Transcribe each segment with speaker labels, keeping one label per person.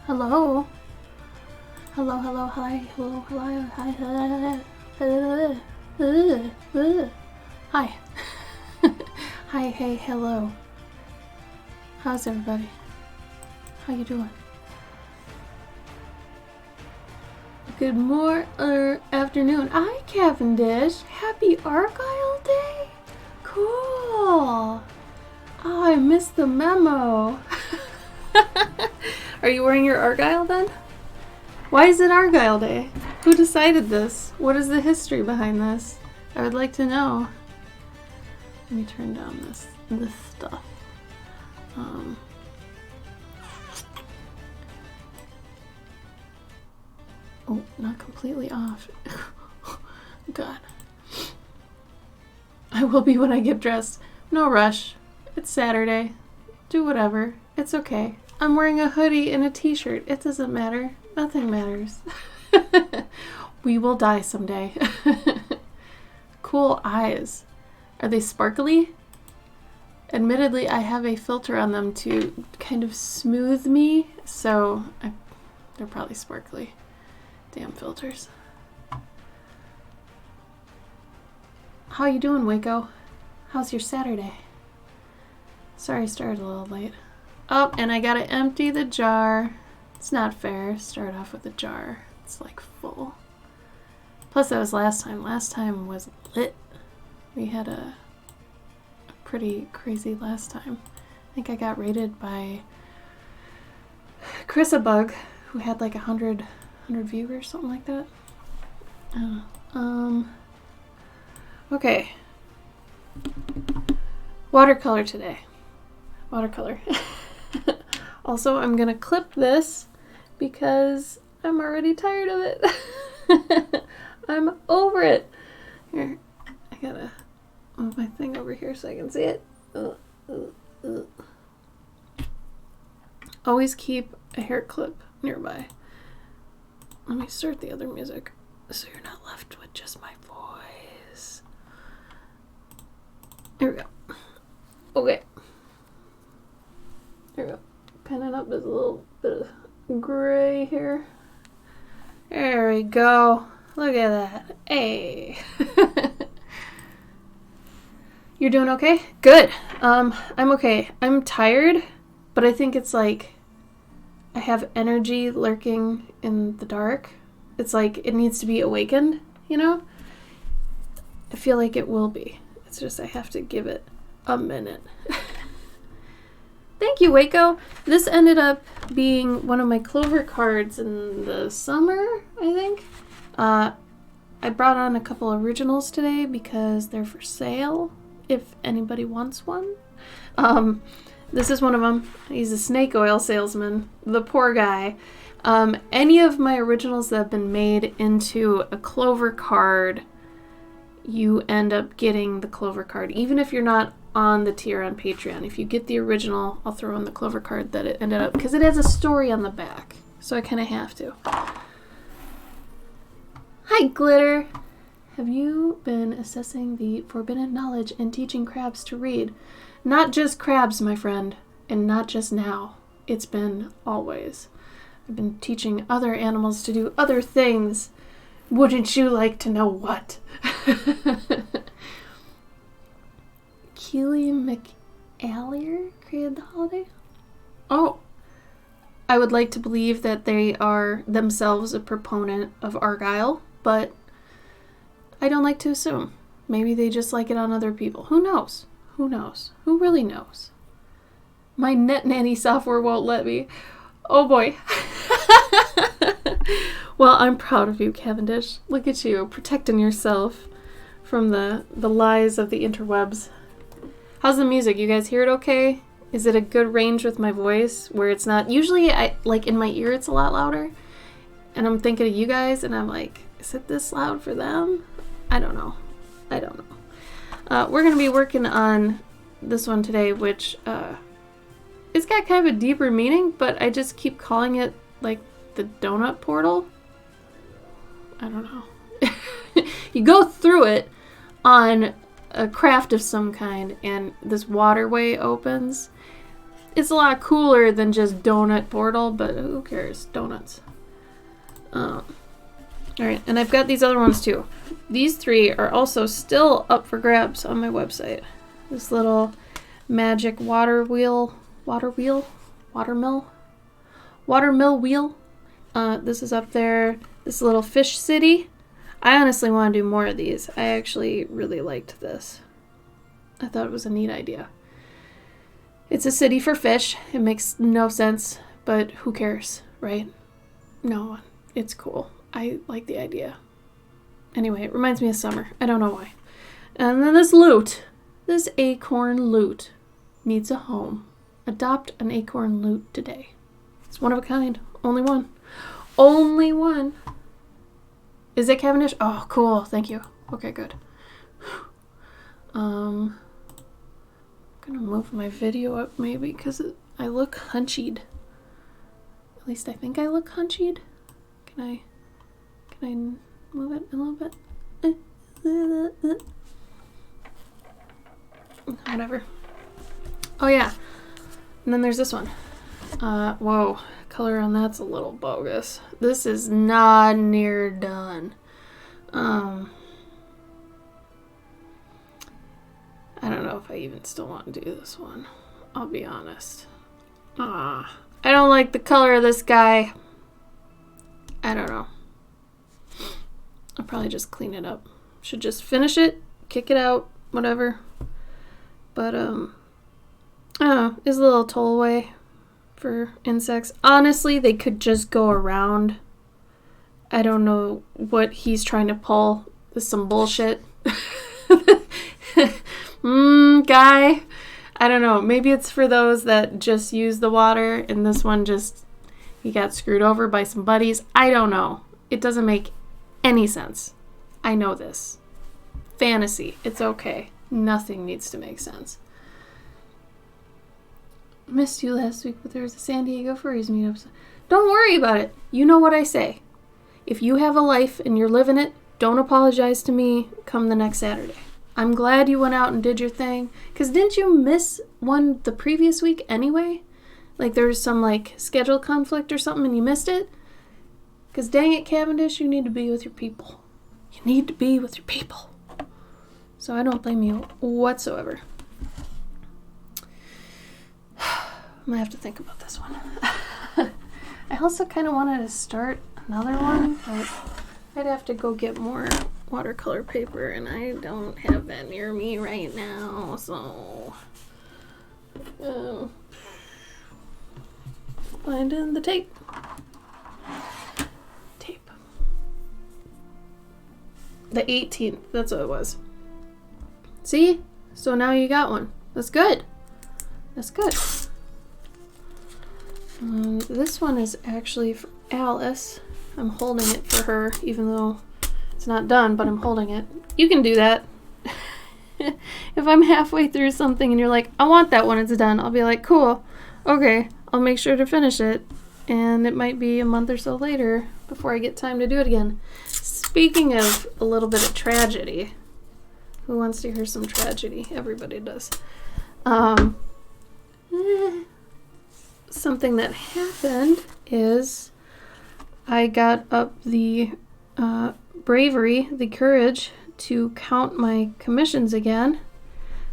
Speaker 1: Hello? Hello, hello, hi, hello, hello, hi, hi. Hi, hey, hello. How's everybody? How you doing? Good morning, afternoon. Hi, Cavendish. Happy Argyle Day? Cool. Oh, I missed the memo. Are you wearing your Argyle then? Why is it Argyle Day? Who decided this? What is the history behind this? I would like to know. Let me turn down this stuff. Oh, not completely off. God. I will be when I get dressed. No rush. It's Saturday. Do whatever. It's okay. I'm wearing a hoodie and a t-shirt. It doesn't matter. Nothing matters. We will die someday. Cool eyes. Are they sparkly? Admittedly, I have a filter on them to kind of smooth me, so they're probably sparkly. Damn filters. How you doing, Waco? How's your Saturday? Sorry I started a little late. Oh, and I gotta empty the jar. It's not fair. Start off with a jar. It's like full. Plus that was last time. Last time was lit. We had a pretty crazy last time. I think I got rated by Chris a Bug, who had like 100 viewers, something like that. Okay. Watercolor today. Watercolor. Also, I'm gonna clip this because I'm already tired of it. I'm over it. Here, I gotta move my thing over here so I can see it. Always keep a hair clip nearby. Let me start the other music so you're not left with just my voice. Here we go. Okay. Here we go. Pinning up this little bit of gray here. There we go. Look at that. Hey. You're doing okay? Good. I'm okay. I'm tired, but I think it's like I have energy lurking in the dark. It's like it needs to be awakened, you know? I feel like it will be. It's just I have to give it a minute. Thank you, Waco. This ended up being one of my Clover cards in the summer, I think. I brought on a couple originals today because they're for sale, if anybody wants one. This is one of them. He's a snake oil salesman. The poor guy. Any of my originals that have been made into a Clover card, you end up getting the Clover card. Even if you're not on the tier on Patreon. If you get the original, I'll throw in the Clover card that it ended up, because it has a story on the back. So I kind of have to. Hi, Glitter! Have you been assessing the forbidden knowledge and teaching crabs to read? Not just crabs, my friend, and not just now. It's been always. I've been teaching other animals to do other things. Wouldn't you like to know what? Keely McAllier created the holiday? Oh. I would like to believe that they are themselves a proponent of Argyle, but I don't like to assume. Maybe they just like it on other people. Who knows? Who knows? Who really knows? My Net Nanny software won't let me. Oh boy. Well, I'm proud of you, Cavendish. Look at you, protecting yourself from the lies of the interwebs. How's the music? You guys hear it okay? Is it a good range with my voice where it's not... Usually, like in my ear, it's a lot louder. And I'm thinking of you guys, and I'm like, is it this loud for them? I don't know. We're going to be working on this one today, which it's got kind of a deeper meaning, but I just keep calling it like the donut portal. I don't know. You go through it on a craft of some kind, and this waterway opens. It's a lot cooler than just donut portal, but who cares? Donuts. Alright, and I've got these other ones too. These 3 are also still up for grabs on my website. This little magic watermill wheel. This is up there. This little fish city. I honestly want to do more of these. I actually really liked this. I thought it was a neat idea. It's a city for fish. It makes no sense, but who cares, right? No, it's cool. I like the idea. Anyway, it reminds me of summer. I don't know why. And then this lute. This acorn lute needs a home. Adopt an acorn lute today. It's one of a kind. Only one. Only one. Is it Cavendish? Oh, cool. Thank you. Okay, good. I'm gonna move my video up maybe because I look hunchied. At least I think I look hunchied. Can I move it a little bit? Whatever. Oh yeah. And then there's this one. Whoa. Color on that's a little bogus. This is not near done. I don't know if I even still want to do this one. I'll be honest. I don't like the color of this guy. I don't know. I'll probably just clean it up. Should just finish it, kick it out, whatever. But, I don't know. It's a little tollway for insects. Honestly, they could just go around. I don't know what he's trying to pull. This is some bullshit. Guy. I don't know. Maybe it's for those that just use the water and this one just, he got screwed over by some buddies. I don't know. It doesn't make any sense. I know this. Fantasy. It's okay. Nothing needs to make sense. Missed you last week, but there was a San Diego Furries meetup. Don't worry about it. You know what I say. If you have a life and you're living it, don't apologize to me come the next Saturday. I'm glad you went out and did your thing. Because didn't you miss one the previous week anyway? Like there was some like schedule conflict or something and you missed it? Because dang it, Cavendish, you need to be with your people. You need to be with your people. So I don't blame you whatsoever. I'm going to have to think about this one. I also kind of wanted to start another one, but I'd have to go get more watercolor paper, and I don't have that near me right now, so... finding the tape. Tape. The 18th, that's what it was. See? So now you got one. That's good. That's good. This one is actually for Alice. I'm holding it for her, even though it's not done, but I'm holding it. You can do that. If I'm halfway through something and you're like, I want that when it's done, I'll be like, cool, okay, I'll make sure to finish it. And it might be a month or so later before I get time to do it again. Speaking of a little bit of tragedy, who wants to hear some tragedy? Everybody does. Something that happened is I got up the bravery, the courage to count my commissions again.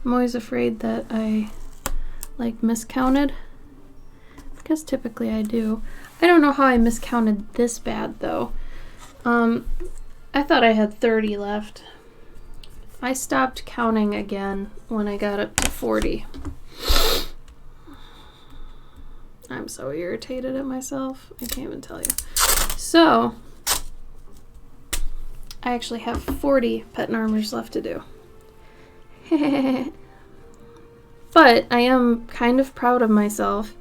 Speaker 1: I'm always afraid that I miscounted, because typically I do. I don't know how I miscounted this bad though. I thought I had 30 left. I stopped counting again when I got up to 40. I'm so irritated at myself. I can't even tell you. So, I actually have 40 pet and armors left to do. But I am kind of proud of myself.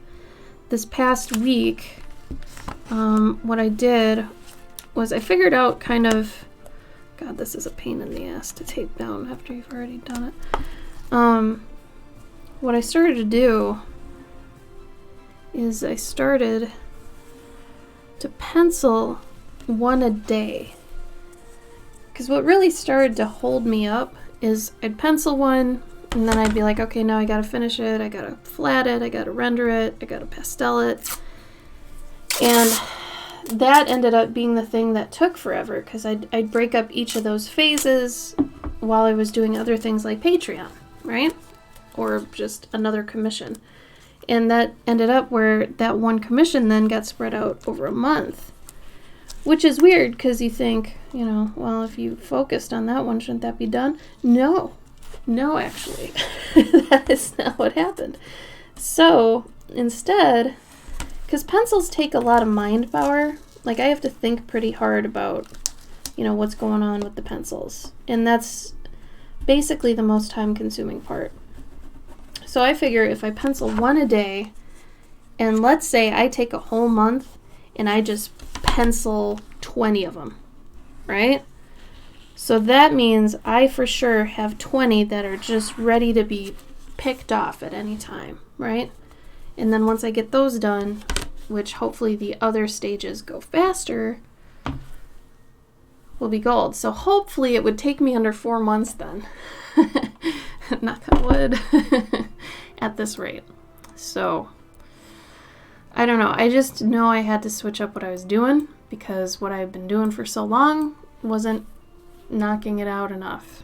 Speaker 1: This past week, what I did was I figured out kind of... God, this is a pain in the ass to tape down after you've already done it. What I started to do is I started to pencil one a day. Because what really started to hold me up is I'd pencil one, And then I'd be like, okay, now I gotta finish it, I gotta flat it, I gotta render it, I gotta pastel it. And that ended up being the thing that took forever, because I'd break up each of those phases while I was doing other things like Patreon, right? Or just another commission. And that ended up where that one commission then got spread out over a month. Which is weird, because you think, you know, well, if you focused on that one, shouldn't that be done? No, actually. That is not what happened. So, instead, because pencils take a lot of mind power, like I have to think pretty hard about, you know, what's going on with the pencils. And that's basically the most time-consuming part. So I figure if I pencil one a day, and let's say I take a whole month, and I just pencil 20 of them, right? So that means I for sure have 20 that are just ready to be picked off at any time, right? And then once I get those done, which hopefully the other stages go faster, will be gold. So hopefully it would take me under 4 months then. Knock on wood. At this rate. So I don't know. I just know I had to switch up what I was doing, because what I've been doing for so long wasn't knocking it out enough.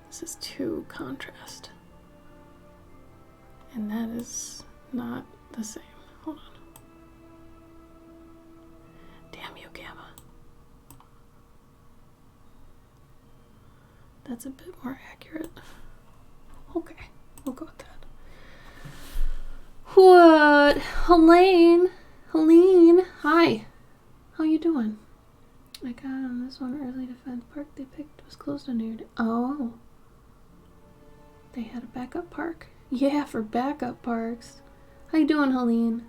Speaker 1: This is too contrast. And that is not the same. Hold on. Damn you, Gamma. That's a bit more accurate. Okay, we'll go with that. What? Helene, hi. How you doing? I got on this one early to find the park they picked was closed on New Year Day. Oh. They had a backup park? Yeah, for backup parks. How you doing, Helene?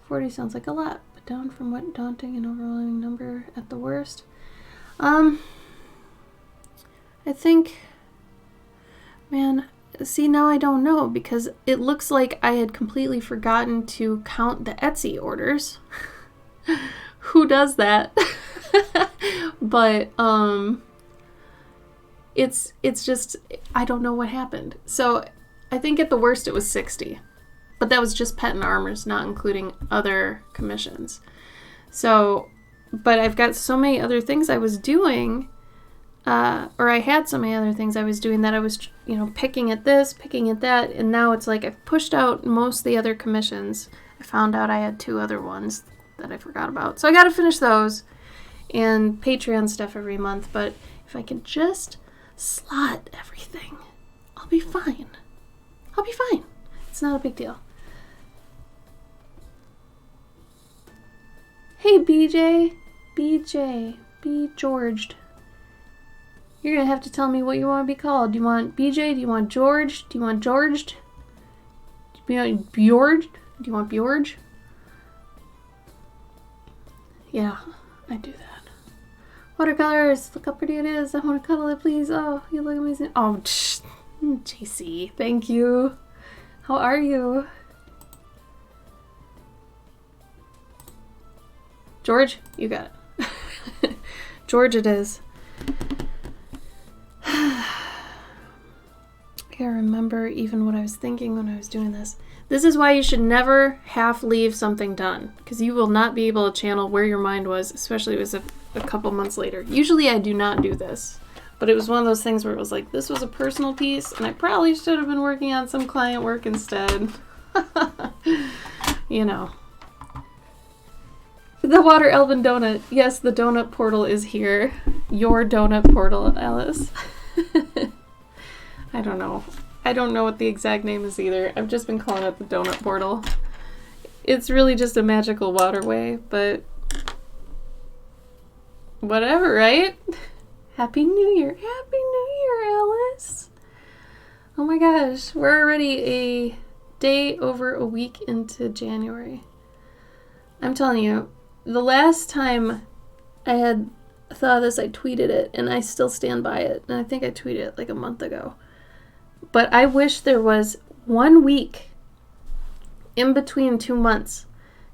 Speaker 1: 40 sounds like a lot, but down from what daunting and overwhelming number at the worst. I think, man, see, now I don't know, because it looks like I had completely forgotten to count the Etsy orders. Who does that? But it's just, I don't know what happened. So I think at the worst it was 60. But that was just Pet and Armors, not including other commissions. So, but I've got so many other things I was doing, or I had so many other things I was doing that I was, you know, picking at this, picking at that, and now it's like I've pushed out most of the other commissions. I found out I had 2 other ones that I forgot about. So I got to finish those and Patreon stuff every month, but if I can just slot everything, I'll be fine. I'll be fine. It's not a big deal. Hey, BJ. Be Georged. You're going to have to tell me what you want to be called. Do you want BJ? Do you want George? Do you want Georged? Do you want Bjorg? Do you want Bjorg? Yeah, I do that. Watercolors. Look how pretty it is. I want to cuddle it, please. Oh, you look amazing. Oh, JC. Thank you. How are you? George, you got it. George it is. I can't remember even what I was thinking when I was doing this. This is why you should never half leave something done, because you will not be able to channel where your mind was, especially if it was a couple months later. Usually I do not do this, but it was one of those things where it was like, this was a personal piece, and I probably should have been working on some client work instead. You know. The Water Elven Donut. Yes, the donut portal is here. Your donut portal, Alice. I don't know. I don't know what the exact name is either. I've just been calling it the donut portal. It's really just a magical waterway, but whatever, right? Happy New Year. Happy New Year, Alice. Oh my gosh, we're already a day over a week into January. I'm telling you, the last time I had thought of this, I tweeted it, and I still stand by it. And I think I tweeted it like a month ago. But I wish there was 1 week in between 2 months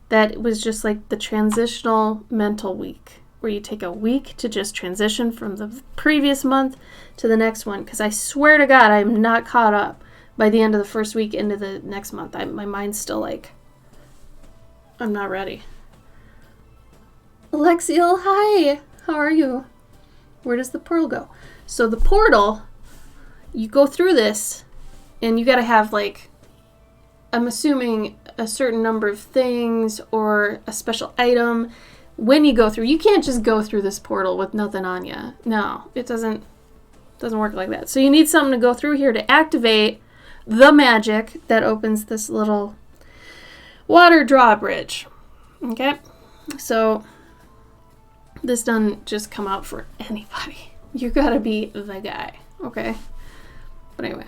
Speaker 1: that it was just like the transitional mental week, where you take a week to just transition from the previous month to the next one, because I swear to God, I'm not caught up by the end of the first week into the next month. My mind's still like, I'm not ready. Alexiel, hi! How are you? Where does the portal go? So the portal, you go through this, and you gotta have, like, I'm assuming a certain number of things or a special item when you go through. You can't just go through this portal with nothing on you. No, it doesn't work like that. So you need something to go through here to activate the magic that opens this little water drawbridge. Okay? So this doesn't just come out for anybody. You gotta be the guy. Okay? But anyway,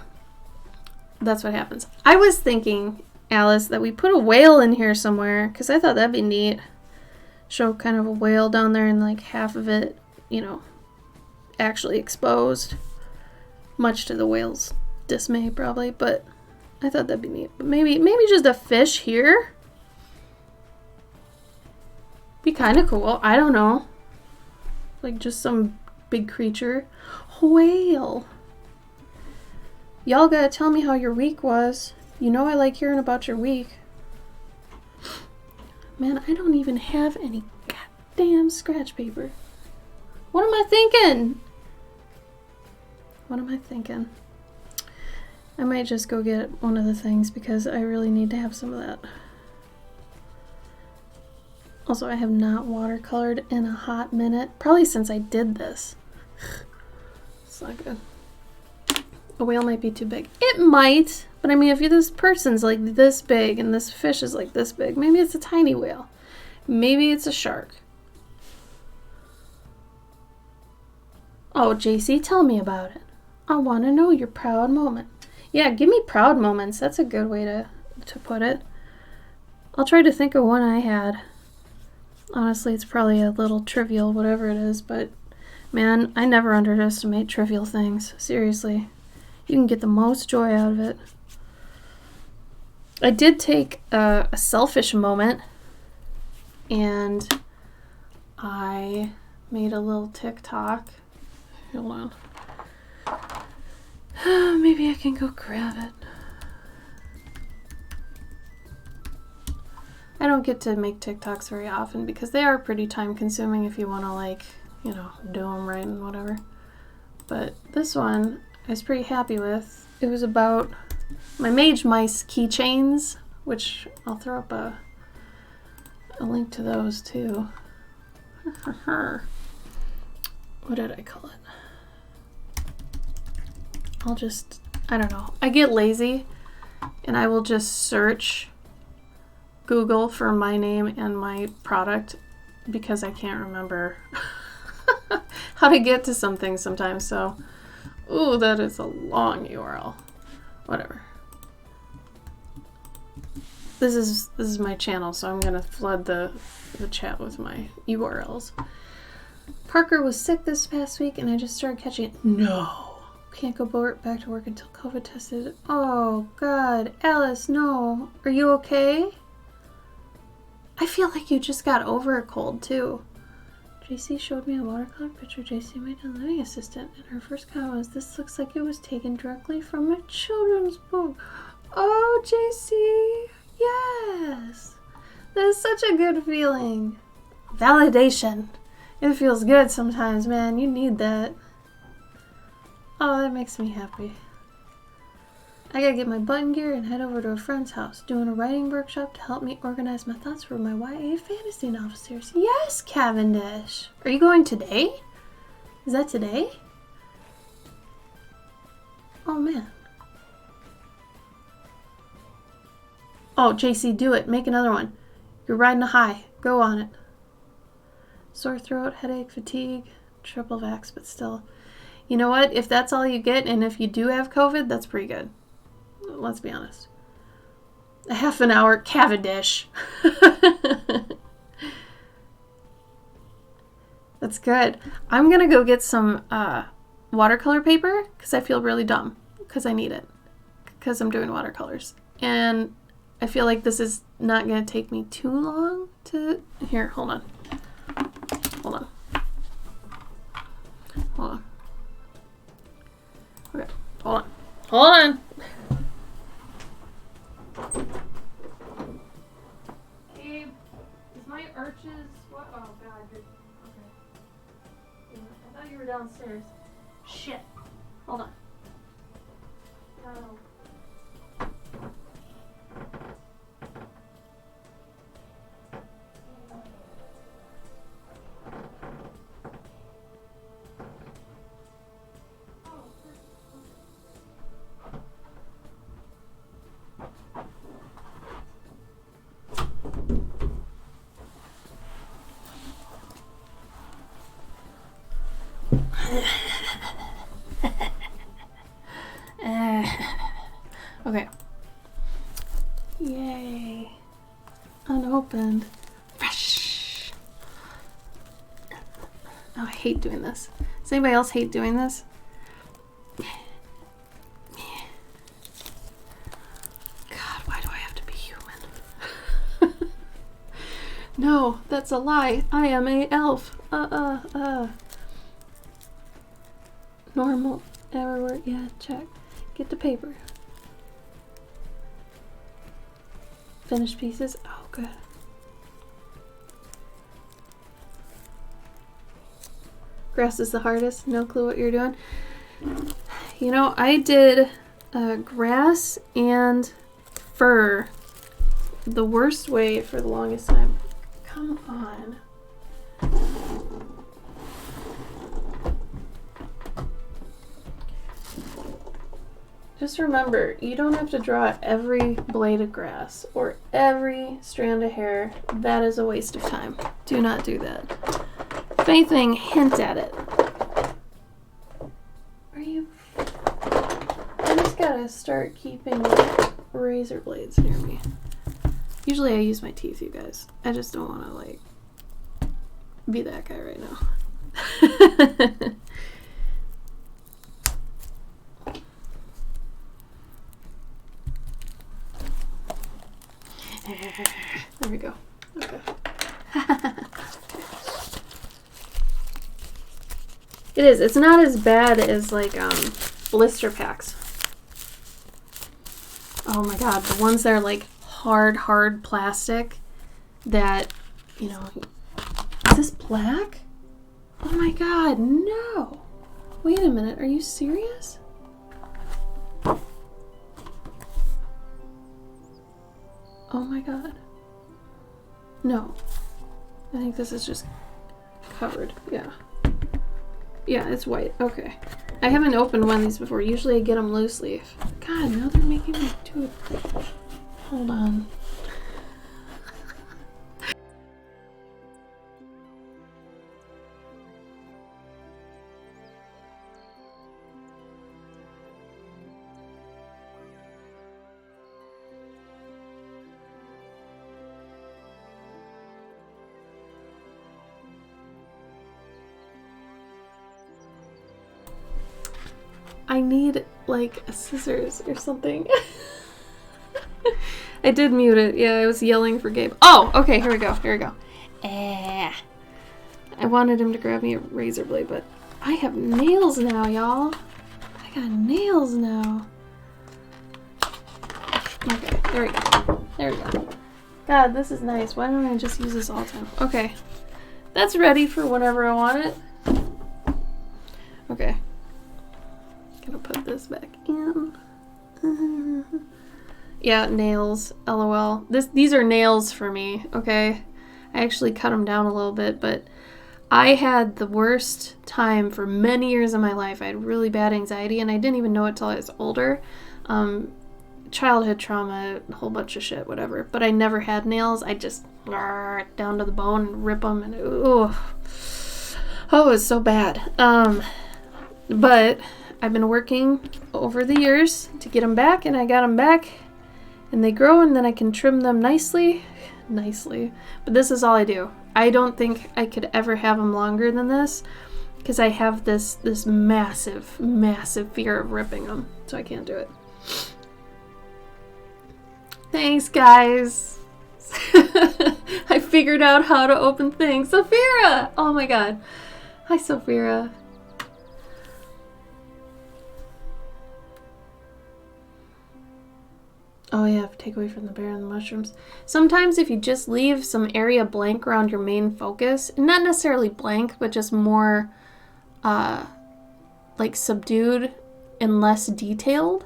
Speaker 1: that's what happens. I was thinking, Alice, that we put a whale in here somewhere, because I thought that'd be neat. Show kind of a whale down there and like half of it, you know, actually exposed. Much to the whale's dismay, probably, but I thought that'd be neat. But maybe just a fish here. Be kind of cool. I don't know. Like just some big creature. Whale. Y'all gotta tell me how your week was. You know I like hearing about your week. Man, I don't even have any goddamn scratch paper. What am I thinking? What am I thinking? I might just go get one of the things because I really need to have some of that. Also, I have not watercolored in a hot minute. Probably since I did this. It's not good. A whale might be too big. It might, but I mean, if this person's like this big and this fish is like this big, maybe it's a tiny whale. Maybe it's a shark. Oh, JC, tell me about it. I want to know your proud moment. Yeah, give me proud moments. That's a good way to put it. I'll try to think of one I had. Honestly, it's probably a little trivial, whatever it is, but man, I never underestimate trivial things. Seriously. You can get the most joy out of it. I did take a selfish moment, and I made a little TikTok. Hold on. Maybe I can go grab it. I don't get to make TikToks very often because they are pretty time consuming if you want to, like, you know, do them right and whatever. But this one I was pretty happy with. It was about my Mage Mice keychains, which I'll throw up a link to those too. What did I call it? I don't know. I get lazy and I will just search Google for my name and my product because I can't remember how to get to something sometimes. So, ooh, that is a long URL. Whatever. This is my channel, so I'm gonna flood the chat with my URLs. Parker was sick this past week, and I just started catching it. No. Can't go back to work until COVID tested. Oh, God. Alice, no. Are you okay? I feel like you just got over a cold, too. JC showed me a watercolor picture JC made a living assistant, and her first comment was, "This looks like it was taken directly from a children's book." Oh, JC. Yes. That is such a good feeling. Validation. It feels good sometimes, man. You need that. Oh, that makes me happy. I gotta get my button gear and head over to a friend's house, doing a writing workshop to help me organize my thoughts for my YA fantasy novel series. Yes, Cavendish! Are you going today? Is that today? Oh, man. Oh, JC, do it. Make another one. You're riding a high. Go on it. Sore throat, headache, fatigue, triple vax, but still. You know what? If that's all you get, and if you do have COVID, that's pretty good. Let's be honest. A half an hour Cavendish. That's good. I'm going to go get some watercolor paper because I feel really dumb because I need it because I'm doing watercolors. And I feel like this is not going to take me too long to... Here, hold on. Hold on. Hold on. Okay, hold on. Hold on. Gabe, is my arches... What? Oh, God. You're... Okay. I thought you were downstairs. Shit. Hold on. No. Okay. Yay. Unopened. Fresh. Oh, I hate doing this. Does anybody else hate doing this? God, why do I have to be human? No, that's a lie. I am a elf. Normal. Everywhere. Yeah, check. Get the paper. Finished pieces. Oh, good. Grass is the hardest. No clue what you're doing. You know, I did grass and fur the worst way for the longest time. Come on. Just remember, you don't have to draw every blade of grass or every strand of hair. That is a waste of time. Do not do that. If anything, hint at it. Are you... I just gotta start keeping razor blades near me. Usually I use my teeth, you guys. I just don't want to, like, be that guy right now. There we go. Okay. It is. It's not as bad as like blister packs. Oh my god, the ones that are like hard plastic that, you know, is this black? Oh my god, no. Wait a minute, are you serious? Oh my god. No. I think this is just covered. Yeah. Yeah, it's white. Okay. I haven't opened one of these before. Usually I get them loose leaf. God, now they're making me do it. Hold on. I need, like, a scissors or something. I did mute it. Yeah, I was yelling for Gabe. Oh, okay, here we go. Here we go. I wanted him to grab me a razor blade, but I have nails now, y'all. I got nails now. Okay, there we go. There we go. God, this is nice. Why don't I just use this all the time? Okay. That's ready for whenever I want it. Okay. Gonna put this back in. Yeah, nails. LOL. These are nails for me, okay? I actually cut them down a little bit, but I had the worst time for many years of my life. I had really bad anxiety, and I didn't even know it till I was older. Childhood trauma, a whole bunch of shit, whatever. But I never had nails. I just down to the bone and rip them, and oh, it was so bad. But I've been working over the years to get them back, and I got them back, and they grow, and then I can trim them nicely. But this is all I do. I don't think I could ever have them longer than this, because I have this massive fear of ripping them, so I can't do it. Thanks, guys. I figured out how to open things. Sophia! Oh my god. Hi, Sophia. Oh yeah, take away from the bear and the mushrooms. Sometimes if you just leave some area blank around your main focus, not necessarily blank, but just more like subdued and less detailed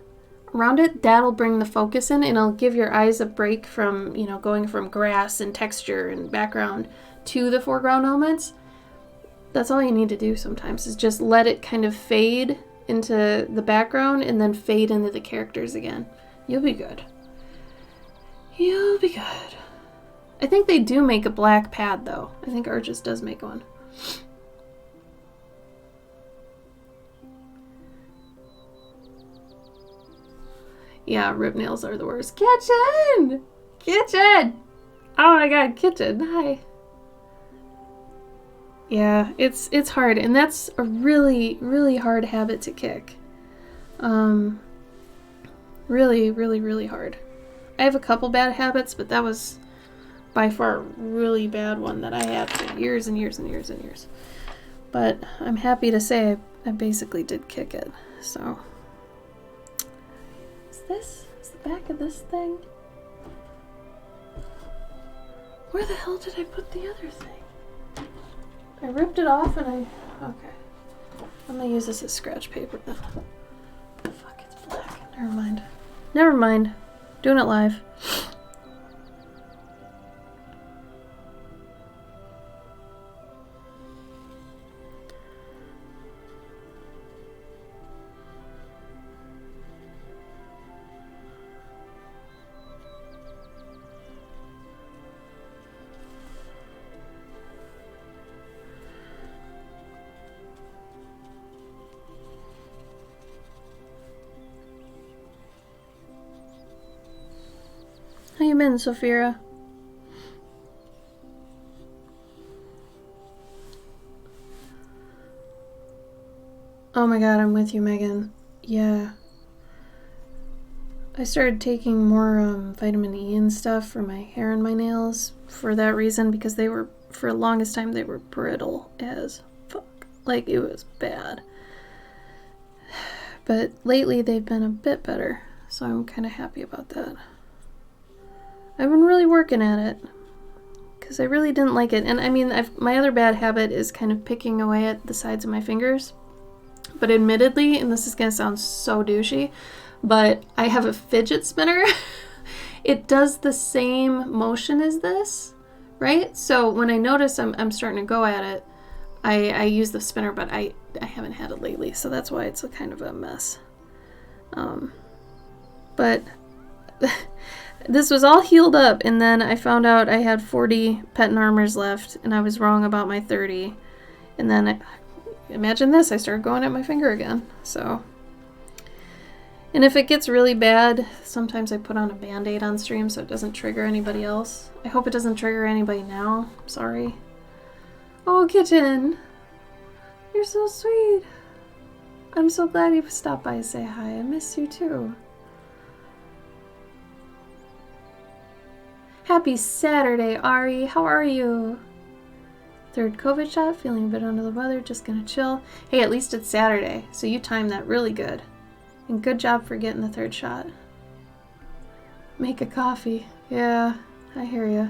Speaker 1: around it, that'll bring the focus in and it'll give your eyes a break from, you know, going from grass and texture and background to the foreground elements. That's all you need to do sometimes, is just let it kind of fade into the background and then fade into the characters again. You'll be good. You'll be good. I think they do make a black pad though. I think Arches does make one. Yeah, rib nails are the worst. Kitchen! Kitchen! Oh my god, kitchen. Hi. Yeah, it's hard, and that's a really, really hard habit to kick. Really, really, really hard. I have a couple bad habits, but that was by far a really bad one that I had for years and years and years and years. But I'm happy to say I basically did kick it, so. Is the back of this thing? Where the hell did I put the other thing? I ripped it off and okay. I'm gonna use this as scratch paper then. Fuck, it's black. Never mind. Never mind. Doing it live. How you been, Sophia? Oh my god, I'm with you, Megan. Yeah. I started taking more vitamin E and stuff for my hair and my nails for that reason, because they were, for the longest time, they were brittle as fuck. Like, it was bad. But lately they've been a bit better, so I'm kind of happy about that. I've been really working at it, because I really didn't like it. And I mean, my other bad habit is kind of picking away at the sides of my fingers. But admittedly, and this is going to sound so douchey, but I have a fidget spinner. It does the same motion as this, right? So when I notice I'm starting to go at it, I use the spinner, but I haven't had it lately, so that's why it's a kind of a mess. But this was all healed up, and then I found out I had 40 pet and armors left, and I was wrong about my 30. And then, imagine this, I started going at my finger again, so. And if it gets really bad, sometimes I put on a Band-Aid on stream so it doesn't trigger anybody else. I hope it doesn't trigger anybody now. I'm sorry. Oh, Kitten! You're so sweet! I'm so glad you stopped by to say hi. I miss you too. Happy Saturday, Ari. How are you? Third COVID shot, feeling a bit under the weather, just gonna chill. Hey, at least it's Saturday, so you timed that really good. And good job for getting the third shot. Make a coffee. Yeah, I hear ya.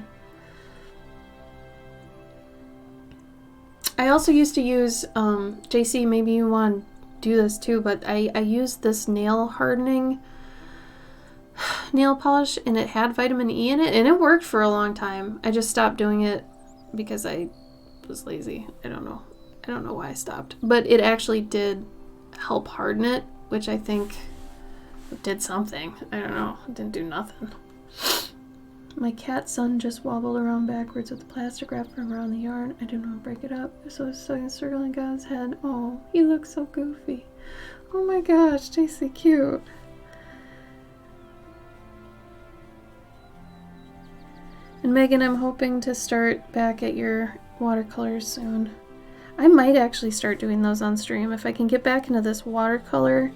Speaker 1: I also used to use, JC, maybe you want to do this too, but I used this nail hardening nail polish, and it had vitamin E in it, and it worked for a long time. I just stopped doing it because I was lazy. I don't know why I stopped, but it actually did help harden it, which I think did something. I don't know. It didn't do nothing. My cat's son just wobbled around backwards with the plastic wrapper around the yard. I didn't want to break it up, so it's circling God's head. Oh, he looks so goofy. Oh my gosh, JC, cute. And Megan, I'm hoping to start back at your watercolors soon. I might actually start doing those on stream if I can get back into this watercolor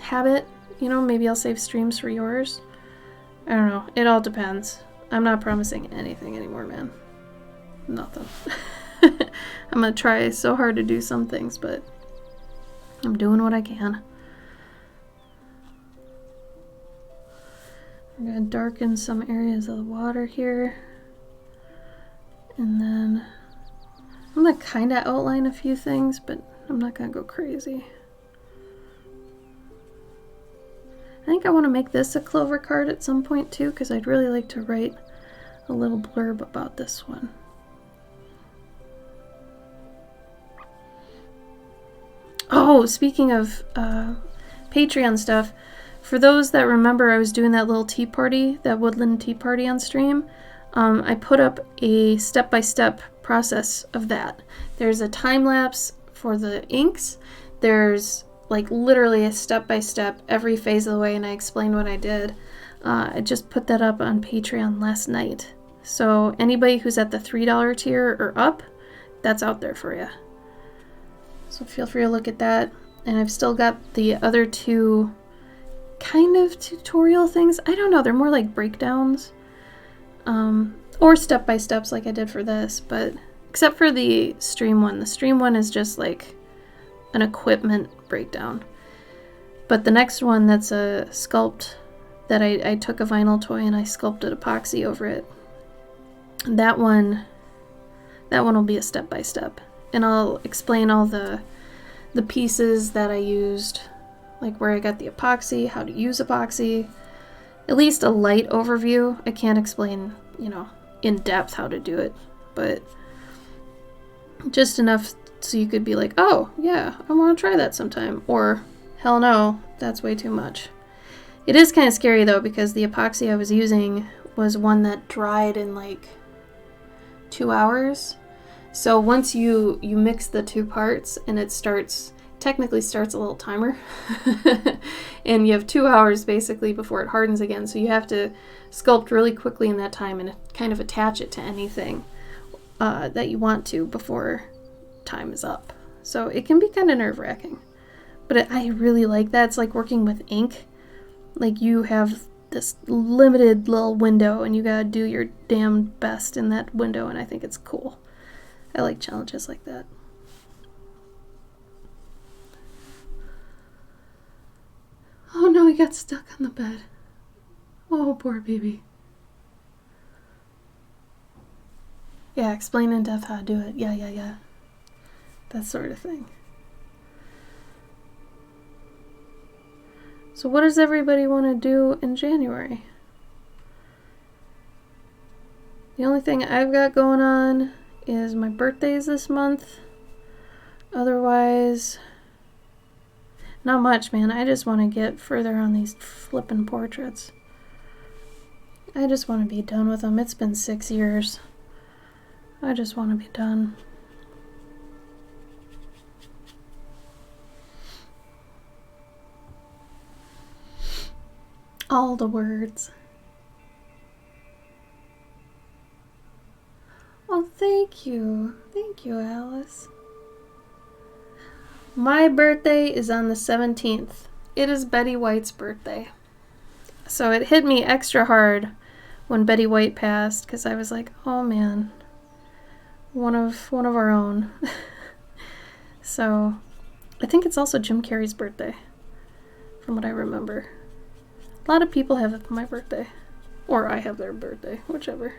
Speaker 1: habit. You know, maybe I'll save streams for yours. I don't know. It all depends. I'm not promising anything anymore, man. Nothing. I'm gonna try so hard to do some things, but I'm doing what I can. We're going to darken some areas of the water here. And then I'm going to kind of outline a few things, but I'm not going to go crazy. I think I want to make this a clover card at some point too, because I'd really like to write a little blurb about this one. Oh, speaking of Patreon stuff, for those that remember, I was doing that little tea party, that woodland tea party on stream. I put up a step-by-step process of that. There's a time lapse for the inks. There's like literally a step-by-step every phase of the way, and I explained what I did. I just put that up on Patreon last night. So anybody who's at the $3 tier or up, that's out there for you. So feel free to look at that. And I've still got the other two kind of tutorial things. I don't know, they're more like breakdowns. Or step-by-steps like I did for this, but except for the stream one. The stream one is just like an equipment breakdown. But the next one, that's a sculpt that I took a vinyl toy and I sculpted epoxy over it. That one will be a step-by-step. And I'll explain all the pieces that I used, like where I got the epoxy, how to use epoxy, at least a light overview. I can't explain, in depth how to do it, but just enough so you could be like, oh yeah, I want to try that sometime, or hell no, that's way too much. It is kind of scary though, because the epoxy I was using was one that dried in like 2 hours. So once you mix the two parts, and it technically starts a little timer, and you have 2 hours basically before it hardens again, so you have to sculpt really quickly in that time and kind of attach it to anything that you want to before time is up. So it can be kind of nerve-wracking, but I really like that. It's like working with ink. Like, you have this limited little window and you gotta do your damn best in that window, and I think it's cool. I like challenges like that. Oh no, he got stuck on the bed. Oh, poor baby. Yeah, explain in depth how to do it. Yeah. That sort of thing. So what does everybody want to do in January? The only thing I've got going on is my birthday's this month. Otherwise, not much, man. I just want to get further on these flippin' portraits. I just want to be done with them. It's been 6 years. I just want to be done. All the words. Oh, thank you. Thank you, Alice. My birthday is on the 17th. It is Betty White's birthday. So it hit me extra hard when Betty White passed, because I was like, oh man, one of our own. So I think it's also Jim Carrey's birthday, from what I remember. A lot of people have my birthday, or I have their birthday, whichever.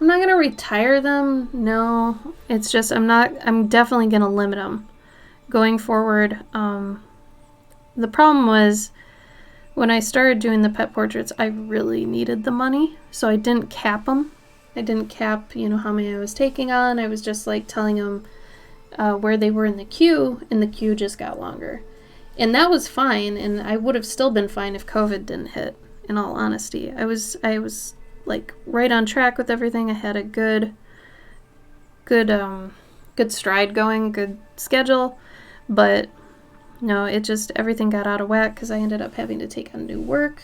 Speaker 1: I'm not going to retire them, no. It's just I'm definitely going to limit them going forward. The problem was, when I started doing the pet portraits, I really needed the money, so I didn't cap them. I didn't cap, how many I was taking on. I was just like telling them where they were in the queue, and the queue just got longer. And that was fine, and I would have still been fine if COVID didn't hit, in all honesty. I was like right on track with everything. I had a good stride going, good schedule, but no, it just, everything got out of whack because I ended up having to take on new work.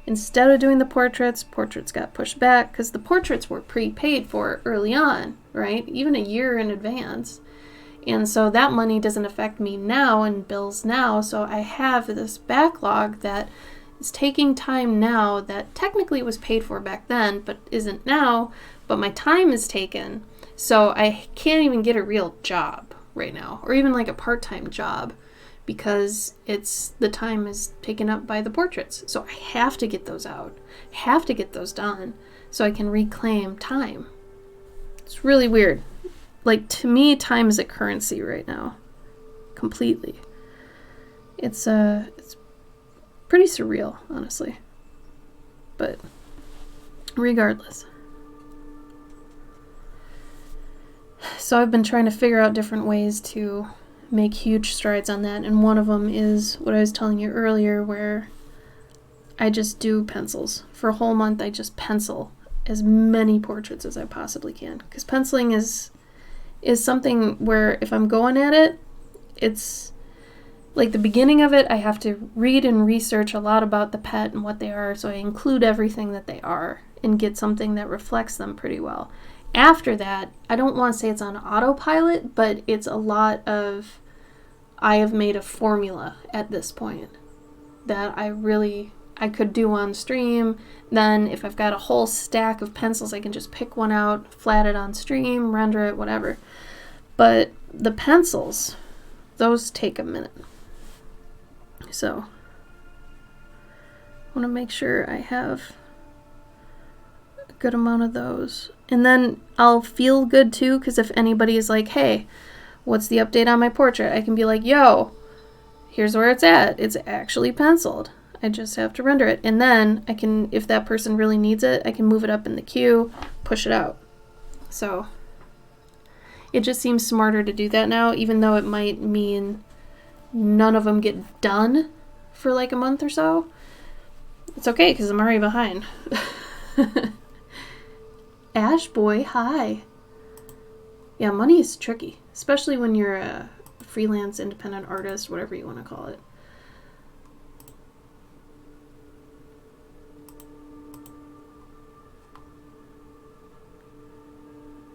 Speaker 1: Instead of doing the portraits got pushed back because the portraits were prepaid for early on, right? Even a year in advance. And so that money doesn't affect me now and bills now. So I have this backlog that is taking time now that technically was paid for back then, but isn't now. But my time is taken. So I can't even get a real job right now, or even like a part-time job, because the time is taken up by the portraits. So I have to get those out, have to get those done so I can reclaim time. It's really weird. Like, to me, time is a currency right now. Completely. It's pretty surreal, honestly. But regardless. So I've been trying to figure out different ways to make huge strides on that, and one of them is what I was telling you earlier, where I just do pencils. For a whole month, I just pencil as many portraits as I possibly can. Because penciling is something where if I'm going at it, it's like the beginning of it, I have to read and research a lot about the pet and what they are, so I include everything that they are and get something that reflects them pretty well. After that, I don't want to say it's on autopilot, but it's a lot of, I have made a formula at this point that I could do on stream. Then if I've got a whole stack of pencils, I can just pick one out, flat it on stream, render it, whatever. But the pencils, those take a minute. So I want to make sure I have a good amount of those. And then I'll feel good too, because if anybody is like, hey, what's the update on my portrait? I can be like, yo, here's where it's at. It's actually penciled. I just have to render it. And then I can, if that person really needs it, I can move it up in the queue, push it out. So it just seems smarter to do that now, even though it might mean none of them get done for like a month or so. It's okay, because I'm already behind. Ash boy, hi. Yeah, money is tricky, especially when you're a freelance independent artist, whatever you want to call it.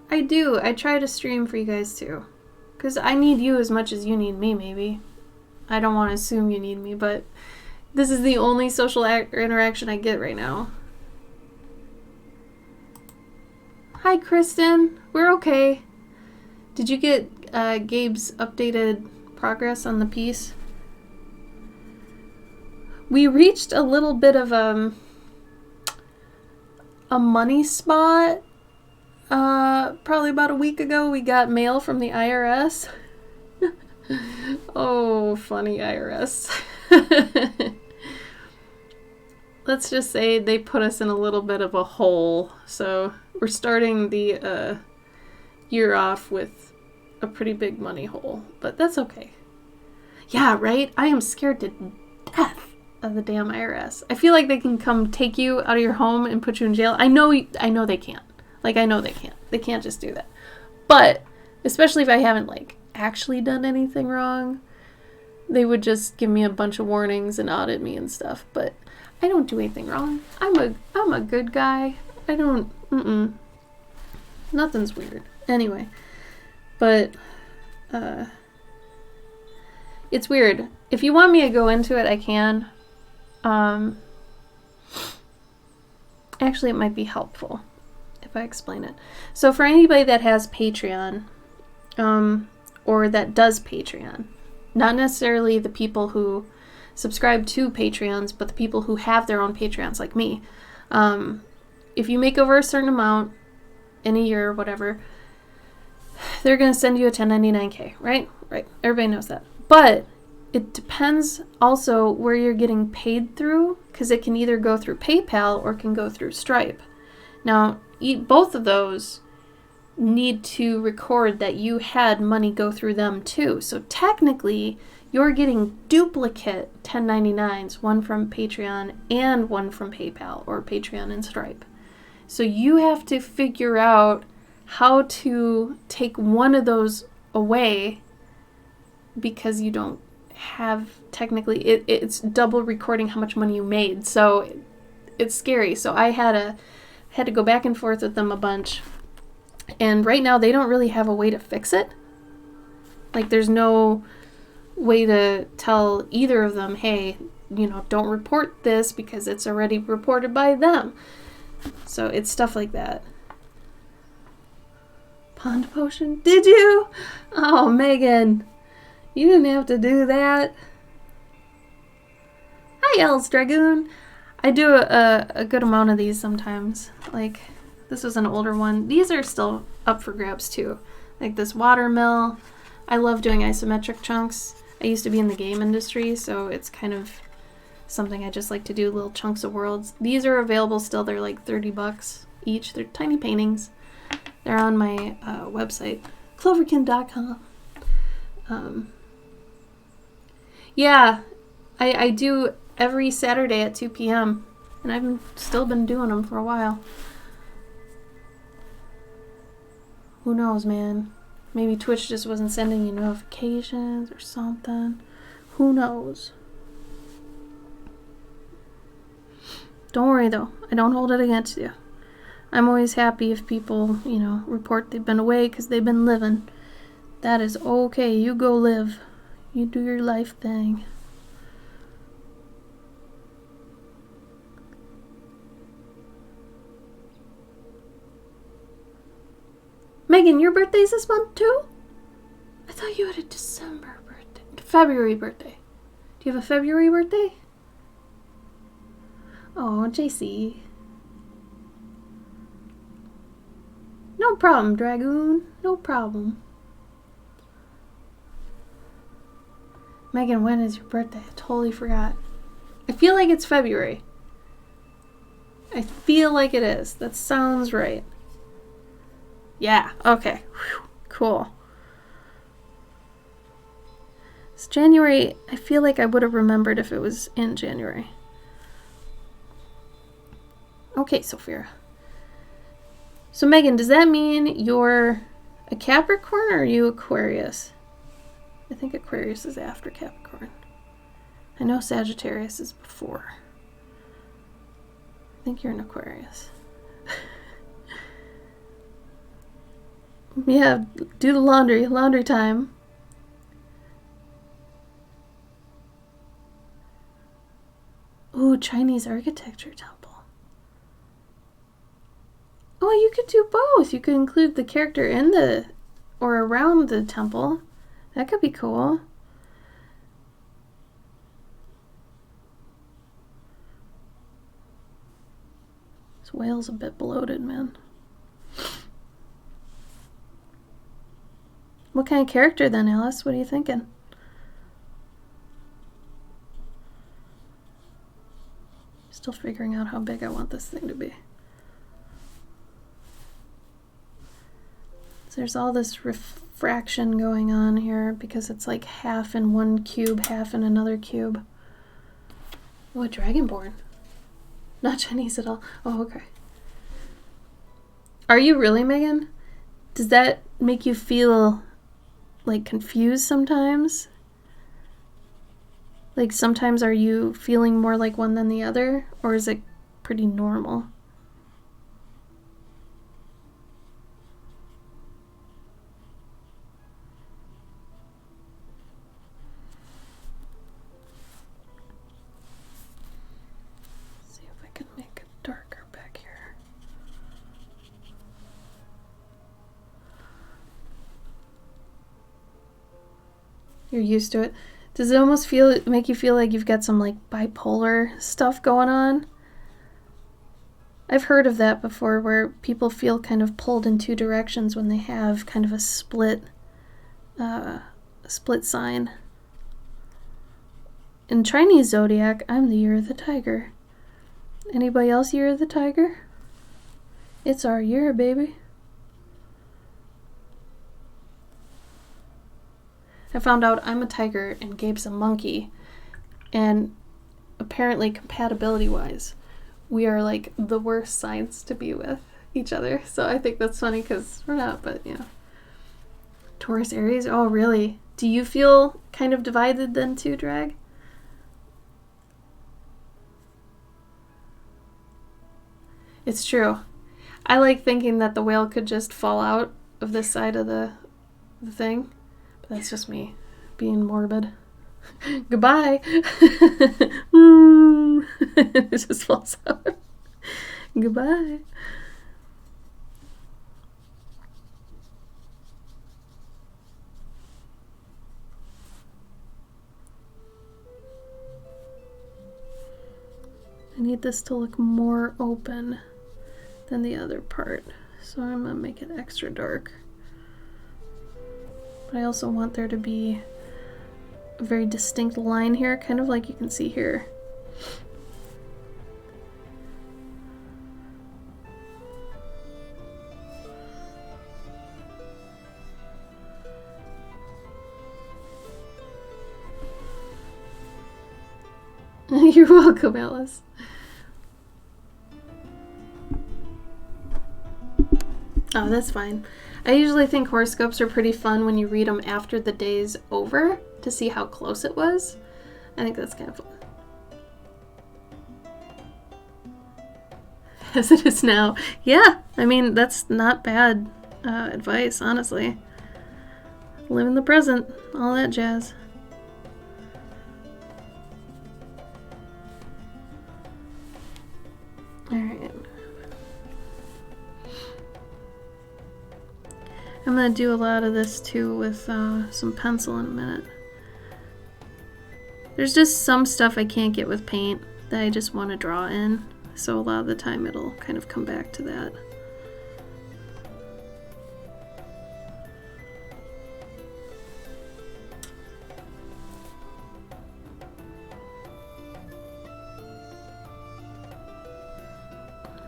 Speaker 1: I do. I try to stream for you guys too, because I need you as much as you need me, maybe. I don't want to assume you need me, but this is the only social interaction I get right now. Hi, Kristen. We're okay. Did you get Gabe's updated progress on the piece? We reached a little bit of a money spot. Probably about a week ago, we got mail from the IRS. Oh, funny IRS. Let's just say they put us in a little bit of a hole. So we're starting the year off with a pretty big money hole, but that's okay. Yeah, right? I am scared to death of the damn IRS. I feel like they can come take you out of your home and put you in jail. I know they can't. Like, I know they can't. They can't just do that. But especially if I haven't like actually done anything wrong, they would just give me a bunch of warnings and audit me and stuff. But I don't do anything wrong. I'm a good guy. I don't, nothing's weird. Anyway, but, it's weird. If you want me to go into it, I can. Actually, it might be helpful if I explain it. So for anybody that has Patreon, or that does Patreon, not necessarily the people who subscribe to Patreons, but the people who have their own Patreons like me. If you make over a certain amount in a year or whatever, they're going to send you a 1099K, right? Right. Everybody knows that. But it depends also where you're getting paid through, because it can either go through PayPal or it can go through Stripe. Now, both of those need to record that you had money go through them too. So technically, you're getting duplicate 1099s, one from Patreon and one from PayPal or Patreon and Stripe. So you have to figure out how to take one of those away, because you don't have, technically, it's double recording how much money you made. So it's scary. So I had to go back and forth with them a bunch. And right now they don't really have a way to fix it. Like, there's no way to tell either of them, hey, don't report this because it's already reported by them. So it's stuff like that. Pond potion? Did you? Oh, Megan. You didn't have to do that. Hi, Els Dragoon. I do a good amount of these sometimes. Like, this was an older one. These are still up for grabs too. Like this watermill. I love doing isometric chunks. I used to be in the game industry, so it's kind of something I just like to do, little chunks of worlds. These are available still. They're like $30 each. They're tiny paintings. They're on my website, cloverkin.com. Yeah, I do every Saturday at 2 p.m. and I've still been doing them for a while. Who knows, man? Maybe Twitch just wasn't sending you notifications or something. Who knows? Don't worry though, I don't hold it against you. I'm always happy if people, report they've been away because they've been living. That is okay, you go live. You do your life thing. Megan, your birthday's this month too? I thought you had a December birthday. February birthday. Do you have a February birthday? Oh, JC. No problem, Dragoon. No problem. Megan, when is your birthday? I totally forgot. I feel like it's February. I feel like it is. That sounds right. Yeah, okay. Whew, cool. It's January. I feel like I would have remembered if it was in January. Okay, Sophia. So Megan, does that mean you're a Capricorn or are you Aquarius? I think Aquarius is after Capricorn. I know Sagittarius is before. I think you're an Aquarius. Yeah, do the laundry. Laundry time. Ooh, Chinese architecture temple. Oh, you could do both. You could include the character in the or around the temple. That could be cool. This whale's a bit bloated, man. What kind of character then, Alice? What are you thinking? Still figuring out how big I want this thing to be. So there's all this refraction going on here because it's like half in one cube, half in another cube. Oh, a dragonborn. Not Chinese at all. Oh, okay. Are you really, Megan? Does that make you feel like confused sometimes? Like sometimes are you feeling more like one than the other? Or is it pretty normal? Let's see if I can make it darker back here. You're used to it. Does it almost make you feel like you've got some like bipolar stuff going on? I've heard of that before where people feel kind of pulled in two directions when they have kind of a split sign. In Chinese zodiac, I'm the year of the tiger. Anybody else year of the tiger? It's our year, baby. I found out I'm a tiger and Gabe's a monkey, and apparently compatibility-wise, we are like the worst signs to be with each other. So I think that's funny because we're not, but yeah. Taurus, Aries, oh really? Do you feel kind of divided then too, Drag? It's true. I like thinking that the whale could just fall out of this side of the thing. That's just me being morbid. Goodbye. It just falls out. Goodbye. need this to look more open than the other part. So I'm gonna make it extra dark. But I also want there to be a very distinct line here, kind of like you can see here. You're welcome, Alice. Oh, that's fine. I usually think horoscopes are pretty fun when you read them after the day's over to see how close it was. I think that's kind of fun. As it is now. Yeah, I mean, that's not bad advice, honestly. Live in the present, all that jazz. Alright. I'm going to do a lot of this too with some pencil in a minute. There's just some stuff I can't get with paint that I just want to draw in, so a lot of the time it'll kind of come back to that.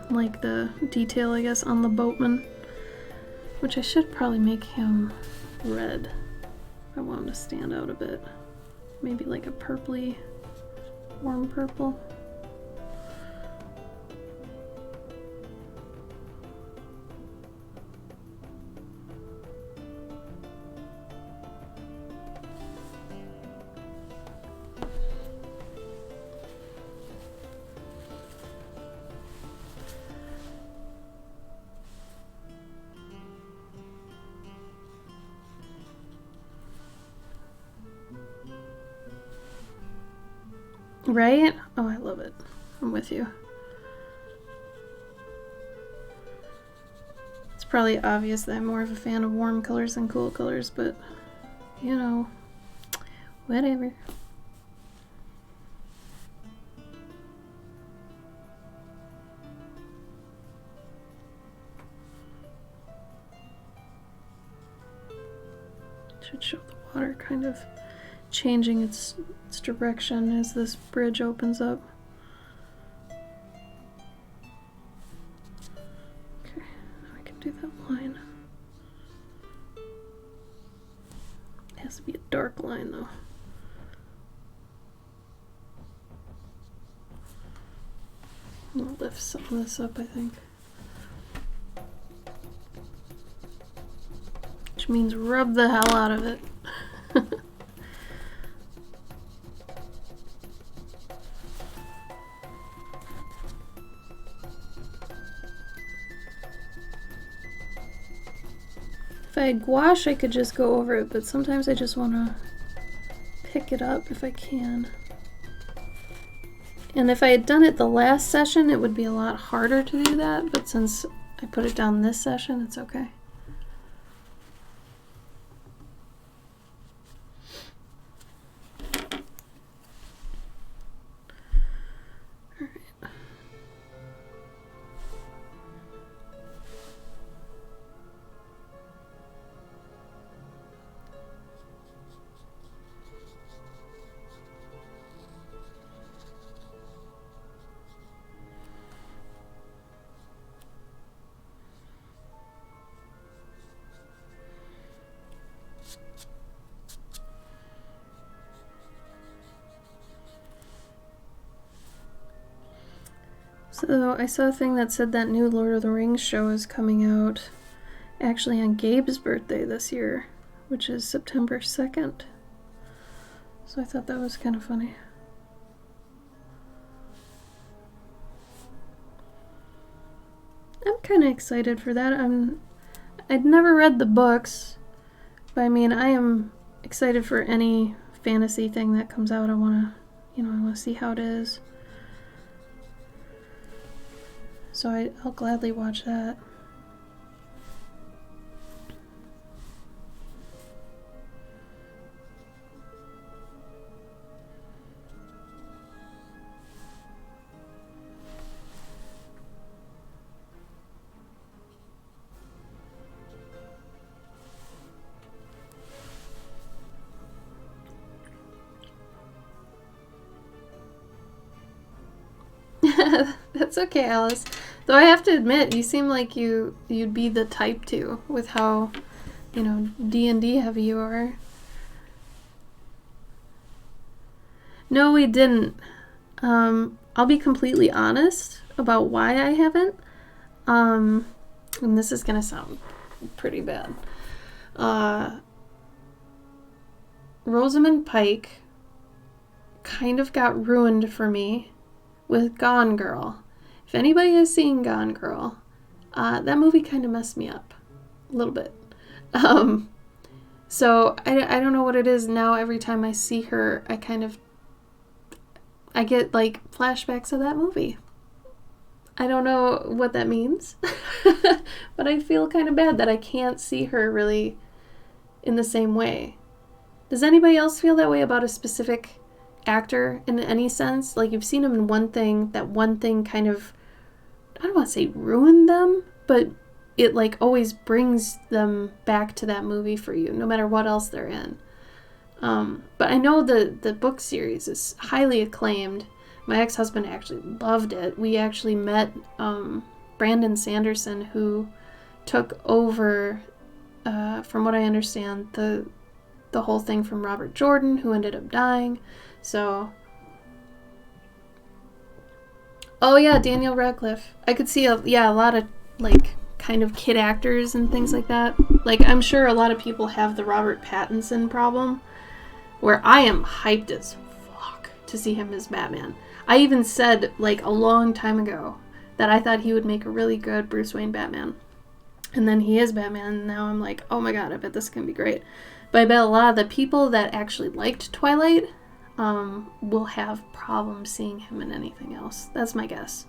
Speaker 1: Like the detail, I guess, on the boatman, which I should probably make him red. I want him to stand out a bit. Maybe like a purpley, warm purple. Right? Oh, I love it. I'm with you. It's probably obvious that I'm more of a fan of warm colors than cool colors, but, you know, whatever. Should show the water kind of changing its direction as this bridge opens up. Okay, now I can do that line. It has to be a dark line though. I'll lift some of this up, I think. Which means rub the hell out of it. If I had gouache, I could just go over it, but sometimes I just want to pick it up if I can. And if I had done it the last session, it would be a lot harder to do that, but since I put it down this session, it's okay. So I saw a thing that said that new Lord of the Rings show is coming out actually on Gabe's birthday this year, which is September 2nd. So I thought that was kind of funny. I'm kind of excited for that. I'd never read the books, but I mean, I am excited for any fantasy thing that comes out. I want to see how it is. So I'll gladly watch that. That's okay, Alice. Though I have to admit, you seem like you'd be the type to, with how, D&D heavy you are. No, we didn't. I'll be completely honest about why I haven't. And this is gonna sound pretty bad. Rosamund Pike kind of got ruined for me with Gone Girl. If anybody has seen Gone Girl, that movie kind of messed me up a little bit. So I don't know what it is now. Every time I see her, I get like flashbacks of that movie. I don't know what that means, but I feel kind of bad that I can't see her really in the same way. Does anybody else feel that way about a specific actor in any sense? Like you've seen him in one thing, that one thing kind of, I don't want to say ruined them, but it like always brings them back to that movie for you, no matter what else they're in. But I know the book series is highly acclaimed. My ex-husband actually loved it. We actually met Brandon Sanderson, who took over, from what I understand, the whole thing from Robert Jordan, who ended up dying. So, oh yeah, Daniel Radcliffe. I could see a lot of like kind of kid actors and things like that. Like I'm sure a lot of people have the Robert Pattinson problem, where I am hyped as fuck to see him as Batman. I even said like a long time ago that I thought he would make a really good Bruce Wayne Batman. And then he is Batman, and now I'm like, oh my god, I bet this can be great. But I bet a lot of the people that actually liked Twilight will have problems seeing him in anything else. That's my guess.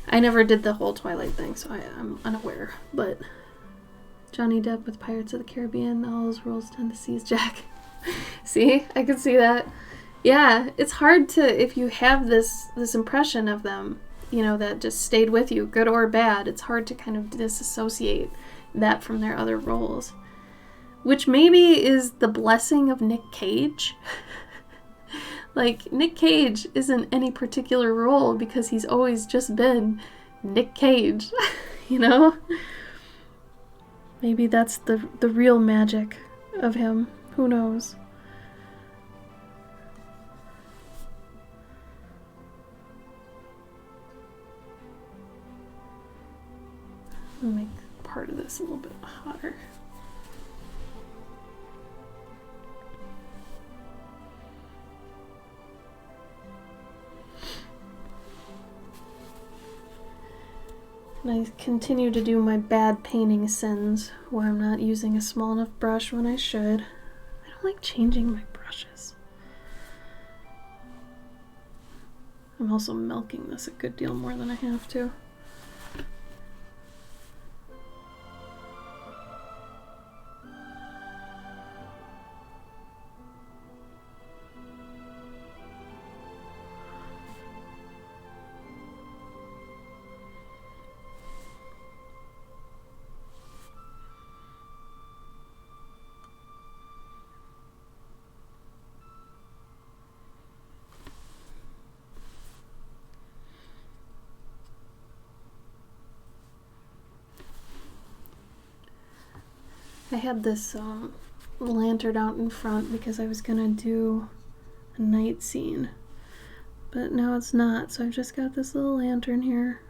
Speaker 1: I never did the whole Twilight thing, so I'm unaware. But Johnny Depp with Pirates of the Caribbean, all those roles tend to seize Jack. See? I could see that. Yeah, it's hard to, if you have this impression of them, that just stayed with you, good or bad, it's hard to kind of disassociate that from their other roles. Which maybe is the blessing of Nick Cage. Like, Nick Cage isn't any particular role because he's always just been Nick Cage, Maybe that's the real magic of him. Who knows? I'll make part of this a little bit hotter. And I continue to do my bad painting sins where I'm not using a small enough brush when I should. I don't like changing my brushes. I'm also milking this a good deal more than I have to. I had this lantern out in front because I was gonna do a night scene, but now it's not, so I've just got this little lantern here.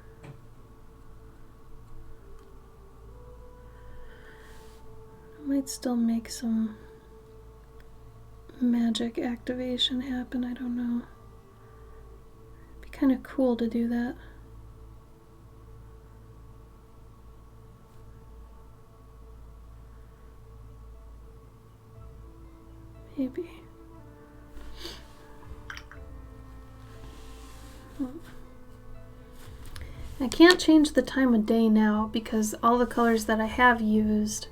Speaker 1: I might still make some magic activation happen, I don't know. It'd be kind of cool to do that. Maybe. I can't change the time of day now because all the colors that I have used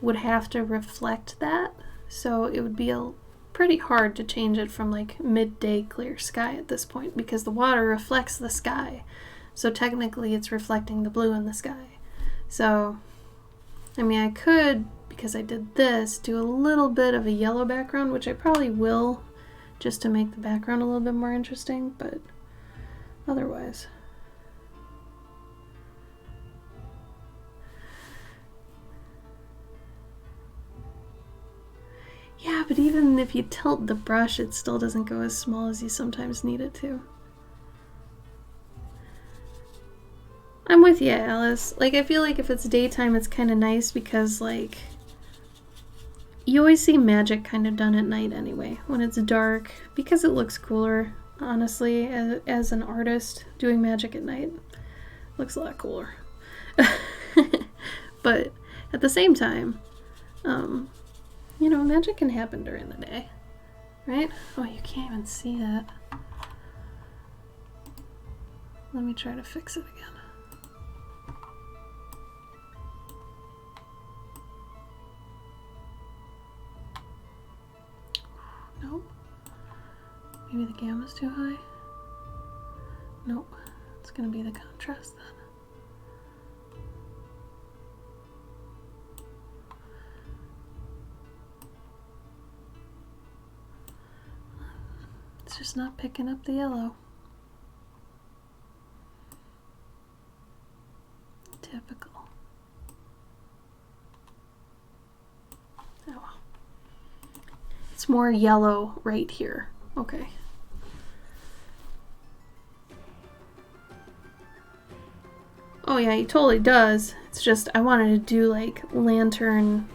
Speaker 1: would have to reflect that. So it would be pretty hard to change it from like midday clear sky at this point because the water reflects the sky. So technically it's reflecting the blue in the sky. So, I mean, I could, because I did this, do a little bit of a yellow background, which I probably will, just to make the background a little bit more interesting, but otherwise, but even if you tilt the brush, it still doesn't go as small as you sometimes need it to. I'm with you, Alice. Like, I feel like if it's daytime, it's kind of nice because, like, you always see magic kind of done at night anyway, when it's dark, because it looks cooler, honestly, as an artist. Doing magic at night looks a lot cooler. But at the same time, you know, magic can happen during the day, right? Oh, you can't even see that. Let me try to fix it again. Nope. Maybe the gamma's too high? Nope. It's gonna be the contrast then. It's just not picking up the yellow. Typical. Oh. It's more yellow right here. Okay. Oh yeah, he totally does. It's just I wanted to do like lantern,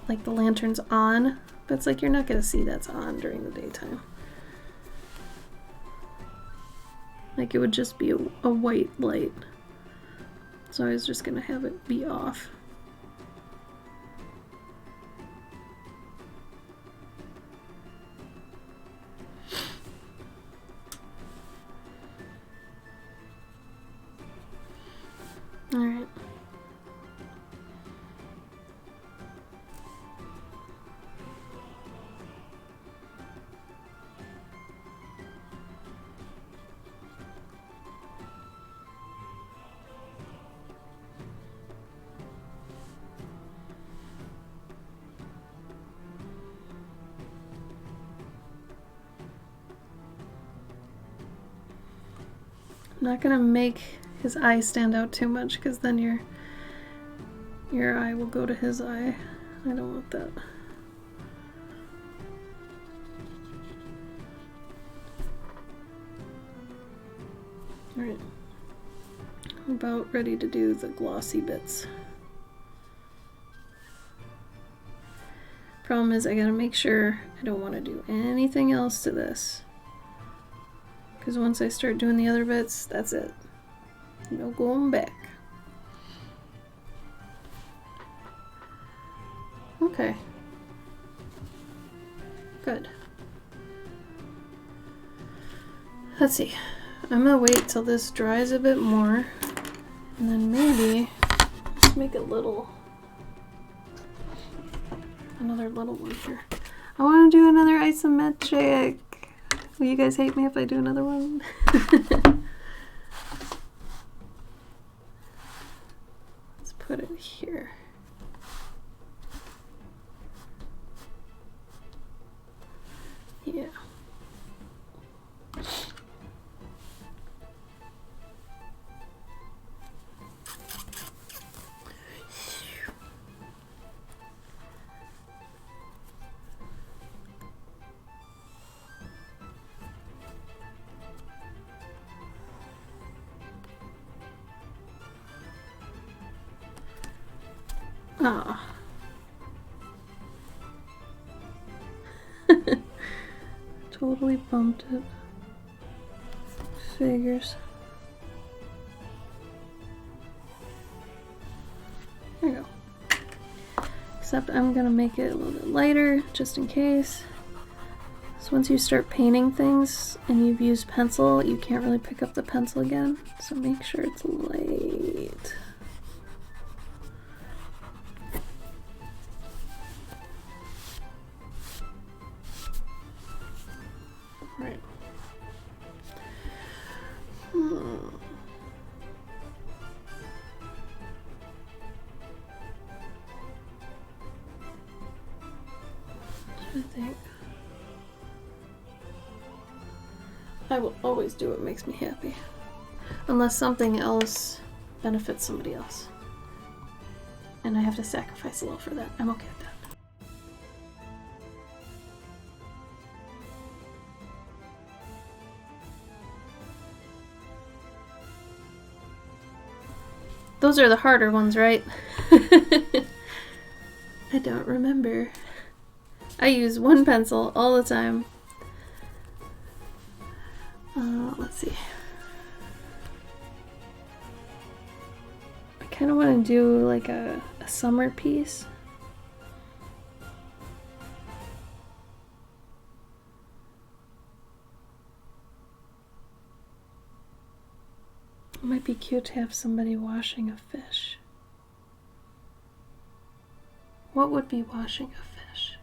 Speaker 1: like the lantern's on, but it's like you're not gonna see that's on during the daytime. Like it would just be a white light. So I was just gonna have it be off. All right. I'm not gonna make his eye stand out too much because then your eye will go to his eye. I don't want that. Alright. I'm about ready to do the glossy bits. Problem is I gotta make sure I don't want to do anything else to this. Because once I start doing the other bits, that's it. No going back. Okay. Good. Let's see. I'm gonna wait till this dries a bit more. And then maybe let's make a little, another little one here. I want to do another isometric. Will you guys hate me if I do another one? Let's put it here. Yeah. Ah. Totally bumped it. Figures. There you go. Except I'm gonna make it a little bit lighter just in case. So once you start painting things and you've used pencil, you can't really pick up the pencil again. So make sure it's light. Right. I think I will always do what makes me happy, unless something else benefits somebody else, and I have to sacrifice a little for that. I'm okay with that. Those are the harder ones, right? I don't remember. I use one pencil all the time. Let's see. I kind of want to do like a summer piece. It might be cute to have somebody washing a fish. What would be washing a fish?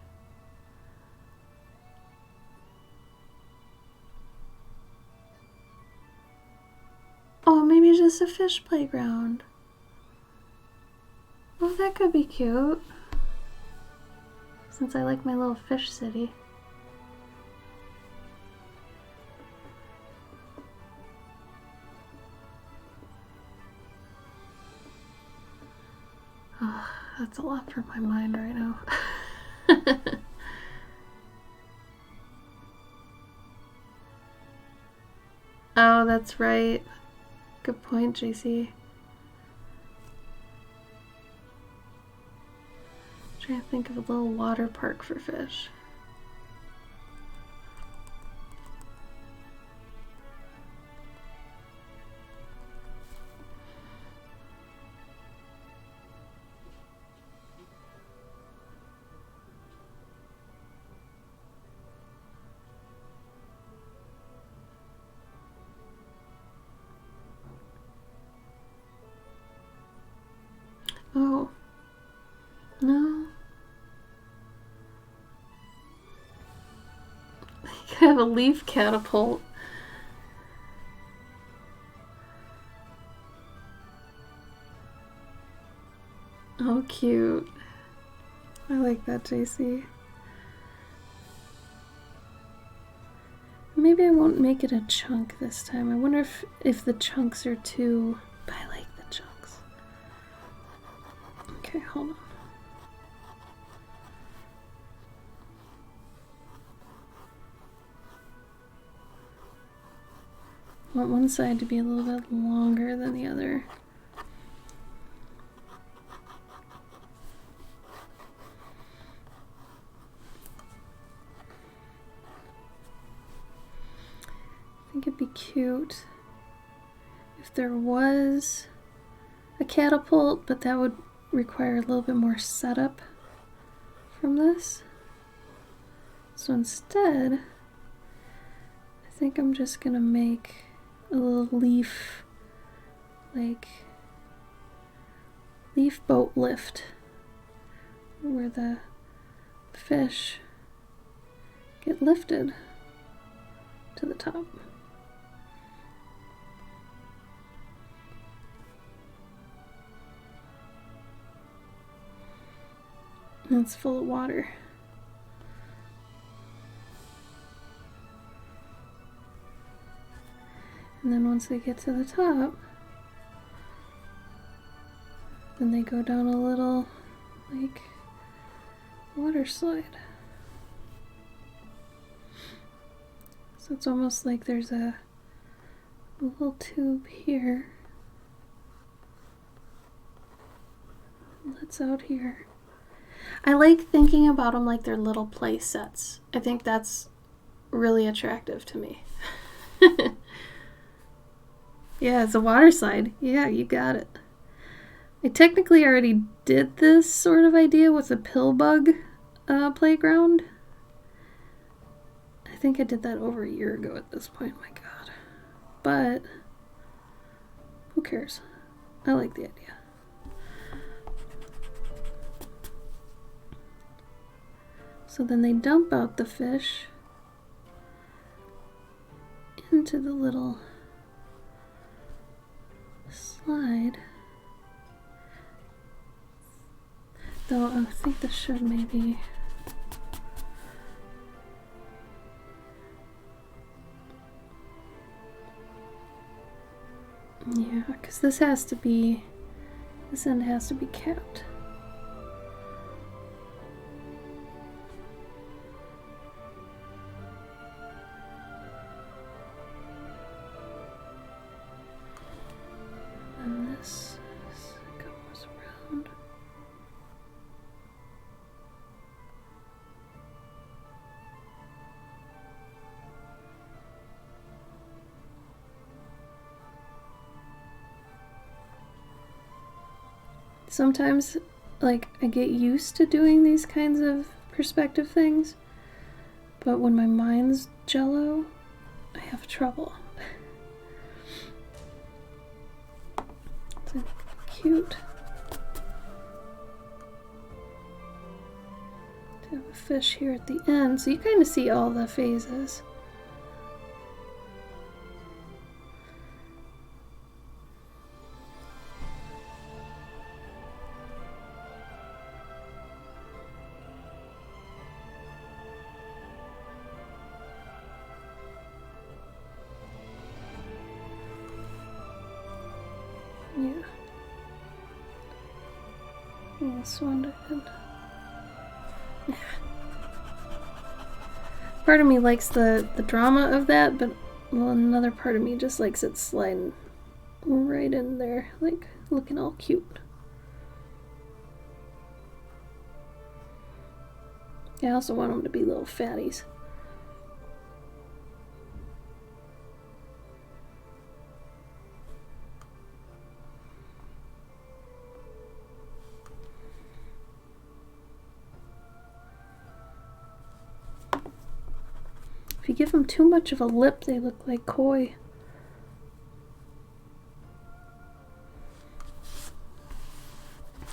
Speaker 1: Oh, maybe just a fish playground. Oh, that could be cute. Since I like my little fish city. Oh, that's a lot for my mind right now. Oh, that's right. Good point, JC. Trying to think of a little water park for fish. Oh. No. You could have a leaf catapult. Oh, cute. I like that, JC. Maybe I won't make it a chunk this time. I wonder if the chunks are too... I like the chunks. Okay, hold on. I want one side to be a little bit longer than the other. I think it'd be cute if there was a catapult, but that would require a little bit more setup from this. So instead, I think I'm just gonna make a little leaf, like leaf boat lift, where the fish get lifted to the top. And it's full of water. And then once they get to the top, then they go down a little, like, water slide. So it's almost like there's a little tube here that's out here. I like thinking about them like they're little play sets. I think that's really attractive to me. Yeah, it's a water slide. Yeah, you got it. I technically already did this sort of idea with a pill bug playground. I think I did that over a year ago at this point, my god. But who cares? I like the idea. So then they dump out the fish into the little slide. Though I think this should maybe... Yeah, because this has to be... This end has to be capped. And this is... sometimes, like, I get used to doing these kinds of perspective things, but when my mind's jello, I have trouble. It's cute to have a fish here at the end, so you kind of see all the phases. Yeah. Yeah, swan dive. Yeah. Part of me likes the drama of that, but well, another part of me just likes it sliding right in there, like looking all cute. Yeah, I also want them to be little fatties. If you give them too much of a lip, they look like koi.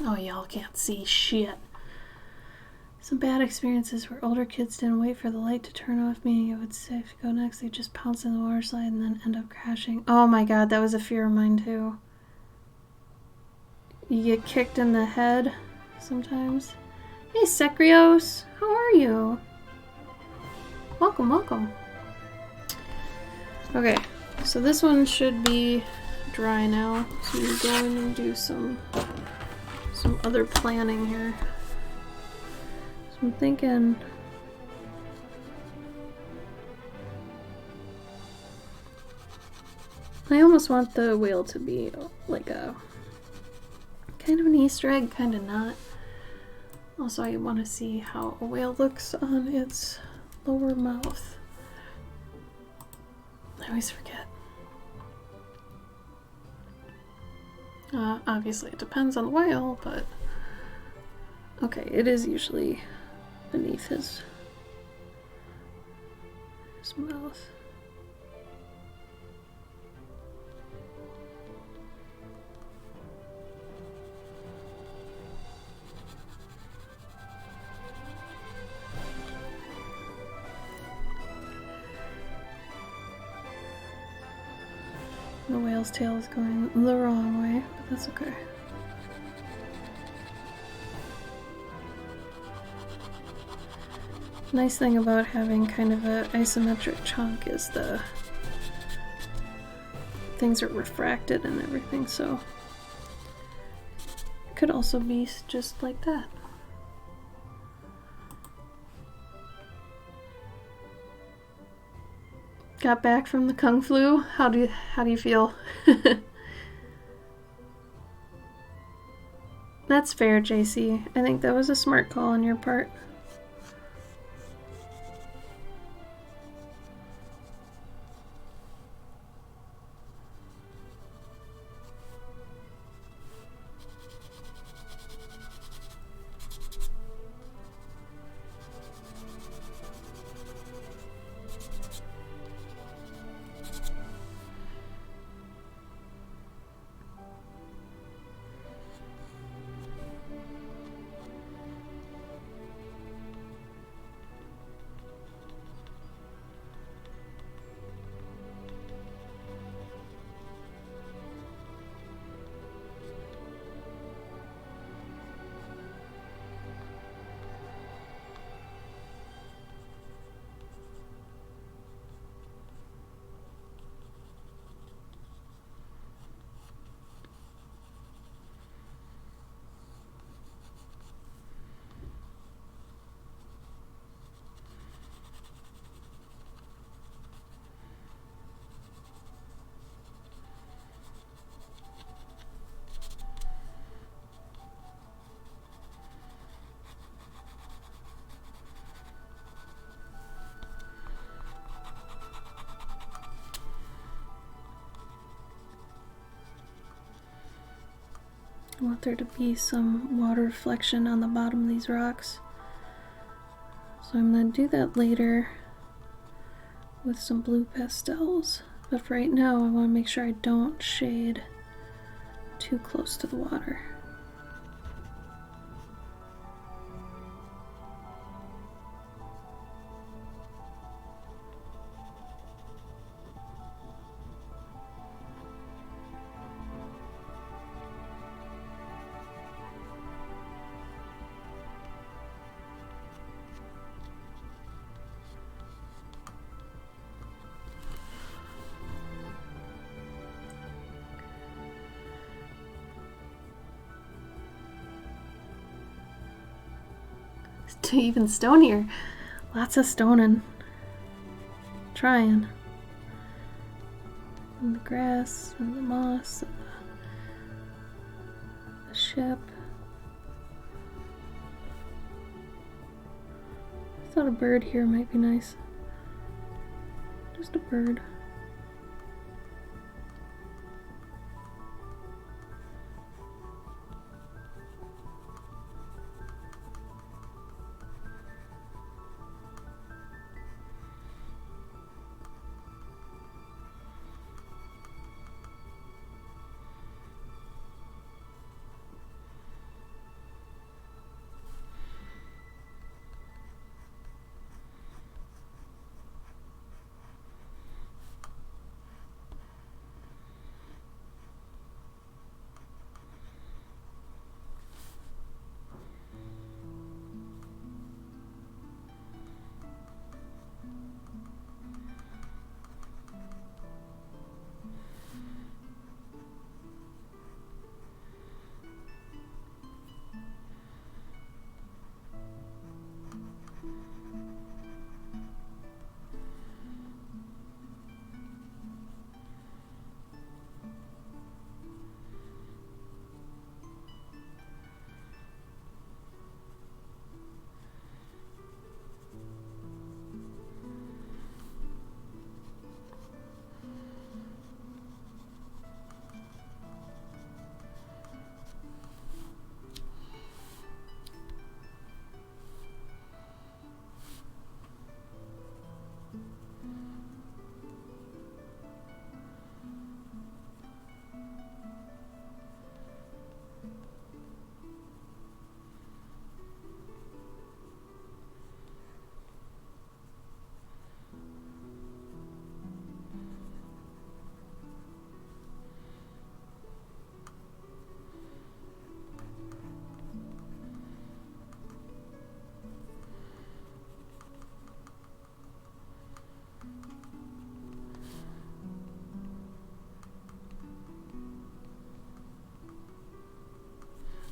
Speaker 1: Oh, y'all can't see shit. Some bad experiences where older kids didn't wait for the light to turn off, meaning it would safe to go next. They just pounce in the water slide and then end up crashing. Oh my god, that was a fear of mine too. You get kicked in the head sometimes. Hey, Secrios, how are you? Welcome, welcome. Okay, so this one should be dry now. So we go in and do some other planning here. So I'm thinking I almost want the whale to be like a kind of an Easter egg, kind of not. Also, I want to see how a whale looks on its lower mouth. I always forget. Obviously, it depends on the whale, but okay, it is usually beneath his mouth. The whale's tail is going the wrong way, but that's okay. Nice thing about having kind of an isometric chunk is the things are refracted and everything, so it could also be just like that. Got back from the Kung Flu. How do you feel? That's fair, JC. I think that was a smart call on your part. I want there to be some water reflection on the bottom of these rocks. So I'm going to do that later with some blue pastels. But for right now, I want to make sure I don't shade too close to the water. Even stonier. Lots of stoning. Trying. And the grass and the moss and the ship. I thought a bird here might be nice. Just a bird.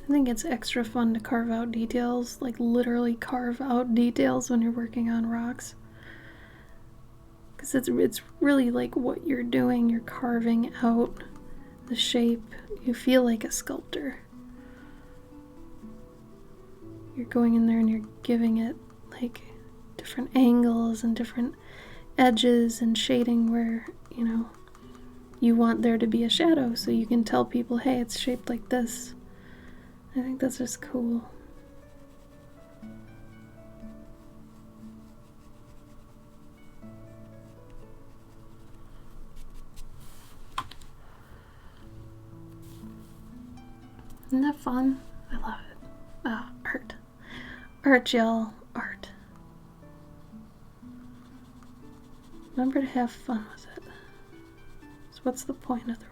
Speaker 1: I think it's extra fun to carve out details, like literally carve out details when you're working on rocks. Because it's really like what you're doing, you're carving out the shape. You feel like a sculptor. You're going in there and you're giving it like different angles and different edges and shading where, you know, you want there to be a shadow so you can tell people, hey, it's shaped like this. I think that's just cool. Isn't that fun? I love it. Oh, art. Art, y'all. Art. Remember to have fun with it. So what's the point otherwise?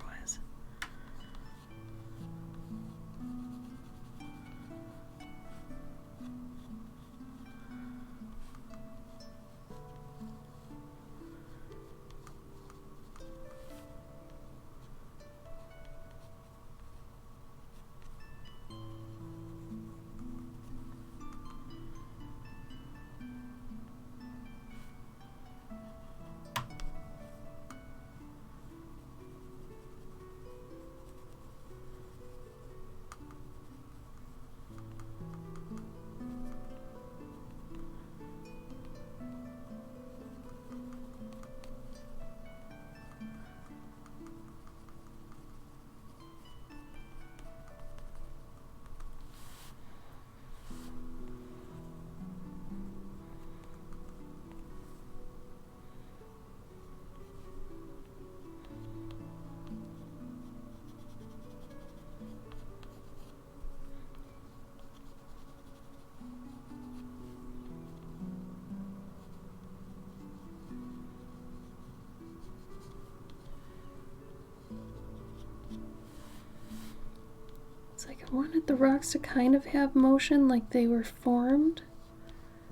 Speaker 1: I wanted the rocks to kind of have motion, like they were formed,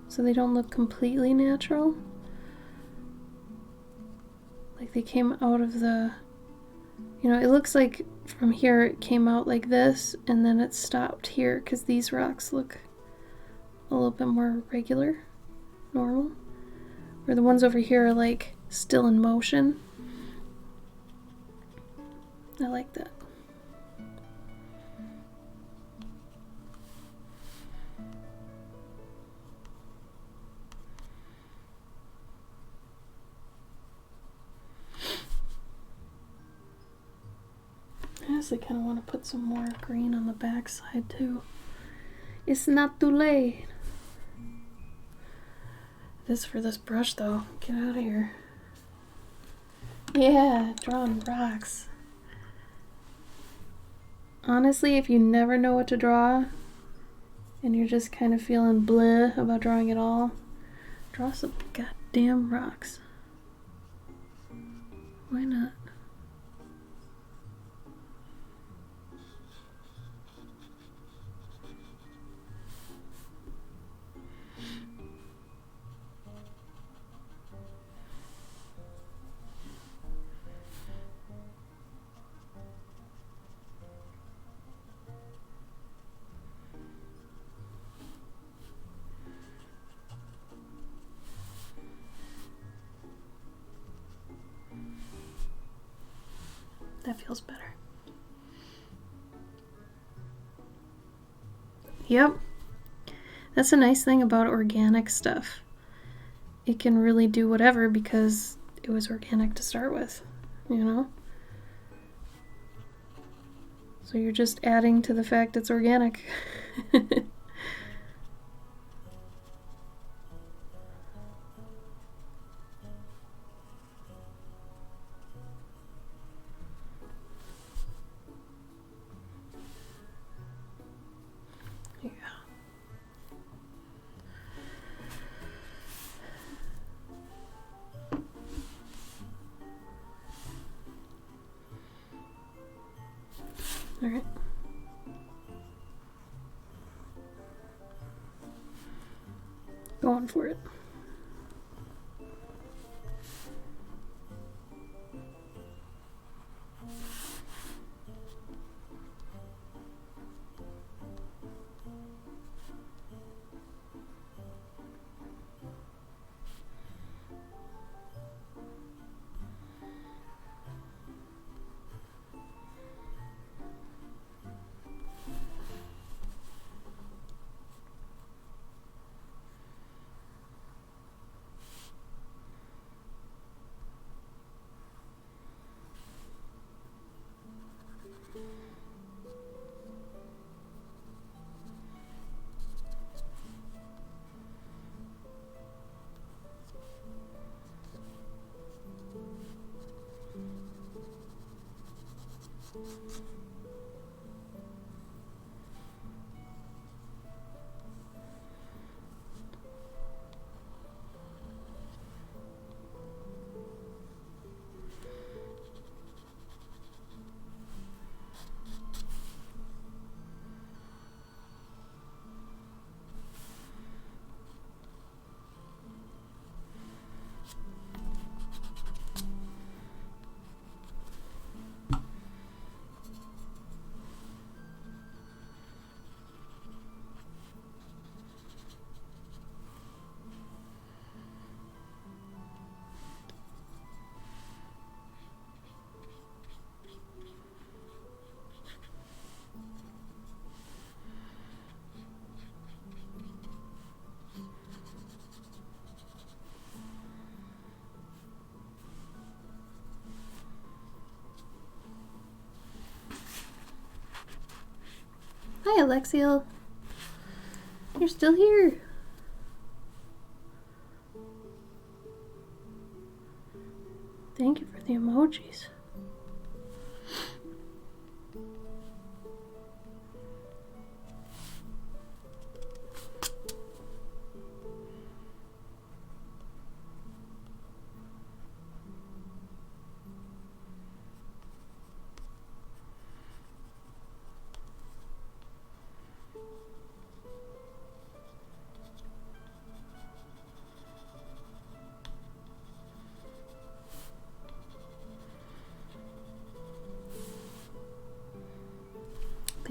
Speaker 1: so they don't look completely natural. Like they came out of the, you know, it looks like from here it came out like this and then it stopped here because these rocks look a little bit more regular, normal. Where the ones over here are like still in motion. I like that. I honestly kind of want to put some more green on the back side too. It's not too late. This for this brush though. Get out of here. Yeah, drawing rocks. Honestly, if you never know what to draw and you're just kind of feeling bleh about drawing at all, draw some goddamn rocks. Why not? That feels better. Yep. That's a nice thing about organic stuff. It can really do whatever because it was organic to start with, you know? So you're just adding to the fact it's organic. Yeah. All right. Going for it. Hi, Alexiel. You're still here. Thank you for the emojis.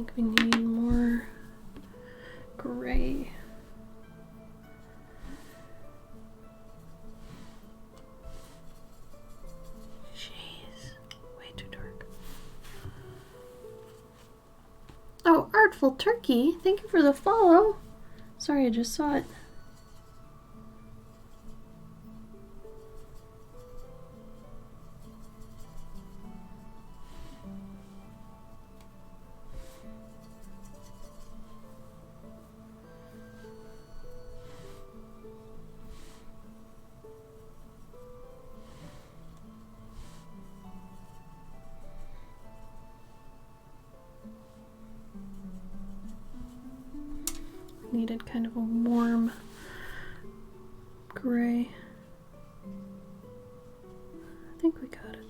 Speaker 1: think we need more gray. Jeez, way too dark. Oh, Artful Turkey, thank you for the follow. Sorry, I just saw it. Needed kind of a warm gray. I think we got it.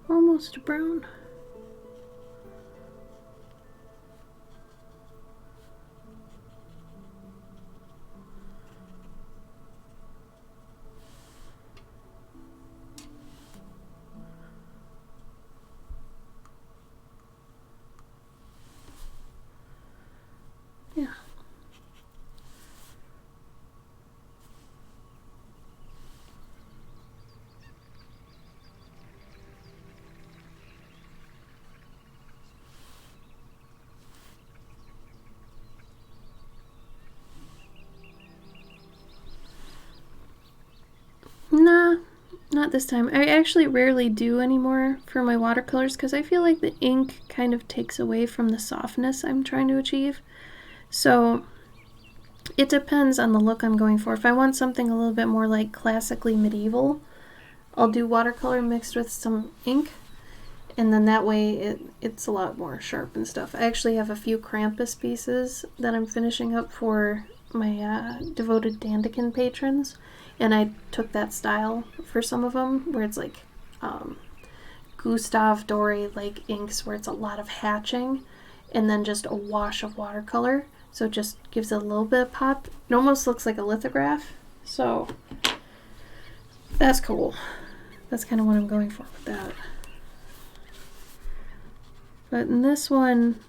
Speaker 1: Almost brown. Yeah. Nah, not this time. I actually rarely do anymore for my watercolors because I feel like the ink kind of takes away from the softness I'm trying to achieve. So it depends on the look I'm going for. If I want something a little bit more like classically medieval, I'll do watercolor mixed with some ink, and then that way it's a lot more sharp and stuff. I actually have a few Krampus pieces that I'm finishing up for my devoted Dandikin patrons, and I took that style for some of them where it's like Gustave Doré like inks where it's a lot of hatching and then just a wash of watercolor, so it just gives it a little bit of pop. It almost looks like a lithograph, so that's cool. That's kind of what I'm going for with that. But in this one,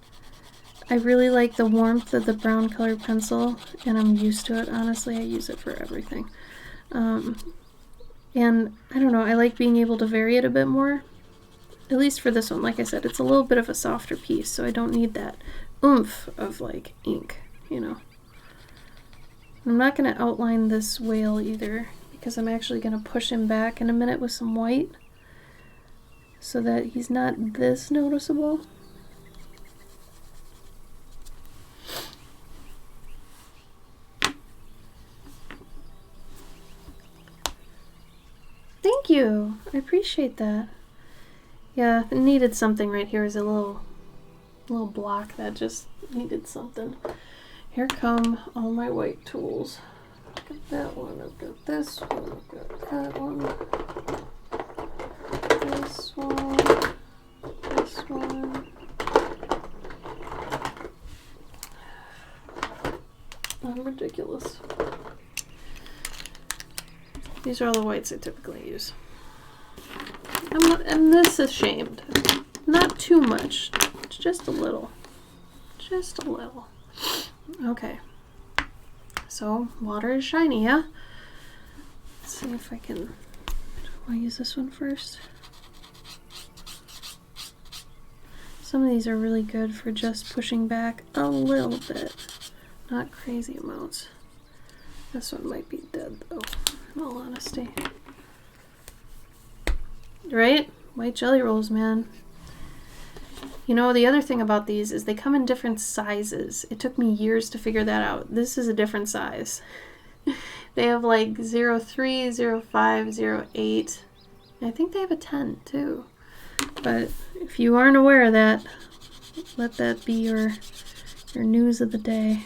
Speaker 1: I really like the warmth of the brown colored pencil, and I'm used to it. Honestly, I use it for everything. And I don't know, I like being able to vary it a bit more. At least for this one, like I said, it's a little bit of a softer piece, so I don't need that oomph of like ink, you know. I'm not going to outline this whale either, because I'm actually going to push him back in a minute with some white so that he's not this noticeable. Thank you. I appreciate that. Yeah, it needed something right here. Is a little block that just needed something. Here come all my white tools. I've got that one, I've got this one, I've got that one, this one, this one. I'm ridiculous. These are all the whites I typically use. I'm this ashamed. Not too much, just a little. Just a little. Okay. So, water is shiny, yeah? Let's see if I can... I'll use this one first. Some of these are really good for just pushing back a little bit. Not crazy amounts. This one might be dead, though, in all honesty. Right? White jelly rolls, man. You know, the other thing about these is they come in different sizes. It took me years to figure that out. This is a different size. They have like 03, 05, 08. I think they have a 10 too. But if you aren't aware of that, let that be your news of the day.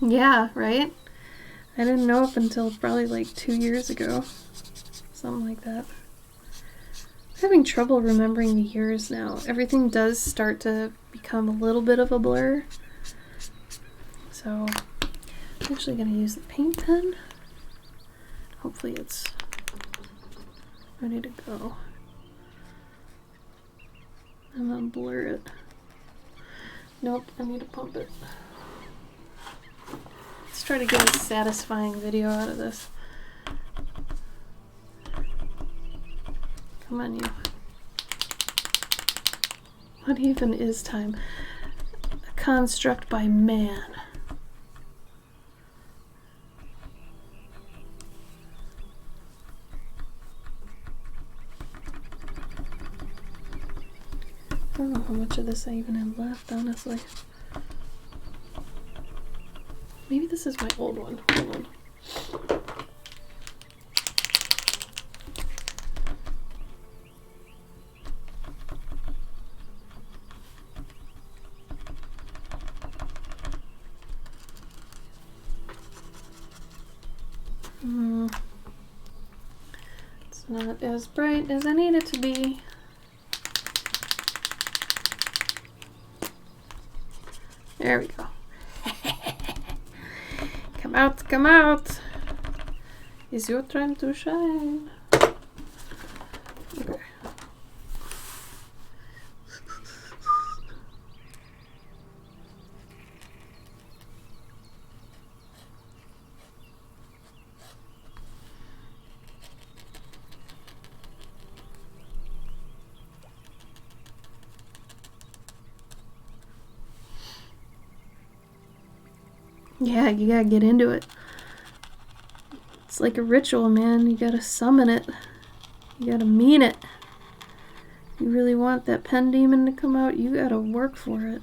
Speaker 1: Yeah, right? I didn't know up until probably like 2 years ago. Something like that. I'm having trouble remembering the years now. Everything does start to become a little bit of a blur. So I'm actually going to use the paint pen. Hopefully it's ready to go. I'm going to blur it. Nope, I need to pump it. Let's try to get a satisfying video out of this. Come on, you. What even is time? A construct by man. I don't know how much of this I even have left, honestly. Maybe this is my old one. Hold on. It's not as bright as I need it to be. There we go. Come out, come out. It's your time to shine. Okay. Yeah, you gotta get into it. It's like a ritual, man. You gotta summon it. You gotta mean it. You really want that pen demon to come out, you gotta work for it.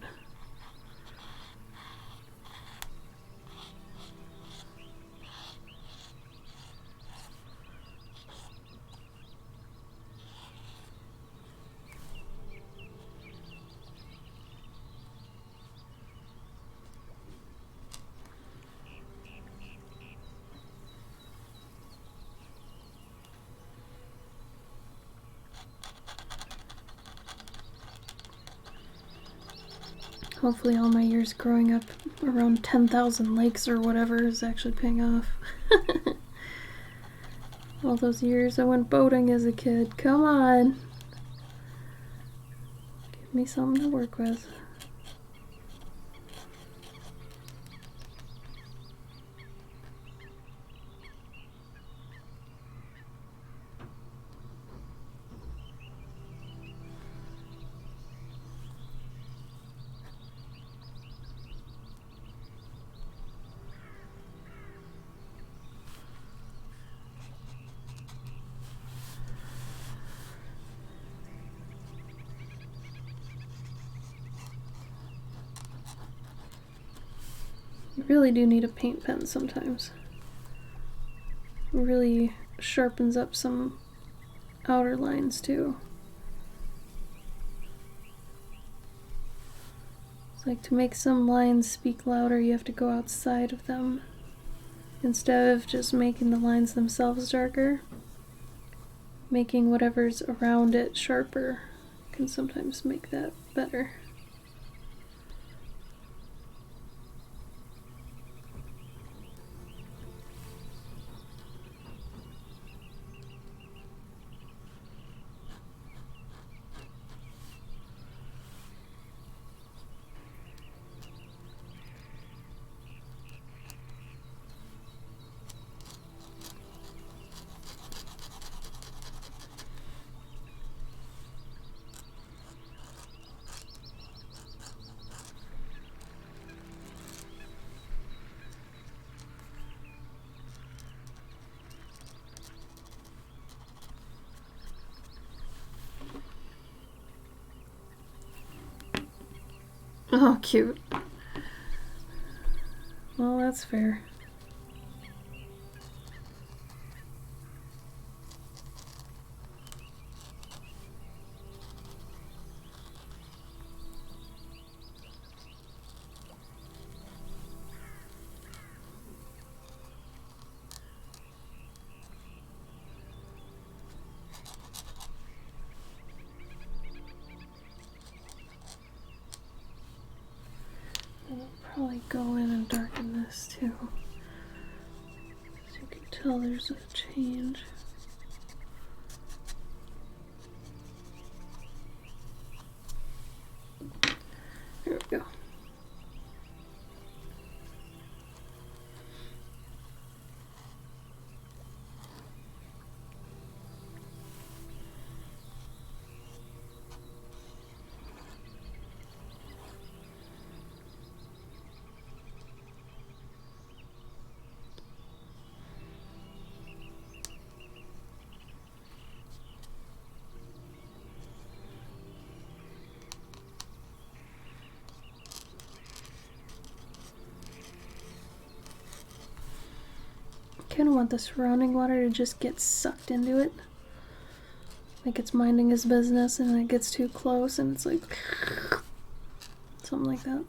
Speaker 1: Hopefully all my years growing up around 10,000 lakes or whatever is actually paying off. All those years I went boating as a kid. Come on. Give me something to work with. You really do need a paint pen sometimes. It really sharpens up some outer lines too. It's like to make some lines speak louder, you have to go outside of them. Instead of just making the lines themselves darker, making whatever's around it sharper can sometimes make that better. Oh, cute. Well, that's fair. probably go in and darken this too. So you can tell there's a change. There we go. I kind of want the surrounding water to just get sucked into it. Like it's minding his business and it gets too close and it's like something like that.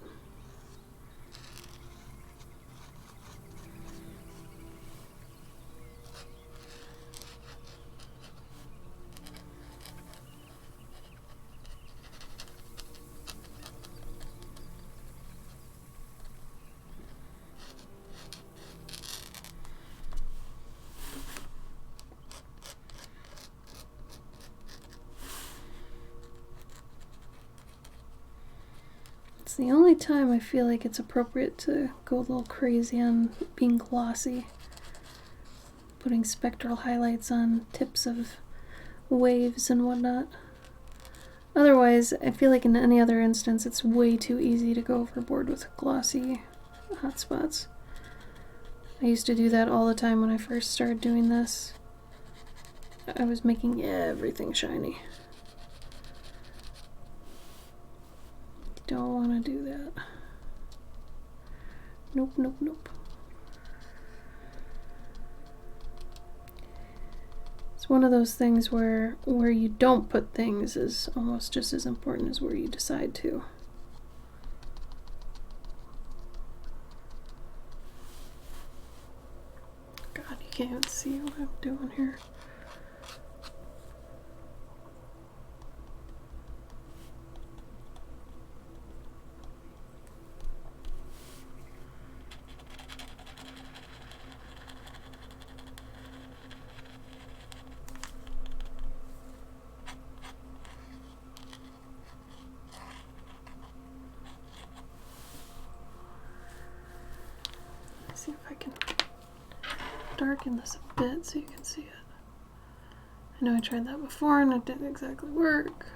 Speaker 1: It's the only time I feel like it's appropriate to go a little crazy on being glossy. Putting spectral highlights on tips of waves and whatnot. Otherwise, I feel like in any other instance, it's way too easy to go overboard with glossy hotspots. I used to do that all the time when I first started doing this. I was making everything shiny. Don't want to do that. Nope, nope, nope. It's one of those things where you don't put things is almost just as important as where you decide to. God, you can't even see what I'm doing here. See if I can darken this a bit so you can see it. I know I tried that before and it didn't exactly work.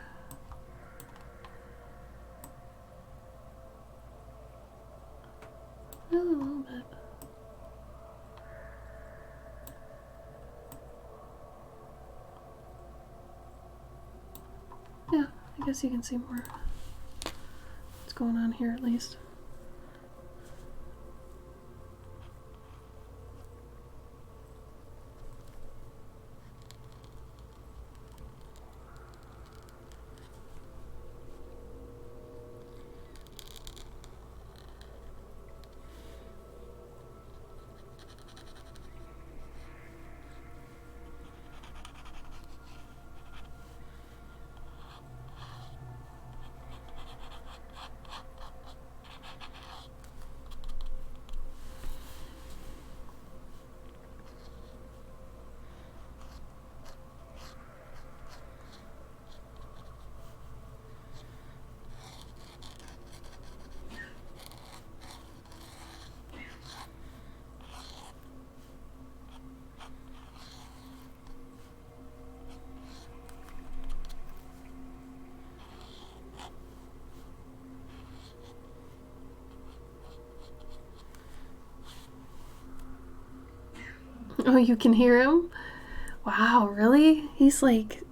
Speaker 1: A little bit. Yeah, I guess you can see more what's going on here at least. Oh, you can hear him? Wow, really? He's like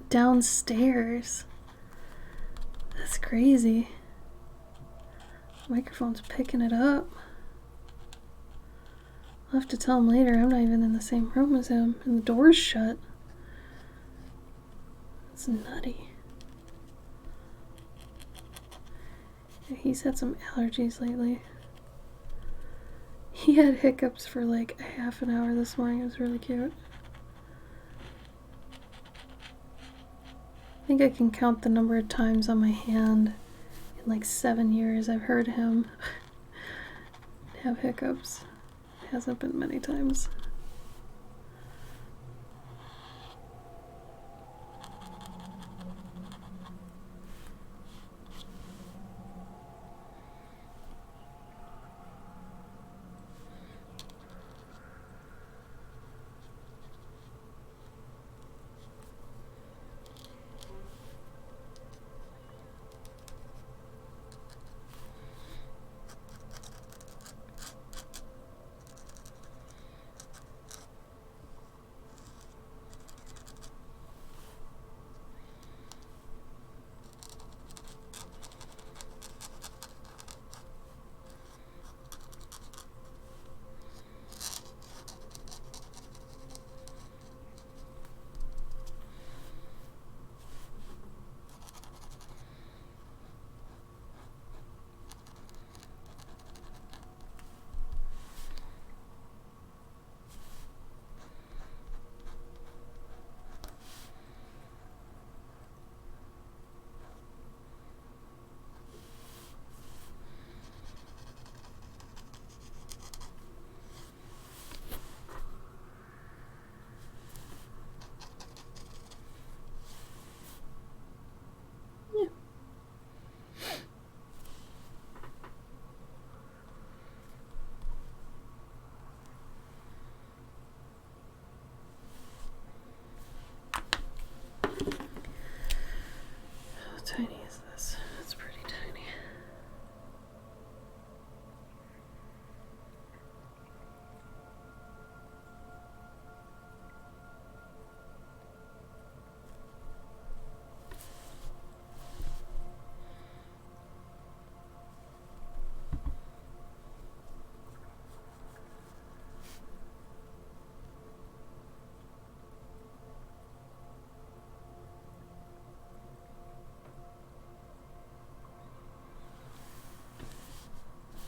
Speaker 1: downstairs. That's crazy. Microphone's picking it up. I'll have to tell him later I'm not even in the same room as him and the door's shut. It's nutty. Yeah, he's had some allergies lately. He had hiccups for like a half an hour this morning. It was really cute. I think I can count the number of times on my hand in like 7 years I've heard him have hiccups. Hasn't been many times. How tiny is this? It's pretty tiny.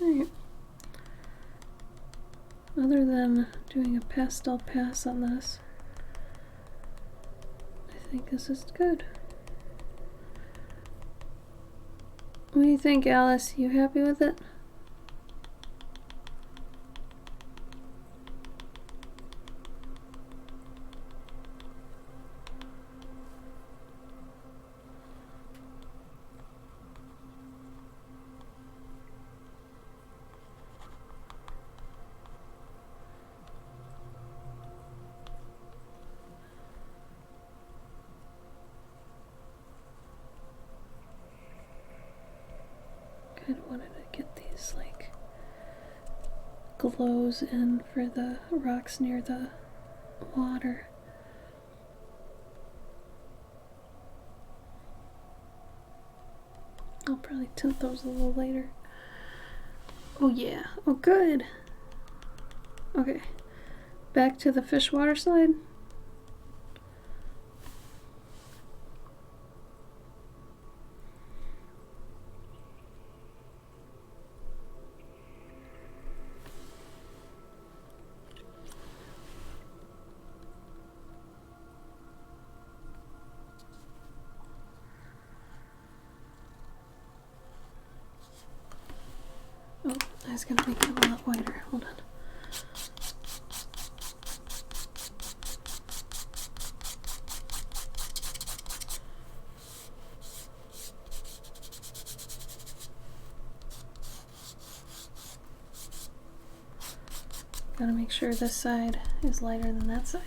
Speaker 1: Alright. Other than doing a pastel pass on this, I think this is good. What do you think, Alice? You happy with it? Kind of wanted to get these like glows in for the rocks near the water. I'll probably tint those a little later. Oh yeah, oh good. Okay, back to the fish water slide. Oh, I was gonna make it a lot wider. Hold on. Gotta make sure this side is lighter than that side.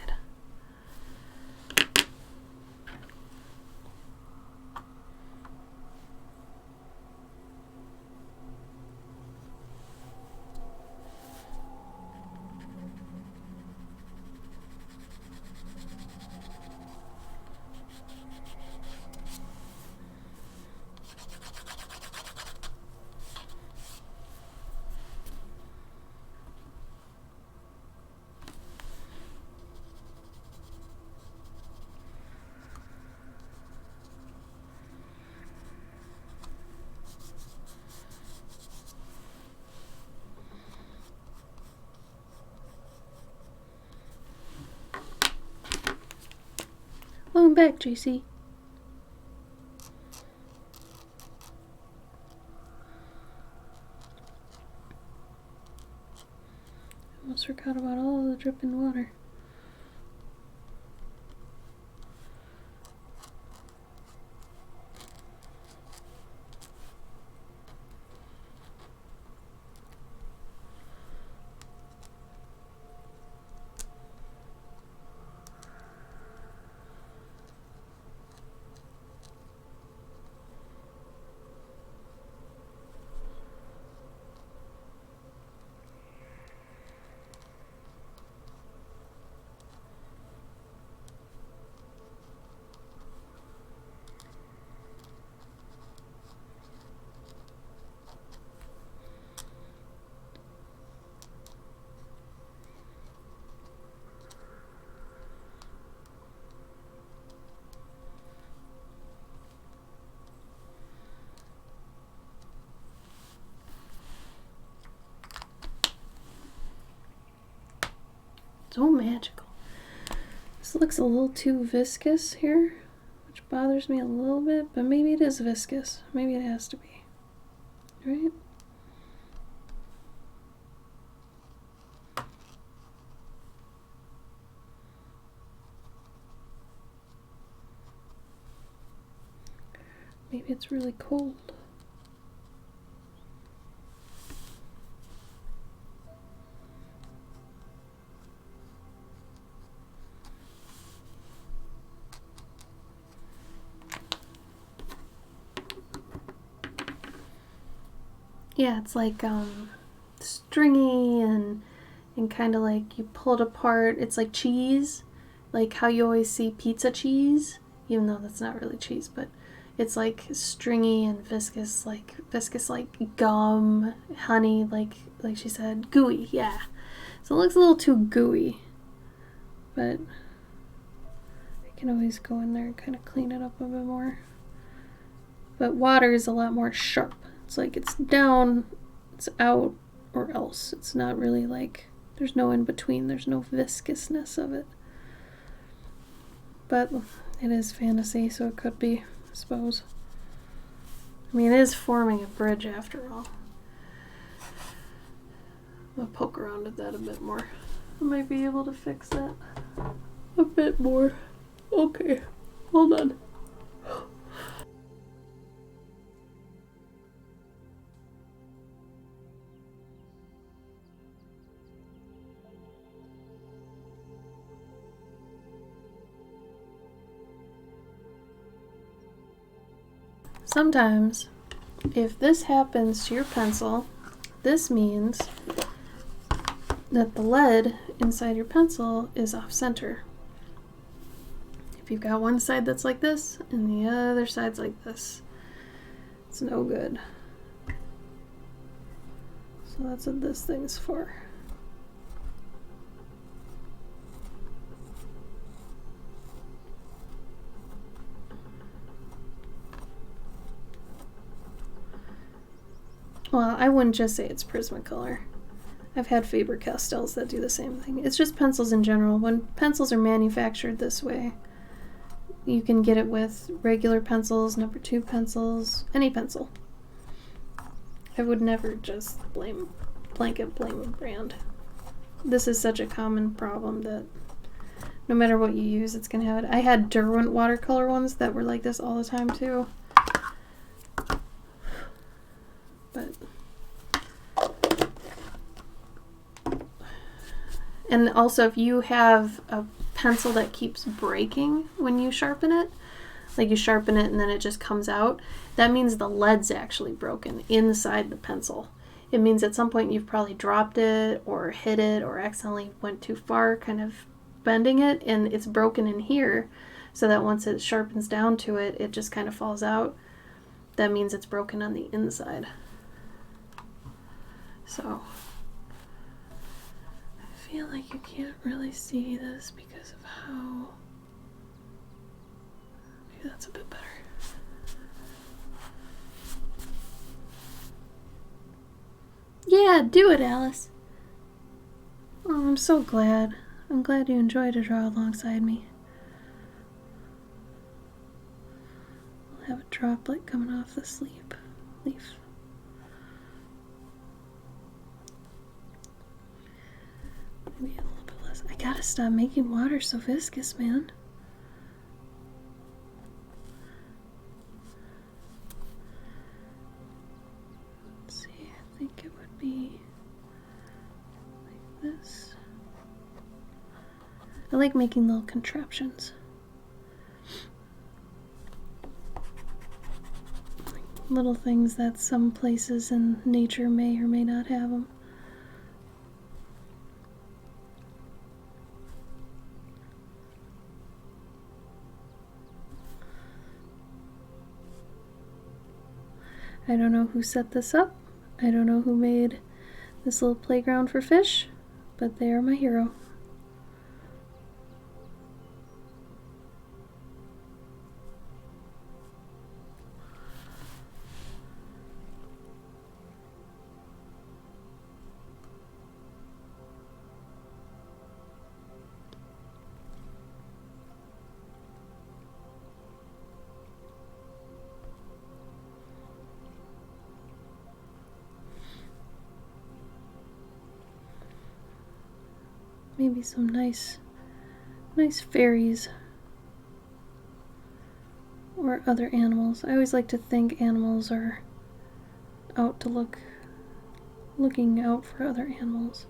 Speaker 1: Welcome back, JC. forgot about all the dripping water. So magical. This looks a little too viscous here, which bothers me a little bit, but maybe it is viscous. Maybe it has to be, right? Maybe it's really cold. Yeah, it's like stringy and kind of like you pull it apart. It's like cheese, like how you always see pizza cheese, even though that's not really cheese, but it's like stringy and viscous like gum, honey, like she said, gooey. Yeah, so it looks a little too gooey, but I can always go in there and kind of clean it up a bit more. But water is a lot more sharp. It's like it's down, it's out, or else. It's not really like, there's no in between, there's no viscousness of it. But it is fantasy, so it could be, I suppose. I mean, it is forming a bridge after all. I'll poke around at that a bit more. I might be able to fix that a bit more. Okay, hold on. Sometimes, if this happens to your pencil, this means that the lead inside your pencil is off center. If you've got one side that's like this and the other side's like this, it's no good. So that's what this thing's for. Well, I wouldn't just say it's Prismacolor. I've had Faber-Castells that do the same thing. It's just pencils in general. When pencils are manufactured this way, you can get it with regular pencils, number 2 pencils, any pencil. I would never just blanket blame a brand. This is such a common problem that no matter what you use, it's gonna have it. I had Derwent watercolor ones that were like this all the time too. But and also, if you have a pencil that keeps breaking when you sharpen it, like you sharpen it and then it just comes out, that means the lead's actually broken inside the pencil. It means at some point you've probably dropped it or hit it or accidentally went too far kind of bending it, and it's broken in here, so that once it sharpens down to it, it just kind of falls out. That means it's broken on the inside. So I feel like you can't really see this because of how, maybe that's a bit better. Yeah, do it, Alice. Oh, I'm so glad. I'm glad you enjoyed to draw alongside me. I'll have a droplet coming off the leaf. Maybe a little bit less. I gotta stop making water so viscous, man. Let's see, I think it would be like this. I like making little contraptions. Little things that some places in nature may or may not have them. I don't know who set this up. I don't know who made this little playground for fish, but they are my hero. Maybe some nice fairies or other animals. I always like to think animals are out to looking out for other animals.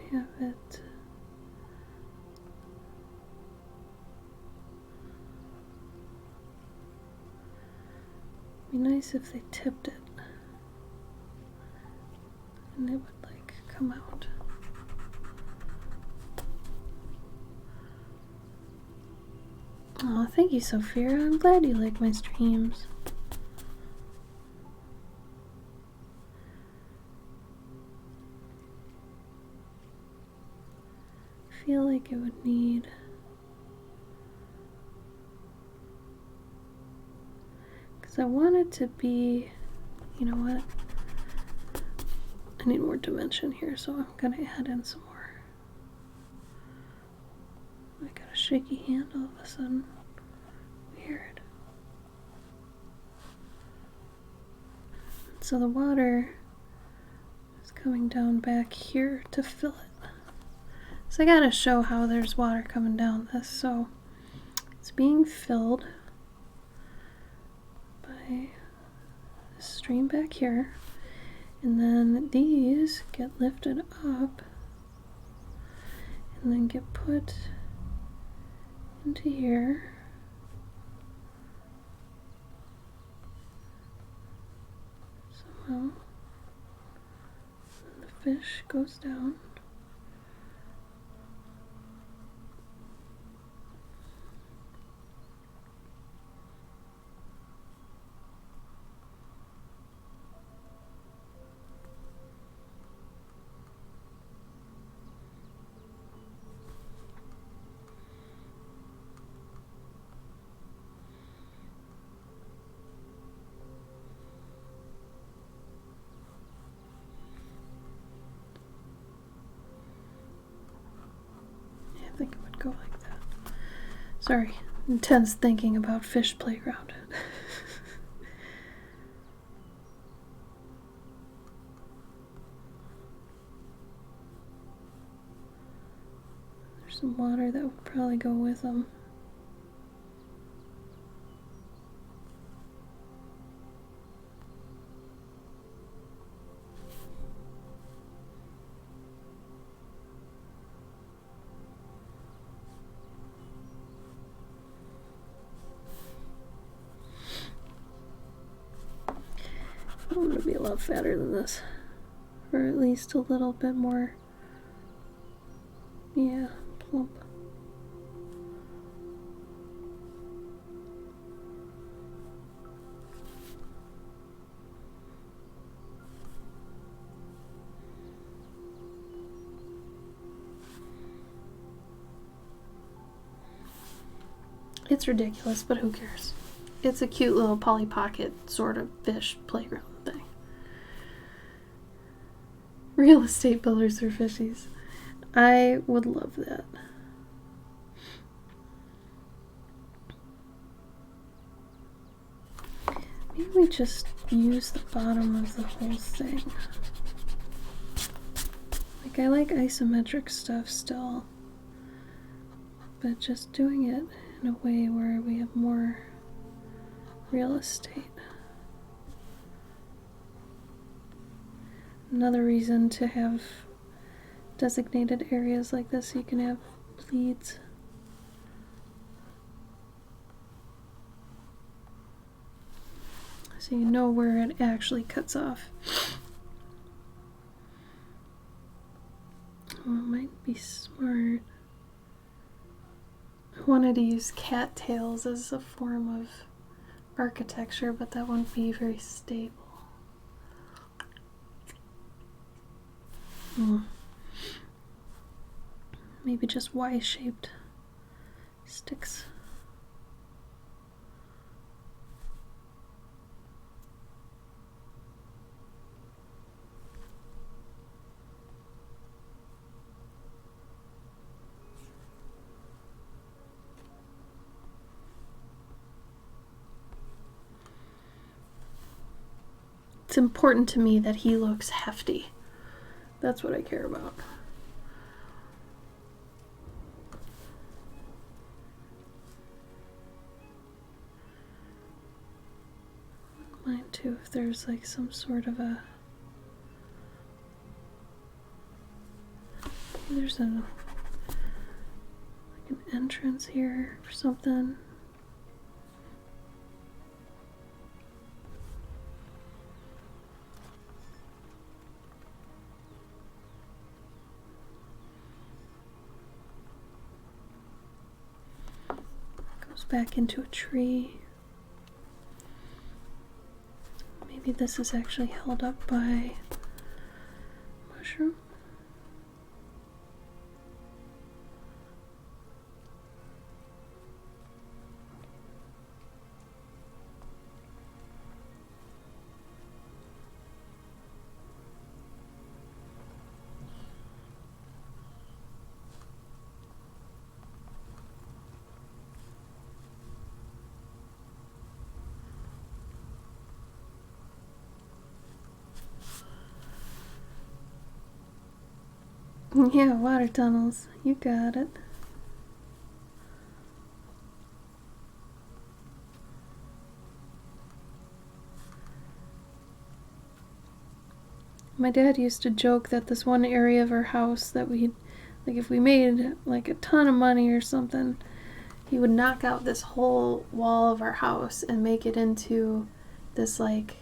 Speaker 1: Have it be nice if they tipped it and it would like come out. Oh, thank you, Sophia. I'm glad you like my streams. I feel like it would need because I want it to be, you know what? I need more dimension here, so I'm gonna add in some more. I got a shaky hand all of a sudden. Weird. So the water is coming down back here to fill it. So I gotta show how there's water coming down this. So it's being filled by a stream back here, and then these get lifted up and then get put into here. Somehow. And the fish goes down. I think it would go like that. Sorry, intense thinking about fish playground. There's some water that would probably go with them. I want to be a lot fatter than this, or at least a little bit more, yeah, plump. It's ridiculous, but who cares? It's a cute little Polly Pocket sort of fish playground thing. Real estate builders for fishies. I would love that. Maybe we just use the bottom of the whole thing. Like, I like isometric stuff still, but just doing it in a way where we have more real estate. Another reason to have designated areas like this, so you can have leads. So you know where it actually cuts off. Well, it might be smart. I wanted to use cattails as a form of architecture, but that wouldn't be very stable. Maybe just Y-shaped sticks. It's important to me that he looks hefty. That's what I care about. Mine too, if there's like some sort of a... There's like an entrance here or something. Back into a tree. Maybe this is actually held up by mushroom. Yeah, water tunnels. You got it. My dad used to joke that this one area of our house that we, like if we made like a ton of money or something, he would knock out this whole wall of our house and make it into this like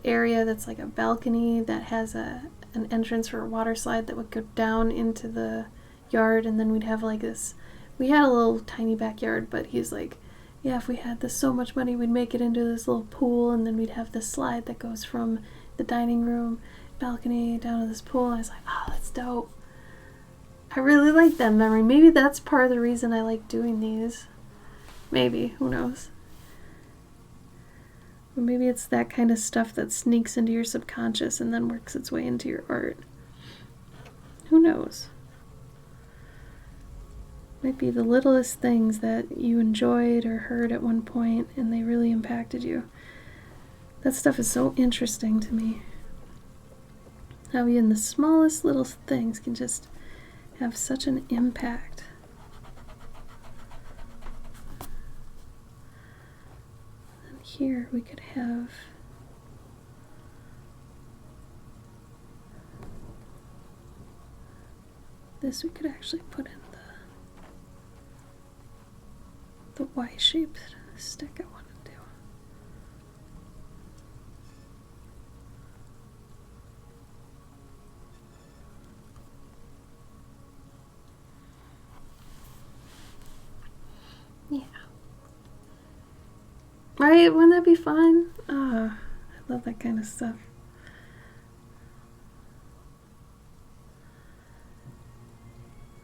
Speaker 1: area that's like a balcony that has an entrance for a water slide that would go down into the yard, and then we'd have like this, we had a little tiny backyard, but he's like, yeah, if we had this so much money, we'd make it into this little pool, and then we'd have this slide that goes from the dining room balcony down to this pool. And I was like, oh, that's dope. I really like that memory. Maybe that's part of the reason I like doing these. Maybe, who knows? Or maybe it's that kind of stuff that sneaks into your subconscious and then works its way into your art. Who knows? Might be the littlest things that you enjoyed or heard at one point and they really impacted you. That stuff is so interesting to me. How even the smallest little things can just have such an impact. Here we could have this, we could actually put in the Y-shaped stick I want to do. Yeah. Right? Wouldn't that be fun? Ah, I love that kind of stuff.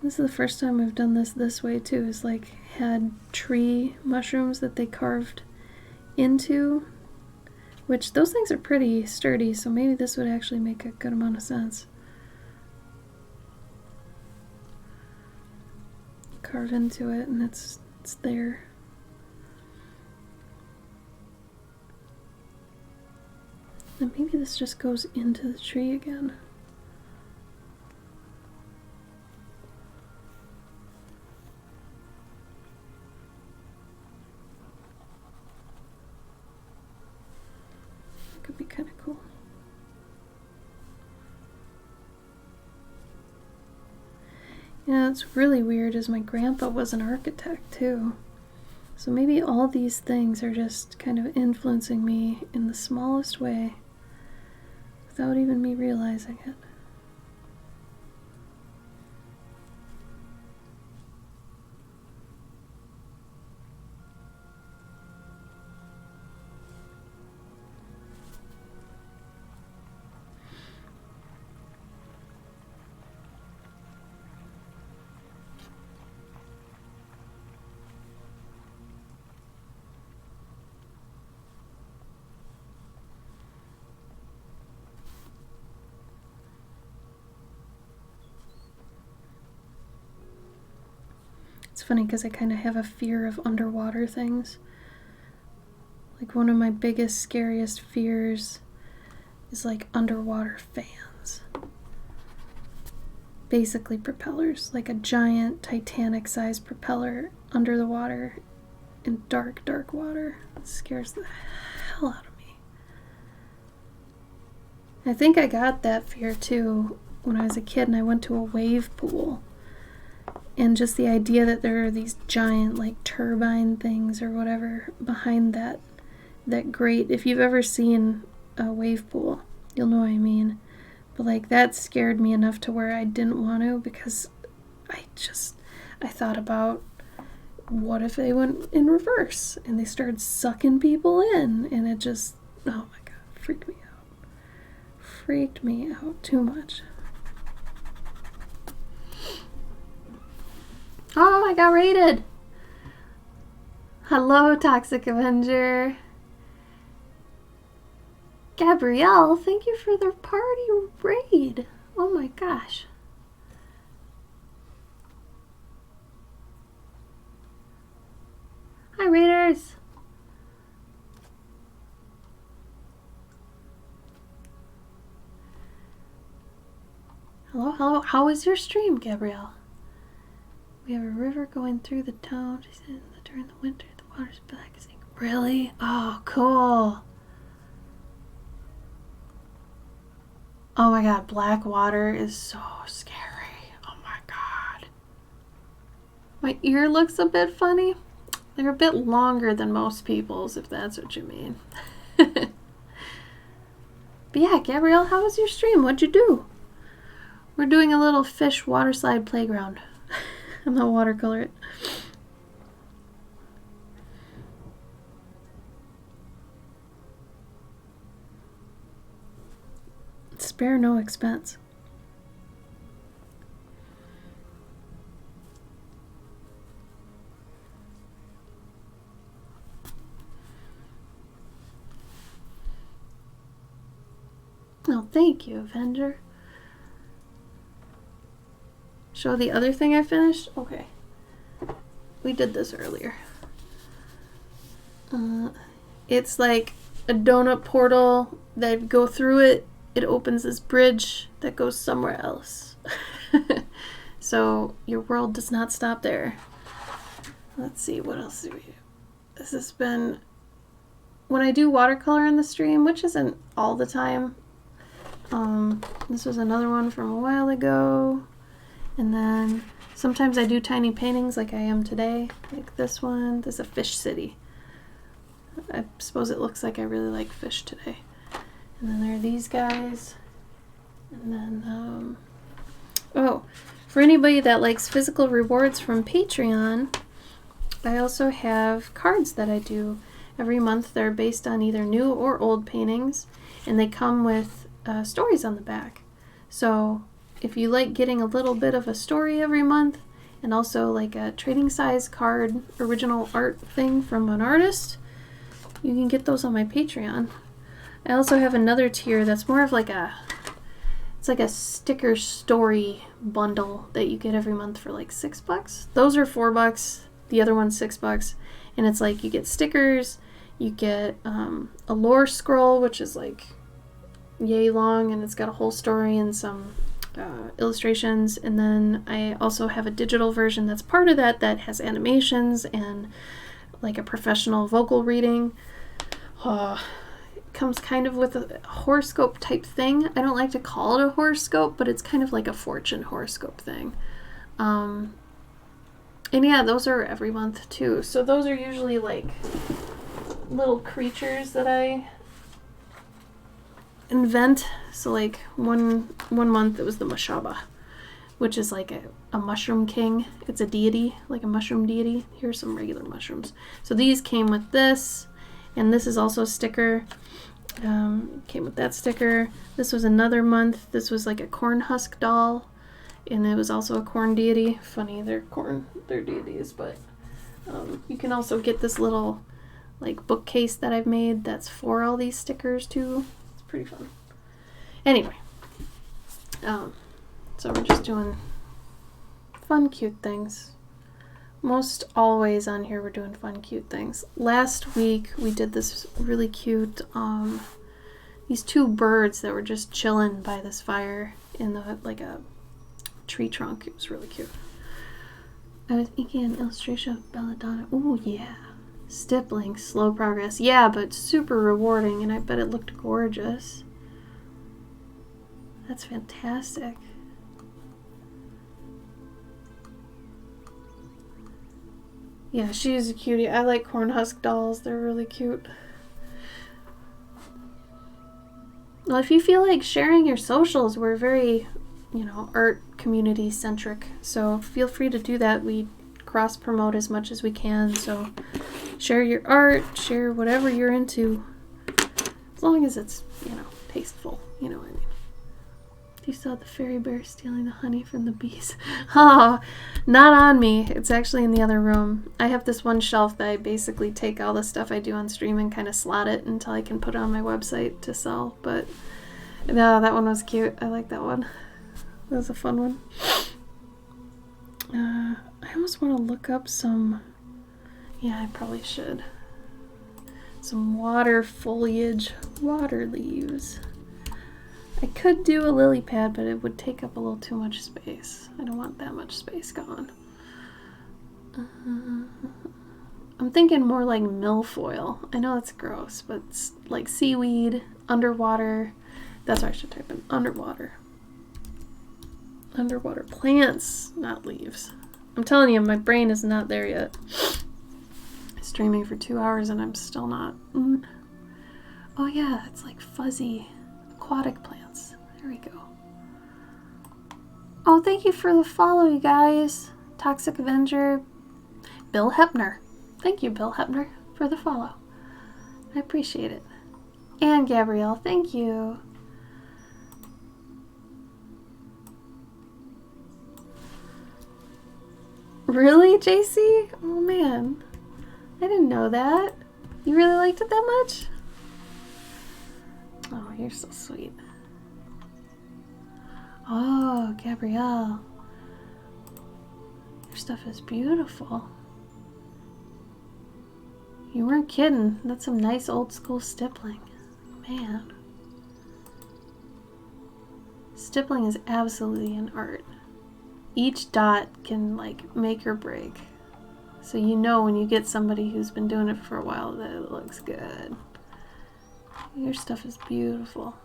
Speaker 1: This is the first time I've done this way too, is like had tree mushrooms that they carved into, which those things are pretty sturdy, so maybe this would actually make a good amount of sense. Carve into it and it's there. And maybe this just goes into the tree again. That could be kind of cool. Yeah, it's really weird is my grandpa was an architect too. So maybe all these things are just kind of influencing me in the smallest way without even me realizing it. It's funny because I kind of have a fear of underwater things. Like one of my biggest, scariest fears is like underwater fans. Basically propellers, like a giant Titanic-sized propeller under the water in dark, dark water. It scares the hell out of me. I think I got that fear too when I was a kid and I went to a wave pool. And just the idea that there are these giant like turbine things or whatever behind that grate. If you've ever seen a wave pool, you'll know what I mean. But like that scared me enough to where I didn't want to, because I thought about what if they went in reverse and they started sucking people in, and it just, oh my god, freaked me out. Freaked me out too much. Oh, I got raided. Hello, Toxic Avenger. Gabrielle, thank you for the party raid. Oh my gosh. Hi, raiders. Hello, hello. How was your stream, Gabrielle? We have a river going through the town. She said during the winter the water's black as ink. Really? Oh, cool. Oh my god, black water is so scary. Oh my god. My ear looks a bit funny. They're a bit longer than most people's, if that's what you mean. But yeah, Gabrielle, how was your stream? What'd you do? We're doing a little fish water slide playground. I'm not watercolor it. Spare no expense. Oh, thank you, Avenger. Show the other thing I finished? Okay. We did this earlier. It's like a donut portal that you go through it. It opens this bridge that goes somewhere else. So your world does not stop there. Let's see, what else do we do? This has been... When I do watercolor in the stream, which isn't all the time. This was another one from a while ago. And then sometimes I do tiny paintings like I am today. Like this one. This is a fish city. I suppose it looks like I really like fish today. And then there are these guys. And then, oh, for anybody that likes physical rewards from Patreon, I also have cards that I do every month. They're based on either new or old paintings, and they come with stories on the back. So if you like getting a little bit of a story every month and also like a trading size card original art thing from an artist, you can get those on my Patreon. I also have another tier that's more of like it's like a sticker story bundle that you get every month for like $6. Those are $4. The other one's $6. And it's like you get stickers, you get a lore scroll, which is like yay long, and it's got a whole story and some illustrations. And then I also have a digital version that's part of that has animations and like a professional vocal reading. It comes kind of with a horoscope type thing. I don't like to call it a horoscope, but it's kind of like a fortune horoscope thing. And yeah, those are every month too. So those are usually like little creatures that I invent. So like one month it was the Mashaba, which is like a mushroom king. It's a deity, like a mushroom deity. Here's some regular mushrooms. So these came with this, and this is also a sticker. Came with that sticker. This was another month. This was like a corn husk doll, and it was also a corn deity. Funny, they're deities, but you can also get this little like bookcase that I've made that's for all these stickers too. It's pretty fun. Anyway, so we're just doing fun, cute things. Most always on here we're doing fun, cute things. Last week we did this really cute, these two birds that were just chilling by this fire in like a tree trunk. It was really cute. I was inking an illustration of Belladonna. Oh yeah. Stippling, slow progress. Yeah, but super rewarding, and I bet it looked gorgeous. That's fantastic. Yeah, she is a cutie. I like corn husk dolls. They're really cute. Well, if you feel like sharing your socials, we're very, art community centric. So feel free to do that. We cross promote as much as we can. So share your art, share whatever you're into, as long as it's, tasteful. You know what I mean? You saw the fairy bear stealing the honey from the bees. Oh, not on me. It's actually in the other room. I have this one shelf that I basically take all the stuff I do on stream and kind of slot it until I can put it on my website to sell. But no, that one was cute. I like that one. That was a fun one. I almost want to look up some... Yeah, I probably should. Some water foliage, water leaves. I could do a lily pad, but it would take up a little too much space. I don't want that much space gone. I'm thinking more like milfoil. I know that's gross, but it's like seaweed, underwater. That's what I should type in. Underwater. Underwater plants, not leaves. I'm telling you, my brain is not there yet. Streaming for 2 hours and I'm still not. Oh yeah, it's like fuzzy aquatic plants. There we go. Oh, thank you for the follow, you guys. Toxic Avenger, Bill Hepner. Thank you, Bill Hepner, for the follow. I appreciate it. And Gabrielle, thank you. Really, JC? Oh man, I didn't know that. You really liked it that much? Oh, you're so sweet. Oh, Gabrielle. Your stuff is beautiful. You weren't kidding. That's some nice old school stippling. Man. Stippling is absolutely an art. Each dot can like make or break. So you know when you get somebody who's been doing it for a while that it looks good. Your stuff is beautiful.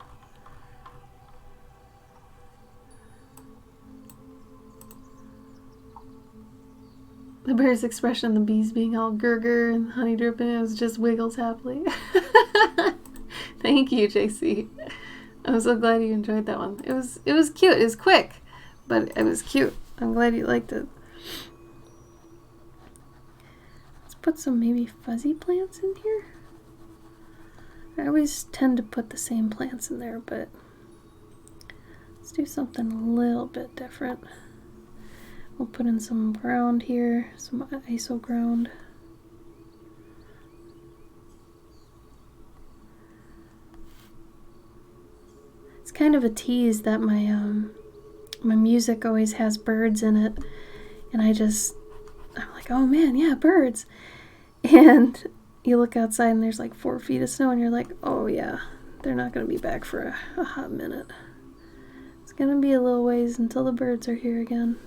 Speaker 1: The bear's expression, the bees being all gurgur and honey dripping, it was just wiggles happily. Thank you, JC. I'm so glad you enjoyed that one. It was cute. It was quick, but it was cute. I'm glad you liked it. Let's put some maybe fuzzy plants in here. I always tend to put the same plants in there, but let's Let's do something a little bit different. We'll put in some ground here, some ISO ground. It's kind of a tease that my music always has birds in it, and I'm like, oh man, yeah, birds. And you look outside and there's like 4 feet of snow, and you're like, oh yeah, they're not gonna be back for a hot minute. It's gonna be a little ways until the birds are here again.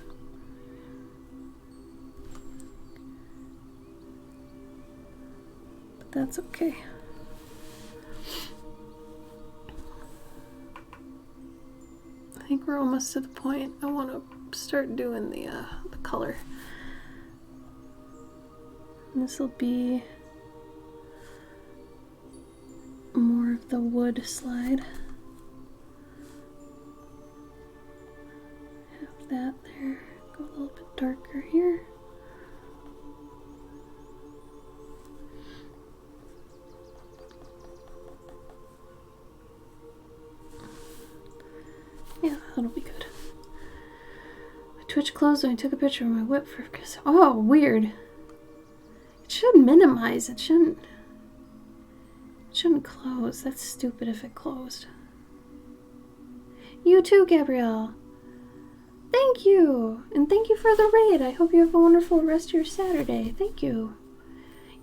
Speaker 1: But that's okay. I think we're almost to the point. I want to start doing the color. This will be more of the wood slide. Have that there. Go a little bit darker here. Yeah, that'll be good. My Twitch closed and I took a picture of my whip for... Oh, weird. It should minimize. It shouldn't close. That's stupid if it closed. You too, Gabrielle. Thank you. And thank you for the raid. I hope you have a wonderful rest of your Saturday. Thank you.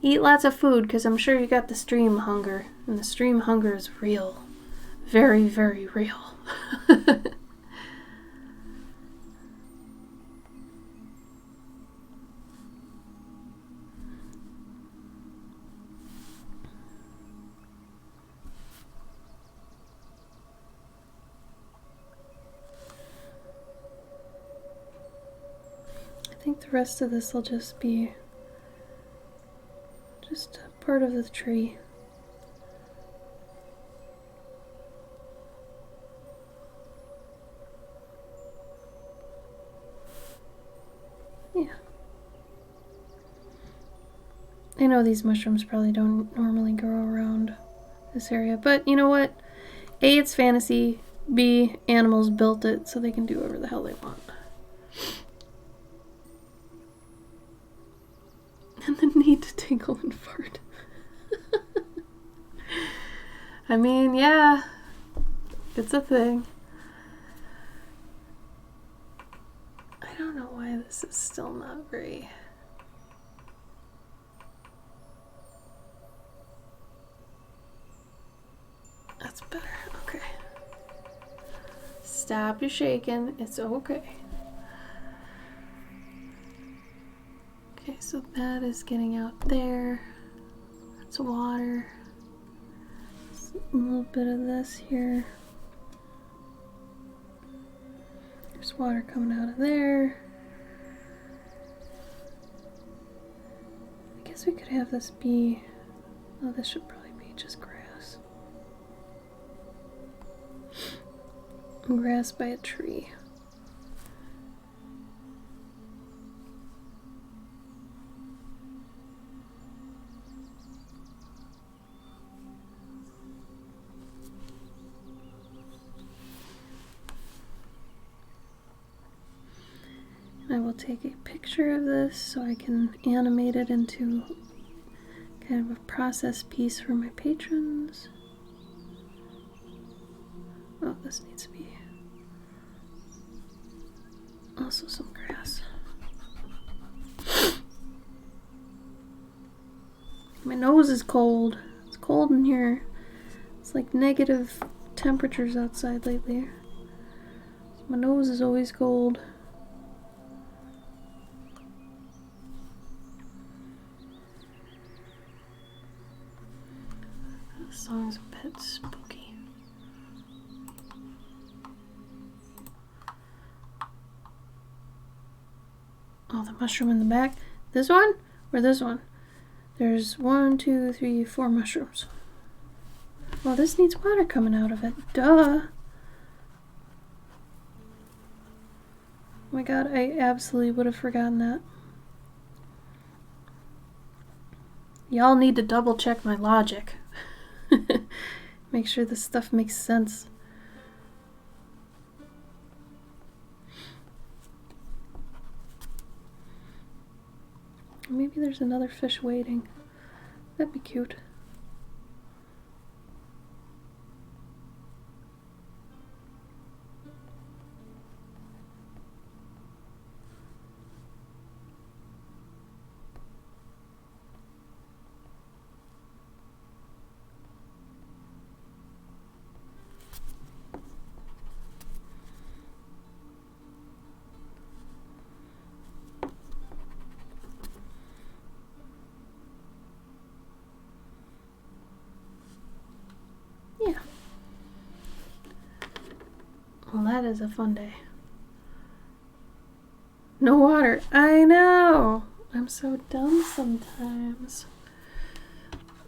Speaker 1: Eat lots of food, because I'm sure you got the stream hunger. And the stream hunger is real. Very, very real. I think the rest of this will just be just a part of the tree. Yeah. I know these mushrooms probably don't normally grow around this area, but you know what? A, it's fantasy. B, animals built it so they can do whatever the hell they want. And the need to tinkle and fart. I mean, yeah, it's a thing. I don't know why this is still not very... That's better, okay. Stop your shaking, it's okay. Okay, so that is getting out there. That's water. A little bit of this here. There's water coming out of there. I guess we could have this be... Oh, this should probably be just grass. Grass by a tree. I will take a picture of this so I can animate it into kind of a process piece for my patrons. Oh, this needs to be also some grass. My nose is cold. It's cold in here. It's like negative temperatures outside lately. My nose is always cold. This song's a bit spooky. Oh, the mushroom in the back. This one or this one? There's 1, 2, 3, 4 mushrooms. Well, this needs water coming out of it. Duh. Oh my god, I absolutely would have forgotten that. Y'all need to double check my logic. Make sure this stuff makes sense. Maybe there's another fish waiting. That'd be cute. Yeah. Well, that is a fun day. No water. I know. I'm so dumb sometimes.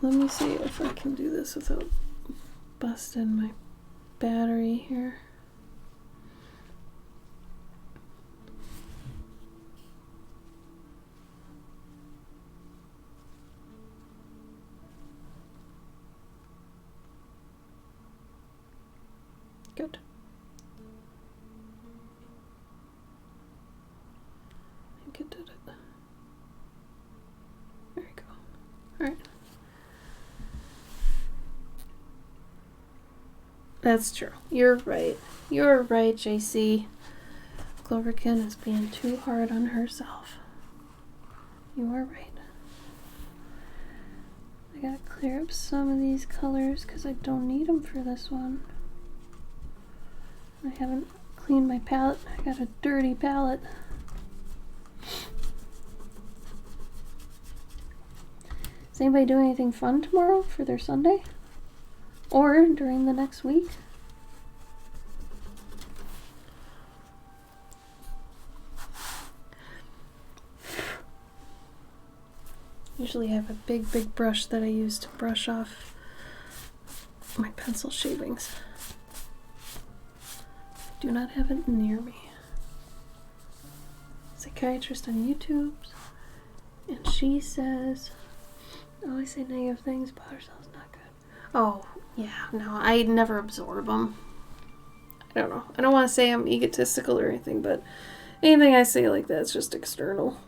Speaker 1: Let me see if I can do this without busting my battery here. Good. I think it did it. There we go. Alright. That's true. You're right. You're right, JC. Cloverkin is being too hard on herself. You are right. I gotta clear up some of these colors because I don't need them for this one. I haven't cleaned my palette. I got a dirty palette. Is anybody doing anything fun tomorrow for their Sunday? Or during the next week? Usually I have a big brush that I use to brush off my pencil shavings. I do not have it near me. Psychiatrist on YouTube, and she says, always say negative things about herself, not good. Oh, yeah, no, I never absorb them. I don't know. I don't want to say I'm egotistical or anything, but anything I say like that's just external.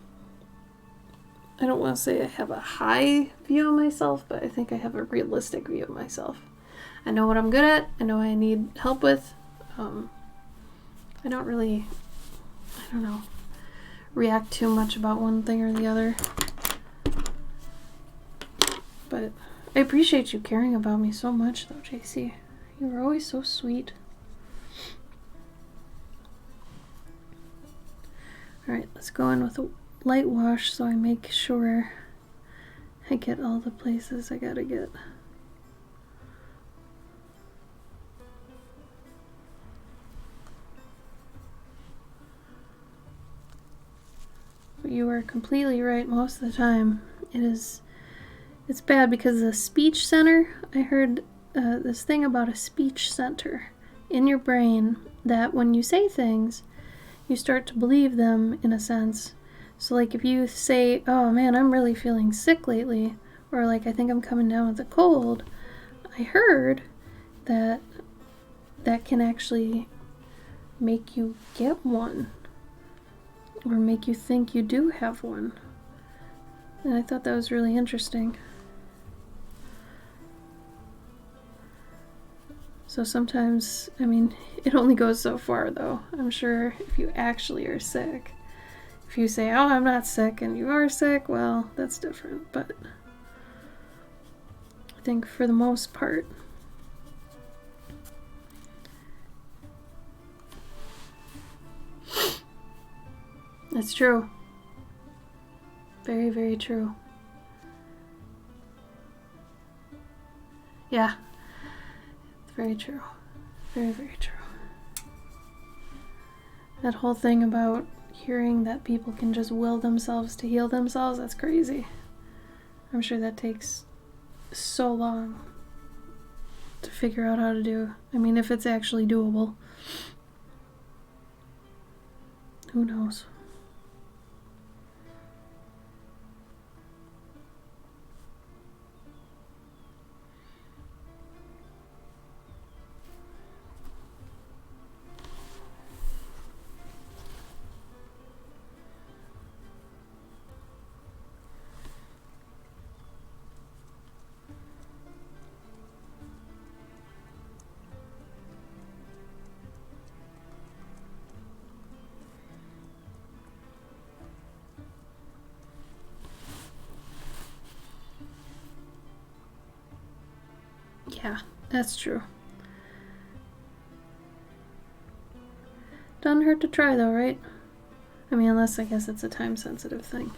Speaker 1: I don't want to say I have a high view of myself, but I think I have a realistic view of myself. I know what I'm good at. I know what I need help with. I don't really, I don't know, react too much about one thing or the other. But I appreciate you caring about me so much, though, JC. You were always so sweet. Alright, let's go in with a light wash so I make sure I get all the places I gotta get. But you are completely right most of the time. It's bad because the speech center, I heard this thing about a speech center in your brain that when you say things, you start to believe them in a sense. So like if you say, oh man, I'm really feeling sick lately, or like I think I'm coming down with a cold, I heard that that can actually make you get one, or make you think you do have one. And I thought that was really interesting. So sometimes, I mean, it only goes so far though. I'm sure if you actually are sick, if you say, oh, I'm not sick, and you are sick, well, that's different. But I think for the most part, it's true. Very, very true. Yeah. It's very true. Very, very true. That whole thing about hearing that people can just will themselves to heal themselves, that's crazy. I'm sure that takes so long to figure out how to do. I mean, if it's actually doable. Who knows? Yeah, that's true. Doesn't hurt to try though, right? I mean, unless I guess it's a time-sensitive thing.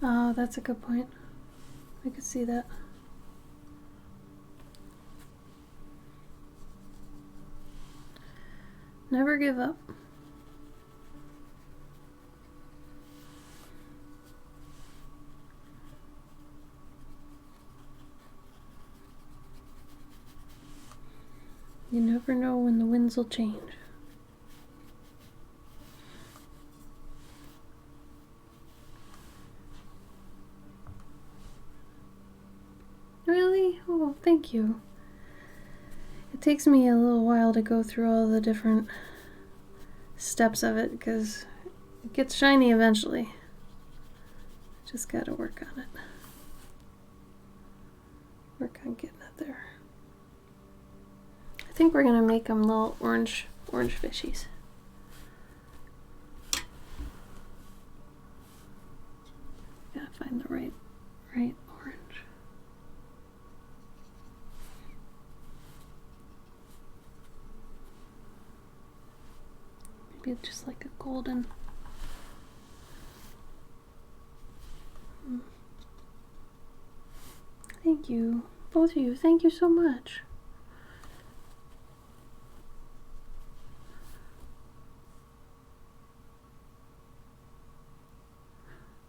Speaker 1: Oh, that's a good point. I could see that. Never give up. You never know when the winds will change. Really? Oh, thank you. It takes me a little while to go through all the different steps of it because it gets shiny eventually. Just gotta work on it. Work on getting it there. I think we're gonna make them little orange fishies. Gotta find the right orange. Maybe just like a golden. Thank you, both of you. Thank you so much.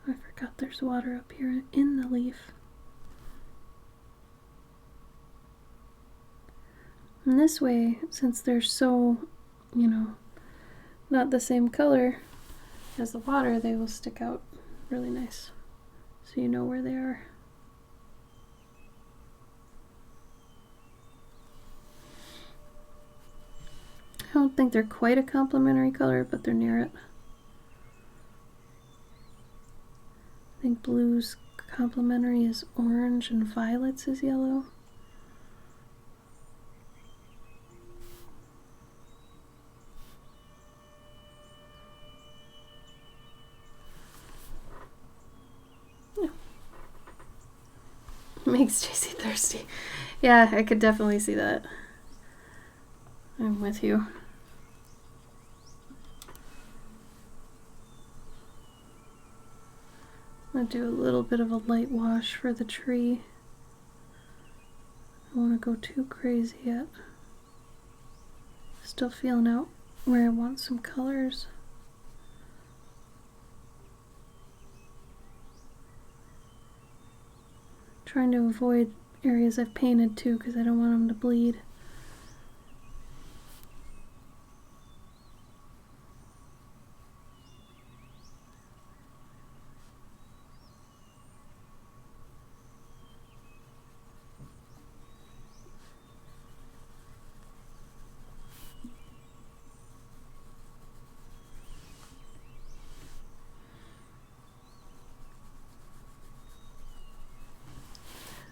Speaker 1: I forgot there's water up here in the leaf. And this way, since they're so, not the same color as the water, they will stick out really nice. So you know where they are. I don't think they're quite a complementary color, but they're near it. I think blue's complementary is orange and violet's is yellow. Yeah. Makes JC thirsty. Yeah, I could definitely see that. I'm with you. I'm going to do a little bit of a light wash for the tree. I don't want to go too crazy yet. Still feeling out where I want some colors. Trying to avoid areas I've painted too because I don't want them to bleed.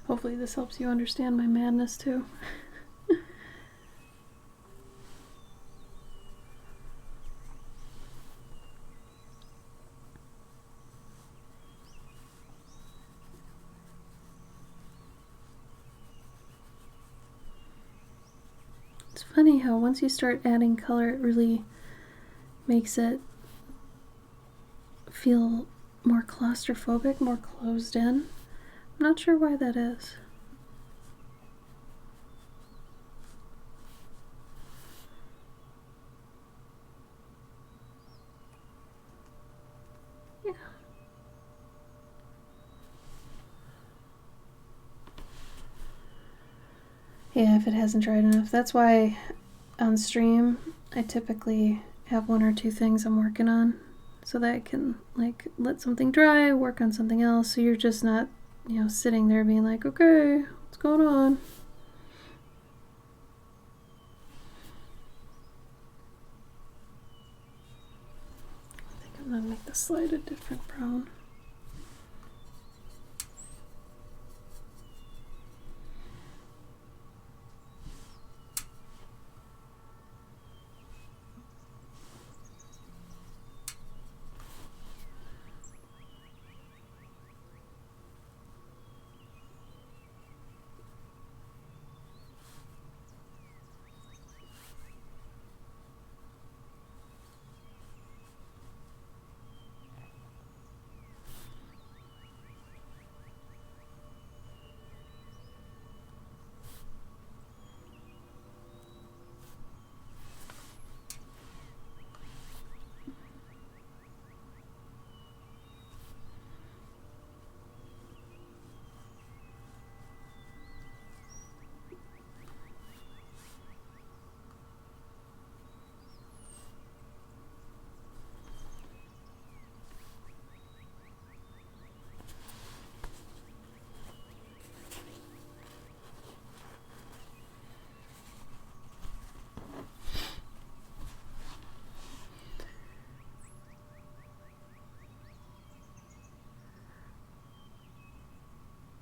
Speaker 1: Hopefully this helps you understand my madness too. It's funny how once you start adding color, it really makes it feel more claustrophobic, more closed in. I'm not sure why that is. Yeah. Yeah, if it hasn't dried enough. That's why on stream I typically have one or two things I'm working on so that I can like let something dry, work on something else, so you're just not, you know, sitting there being like, okay, what's going on? I think I'm gonna make the slide a different brown.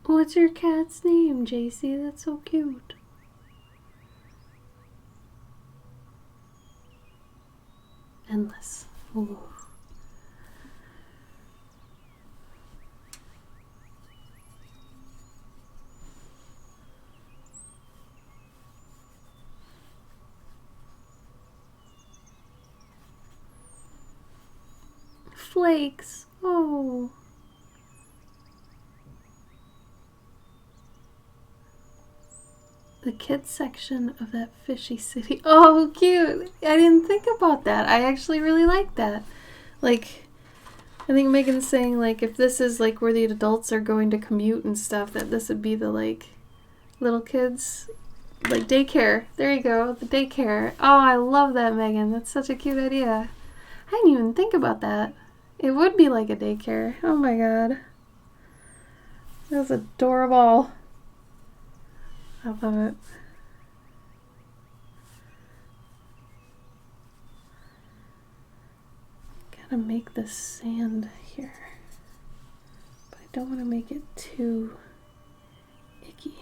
Speaker 1: What's your cat's name, JC? That's so cute. Endless. Ooh. Flakes. Oh. The kids section of that fishy city. Oh, cute. I didn't think about that. I actually really like that. Like, I think Megan's saying, like, if this is, like, where the adults are going to commute and stuff, that this would be the, like, little kids, like, daycare. There you go, the daycare. Oh, I love that, Megan. That's such a cute idea. I didn't even think about that. It would be like a daycare. Oh my god. That's adorable. I love it. Gotta make the sand here. But I don't want to make it too icky.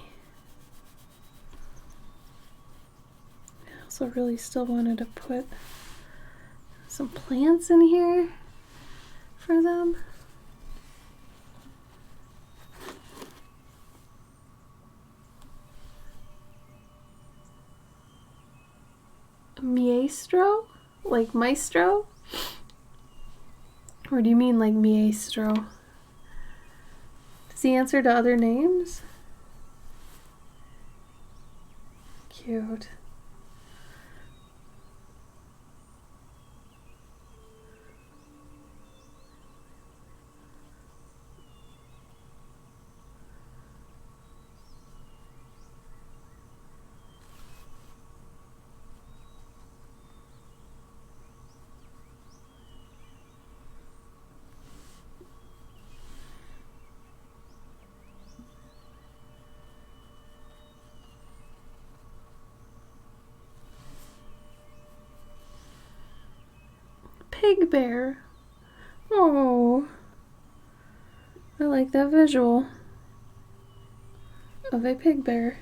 Speaker 1: I also really still wanted to put some plants in here for them. Maestro? Like maestro? Or do you mean like maestro? Does he answer to other names? Cute. pig bear. Oh, I like that visual of a pig bear.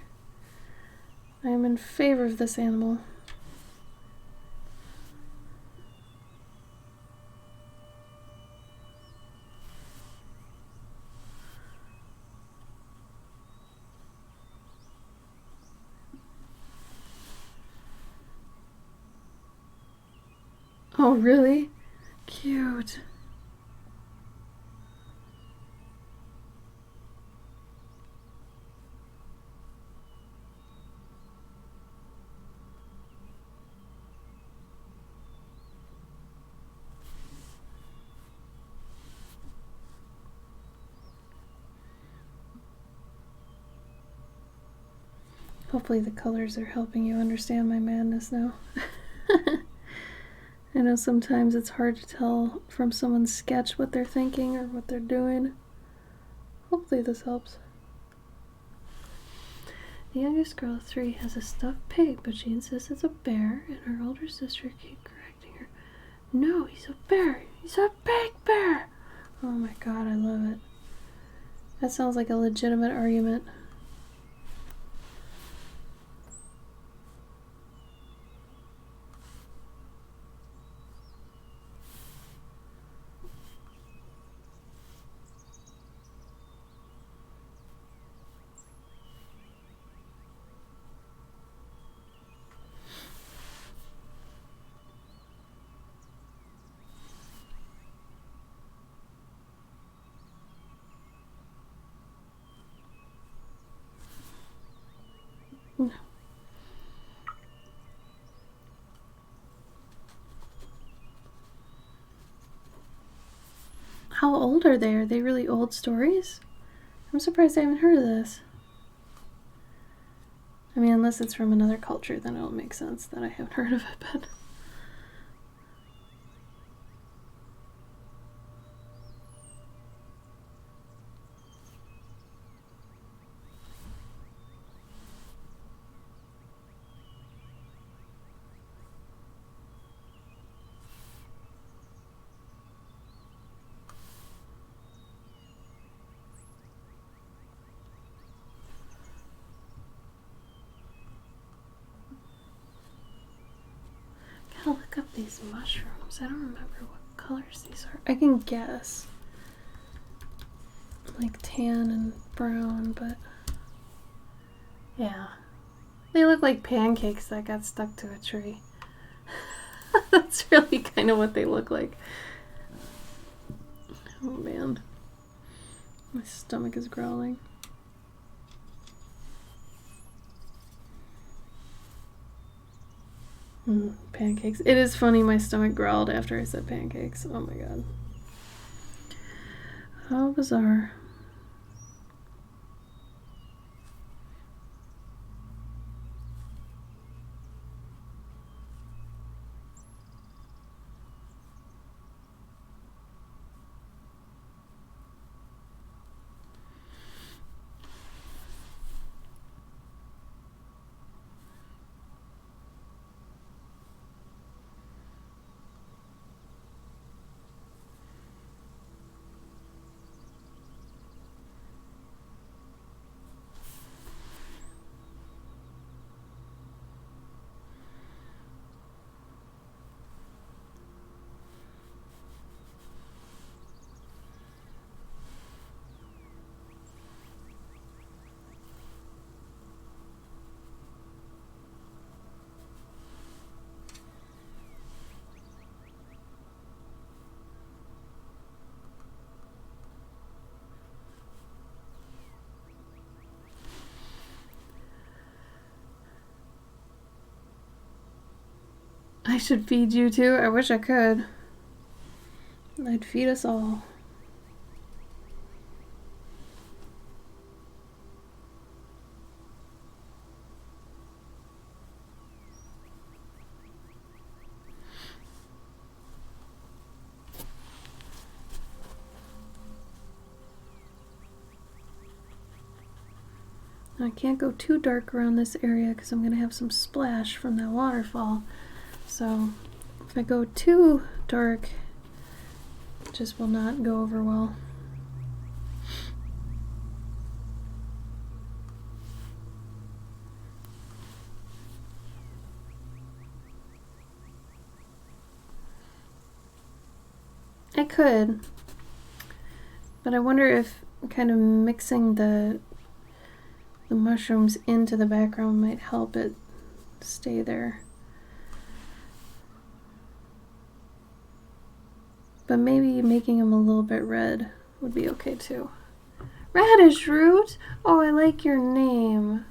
Speaker 1: I am in favor of this animal. Oh, really? Cute. Hopefully the colors are helping you understand my madness now. I know sometimes it's hard to tell from someone's sketch what they're thinking or what they're doing. Hopefully this helps. The youngest girl of 3 has a stuffed pig, but she insists it's a bear, and her older sister keeps correcting her. No, he's a bear. He's a big bear. Oh my god, I love it. That sounds like a legitimate argument. No. How old are they? Are they really old stories? I'm surprised I haven't heard of this. I mean, unless it's from another culture, then it'll make sense that I haven't heard of it, but... Gotta look up these mushrooms. I don't remember what colors these are. I can guess. Like tan and brown, but... yeah. They look like pancakes that got stuck to a tree. That's really kind of what they look like. Oh man. My stomach is growling. Pancakes. It is funny my stomach growled after I said pancakes. Oh my god. How bizarre. I should feed you too. I wish I could. I'd feed us all. I can't go too dark around this area because I'm going to have some splash from that waterfall. So If I go too dark, it just will not go over well. I could, but I wonder if kind of mixing the mushrooms into the background might help it stay there. But maybe making them a little bit red would be okay too. Radish Root! Oh, I like your name.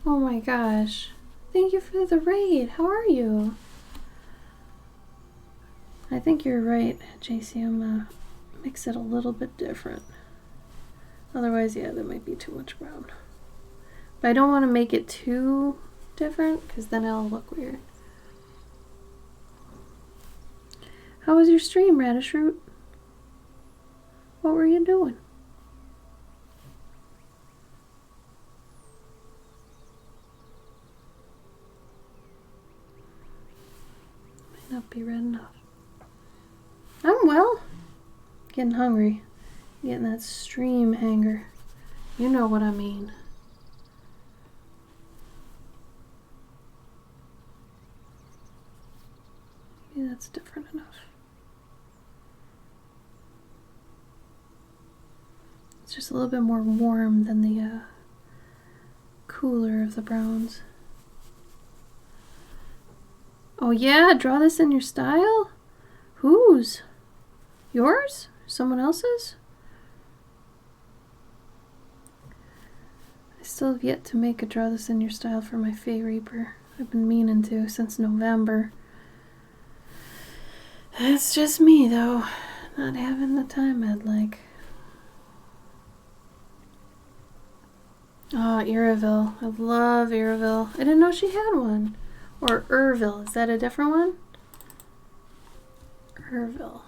Speaker 1: Oh my gosh. Thank you for the raid. How are you? I think you're right, JC. I'm gonna mix it a little bit different. Otherwise, yeah, that might be too much brown. But I don't want to make it too different because then it'll look weird. How was your stream, Radish Root? What were you doing? Might not be red enough. I'm well. Getting hungry. Getting that stream hanger. You know what I mean. Maybe that's different enough. It's just a little bit more warm than the cooler of the browns. Oh yeah, draw this in your style? Whose? Yours? Someone else's? I still have yet to make a draw this in your style for my Fey Reaper. I've been meaning to since November. That's just me though, not having the time I'd like. Oh, Iraville. I love Iraville. I didn't know she had one. Or Irville. Is that a different one? Irville.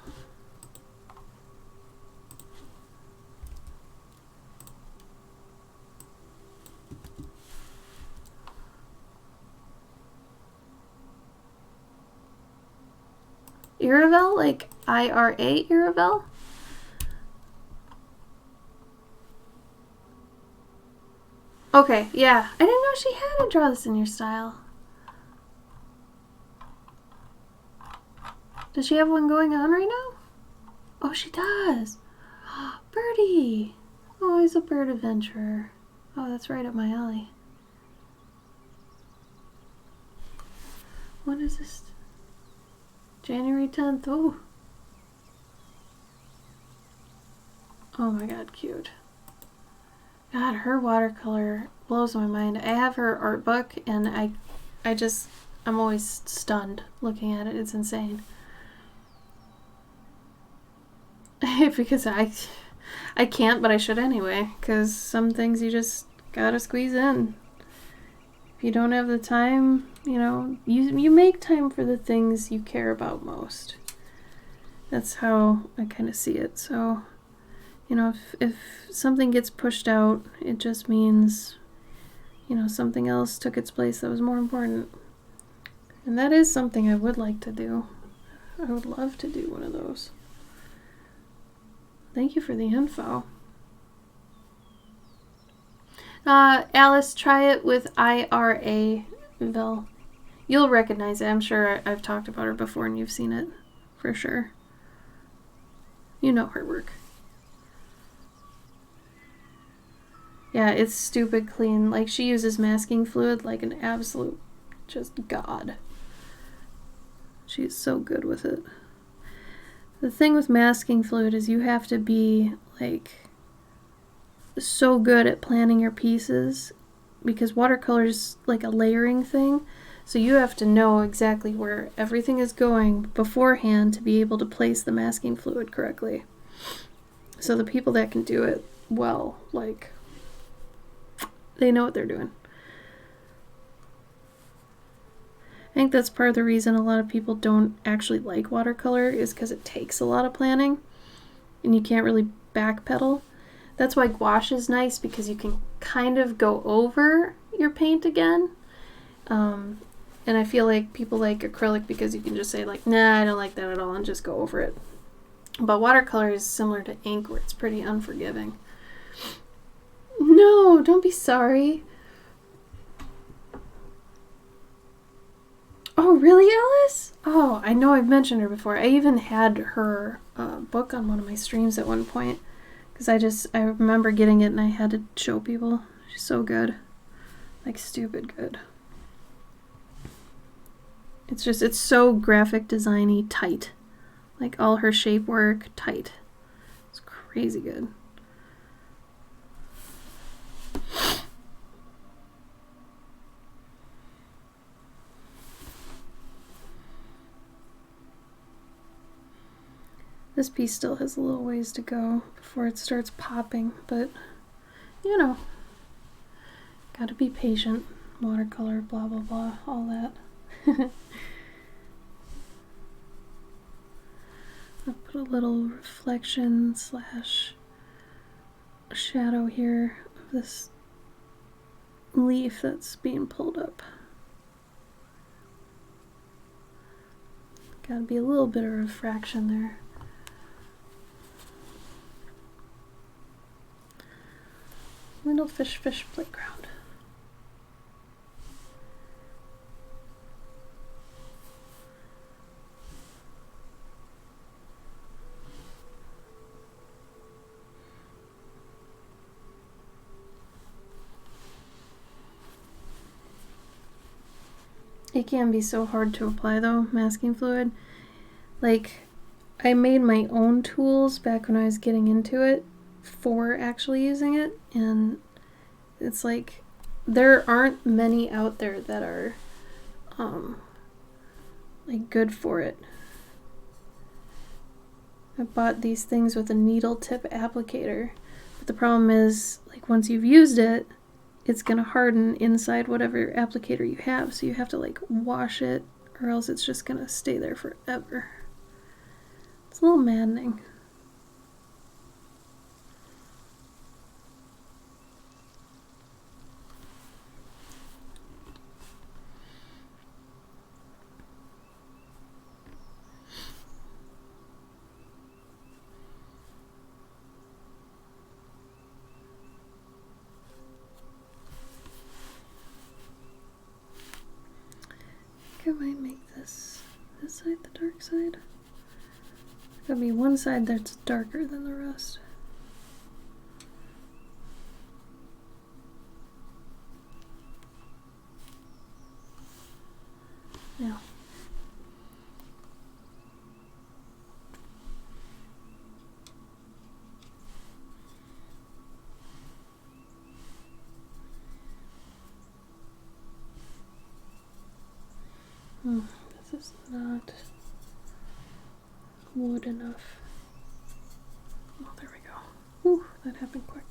Speaker 1: Iraville? Like IRA Iraville? Okay, yeah. I didn't know she had a draw this in your style. Does she have one going on right now? Oh, she does. Birdie. Oh, he's a bird adventurer. Oh, that's right up my alley. What is this? January 10th. Oh. Oh my god, cute. God, her watercolor blows my mind. I have her art book and I'm always stunned looking at it. It's insane. Because I can't, but I should anyway, because some things you just gotta squeeze in. If you don't have the time, you know, you make time for the things you care about most. That's how I kind of see it. So, you know, if something gets pushed out, it just means, you know, something else took its place that was more important. And that is something I would like to do. I would love to do one of those. Thank you for the info. Alice, try it with IRA-ville. You'll recognize it. I'm sure I've talked about her before and you've seen it for sure. You know her work. Yeah, it's stupid clean. Like, she uses masking fluid like an absolute just god. She's so good with it. The thing with masking fluid is you have to be like so good at planning your pieces, because watercolor is like a layering thing. So you have to know exactly where everything is going beforehand to be able to place the masking fluid correctly. So the people that can do it well, like, they know what they're doing. I think that's part of the reason a lot of people don't actually like watercolor, is because it takes a lot of planning and you can't really backpedal. That's why gouache is nice, because you can kind of go over your paint again. And I feel like people like acrylic because you can just say like, nah, I don't like that at all, and just go over it. But watercolor is similar to ink, where it's pretty unforgiving. No, don't be sorry. Oh, really, Alice? Oh, I know I've mentioned her before. I even had her book on one of my streams at one point. Because I remember getting it and I had to show people. She's so good. Like, stupid good. It's so graphic designy tight. Like, all her shape work, tight. It's crazy good. This piece still has a little ways to go before it starts popping, but, you know, gotta be patient. Watercolor, blah, blah, blah, all that. I'll put a little reflection slash shadow here of this leaf that's being pulled up. Gotta be a little bit of refraction there. Little fish playground. It can be so hard to apply though, masking fluid. Like, I made my own tools back when I was getting into it for actually using it, and it's like there aren't many out there that are like good for it. I bought these things with a needle tip applicator, but the problem is, like, once you've used it, it's gonna harden inside whatever applicator you have, so you have to like wash it, or else it's just gonna stay there forever. It's a little maddening. I might make this side the dark side. There's gotta be one side that's darker than the rest. Now. This is not wood enough. Oh, there we go. Ooh, that happened quick.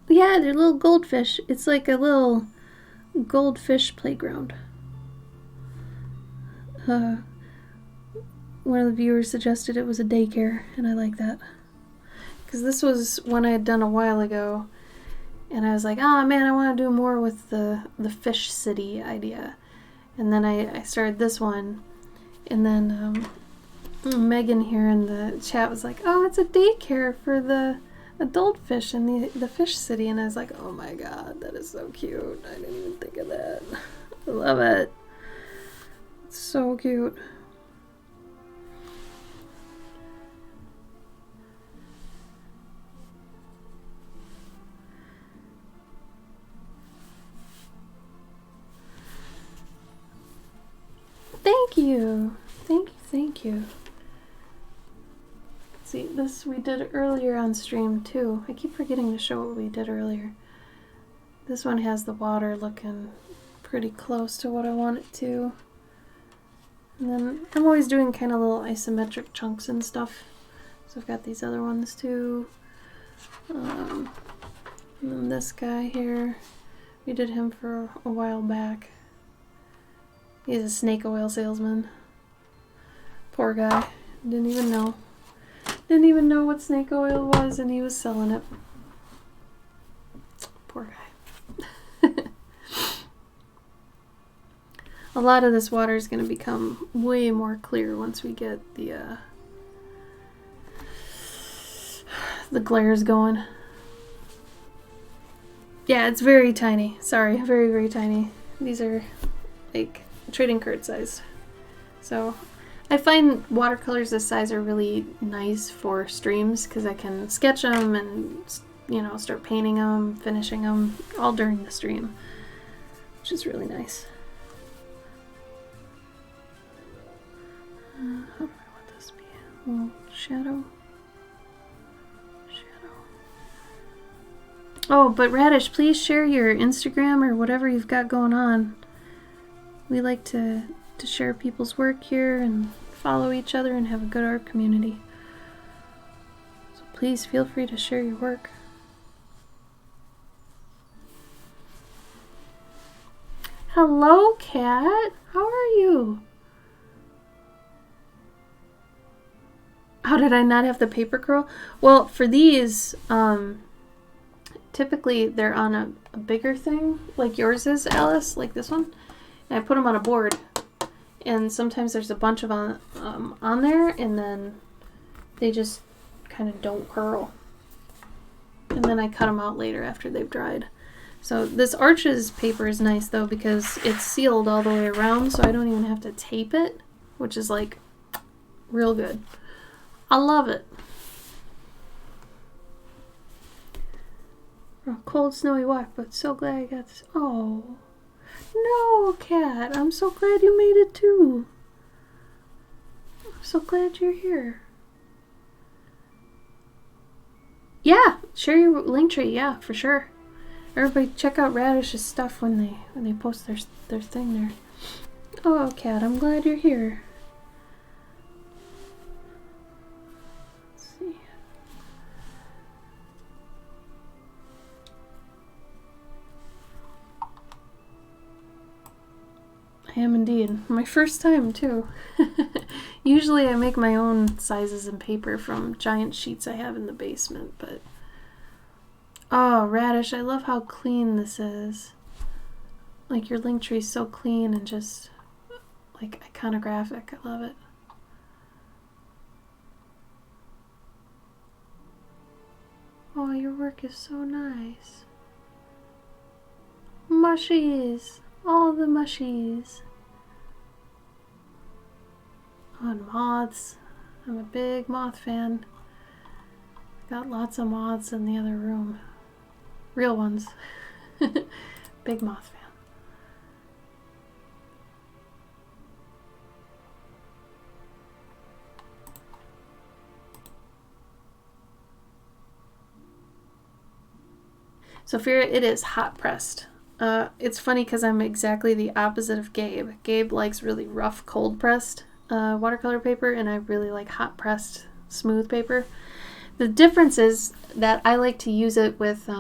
Speaker 1: Yeah, they're little goldfish. It's like a little goldfish playground. One of the viewers suggested it was a daycare, and I like that. Because this was one I had done a while ago, and I was like, oh man, I want to do more with the fish city idea. And then I started this one, and then Megan here in the chat was like, oh, it's a daycare for the adult fish in the fish city, and I was like, oh my god, that is so cute. I didn't even think of that. I love it. It's so cute. Thank you. Thank you. See, this we did earlier on stream too. I keep forgetting to show what we did earlier. This one has the water looking pretty close to what I want it to. And then I'm always doing kind of little isometric chunks and stuff. So I've got these other ones too. And then this guy here, we did him for a while back. He's a snake oil salesman. Poor guy. Didn't even know. Didn't even know what snake oil was, and he was selling it. Poor guy. A lot of this water is going to become way more clear once we get the glares going. Yeah, it's very tiny. Sorry, very, very tiny. These are like trading card sized. So I find watercolors this size are really nice for streams because I can sketch them and, you know, start painting them, finishing them all during the stream, which is really nice. How do I want this to be? A little shadow. Oh, but Radish, please share your Instagram or whatever you've got going on. We like to share people's work here and follow each other and have a good art community. So please feel free to share your work. Hello, Kat. How are you? How did I not have the paper curl? Well, for these, typically they're on a bigger thing, like yours is, Alice, like this one. And I put them on a board. And sometimes there's a bunch of on there, and then they just kind of don't curl. And then I cut them out later after they've dried. So this Arches paper is nice though because it's sealed all the way around, so I don't even have to tape it, which is like real good. I love it. A cold, snowy walk, but so glad I got this. Oh, no, Kat. I'm so glad you made it too. I'm so glad you're here. Yeah, share your link tree. Yeah, for sure. Everybody check out Radish's stuff when they post their thing there. Oh, Kat, I'm glad you're here. Let's see. I am indeed. My first time too. Usually I make my own sizes in paper from giant sheets I have in the basement, but oh, Radish, I love how clean this is. Like your link tree is so clean and just like iconographic. I love it. Oh, your work is so nice. Mushies. All the mushies. Oh, and moths. I'm a big moth fan. Got lots of moths in the other room. Real ones. Big moth fan. So here it is hot pressed. It's funny because I'm exactly the opposite of Gabe. Gabe likes really rough cold pressed watercolor paper, and I really like hot pressed smooth paper. The difference is that I like to use it with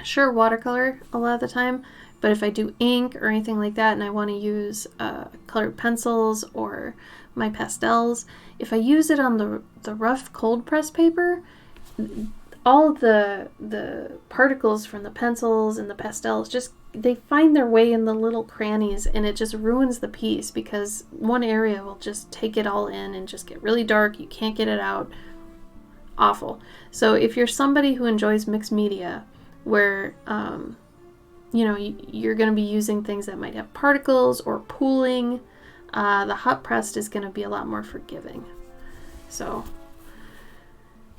Speaker 1: sure watercolor a lot of the time, but if I do ink or anything like that and I want to use colored pencils or my pastels, if I use it on the rough cold press paper, all the particles from the pencils and the pastels just they find their way in the little crannies, and it just ruins the piece because one area will just take it all in and just get really dark. You can't get it out. Awful. So if you're somebody who enjoys mixed media where you know you're going to be using things that might have particles or pooling, the hot pressed is going to be a lot more forgiving. So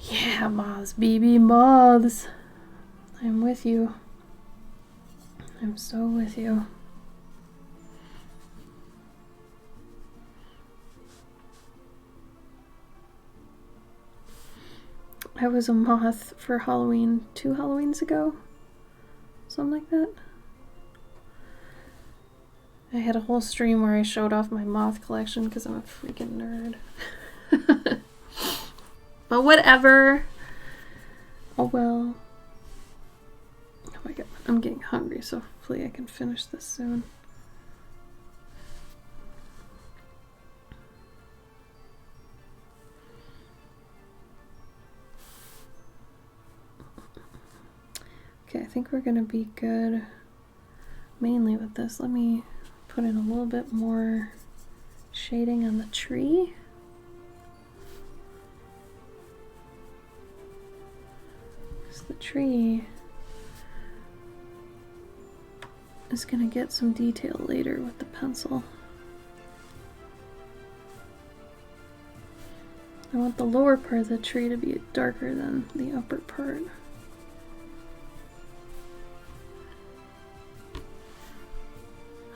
Speaker 1: yeah, moths, BB moths. I'm with you. I'm so with you. I was a moth for Halloween 2 Halloweens ago. Something like that. I had a whole stream where I showed off my moth collection because I'm a freaking nerd. But whatever. Oh well. Oh my god, I'm getting hungry, so hopefully I can finish this soon. Okay, I think we're gonna be good mainly with this. Let me put in a little bit more shading on the tree. Because the tree is gonna get some detail later with the pencil. I want the lower part of the tree to be darker than the upper part.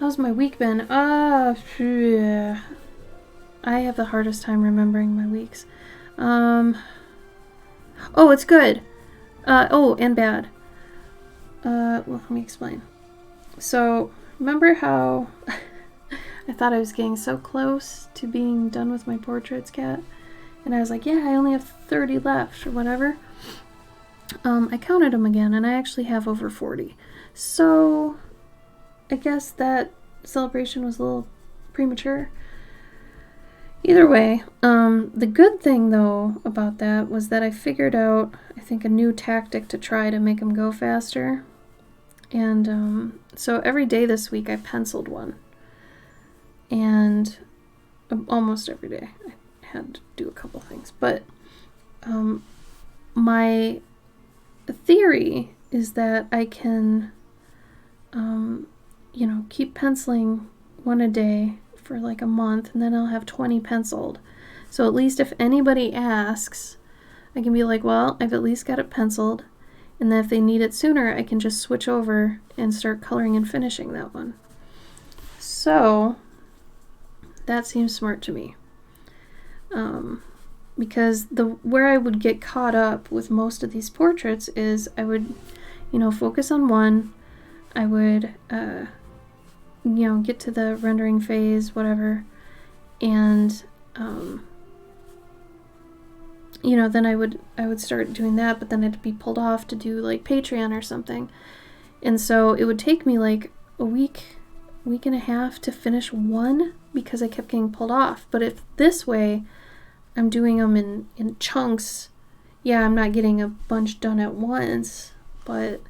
Speaker 1: How's my week been? I have the hardest time remembering my weeks. Oh, it's good. Oh, and bad. Well, let me explain. So, remember how I thought I was getting so close to being done with my portraits, Kat? And I was like, yeah, I only have 30 left, or whatever. I counted them again, and I actually have over 40. So, I guess that celebration was a little premature. Either way, the good thing, though, about that was that I figured out, I think, a new tactic to try to make them go faster. And so every day this week I penciled one. And almost every day. I had to do a couple things. But my theory is that I can, you know, keep penciling one a day for like a month, and then I'll have 20 penciled. So at least if anybody asks, I can be like, well, I've at least got it penciled. And then if they need it sooner, I can just switch over and start coloring and finishing that one. So that seems smart to me. Because where I would get caught up with most of these portraits is I would, you know, focus on one. I would, you know, get to the rendering phase, whatever. And, you know, then I would start doing that, but then it'd be pulled off to do like Patreon or something. And so it would take me like a week and a half to finish one because I kept getting pulled off. But if this way I'm doing them in chunks, yeah, I'm not getting a bunch done at once, but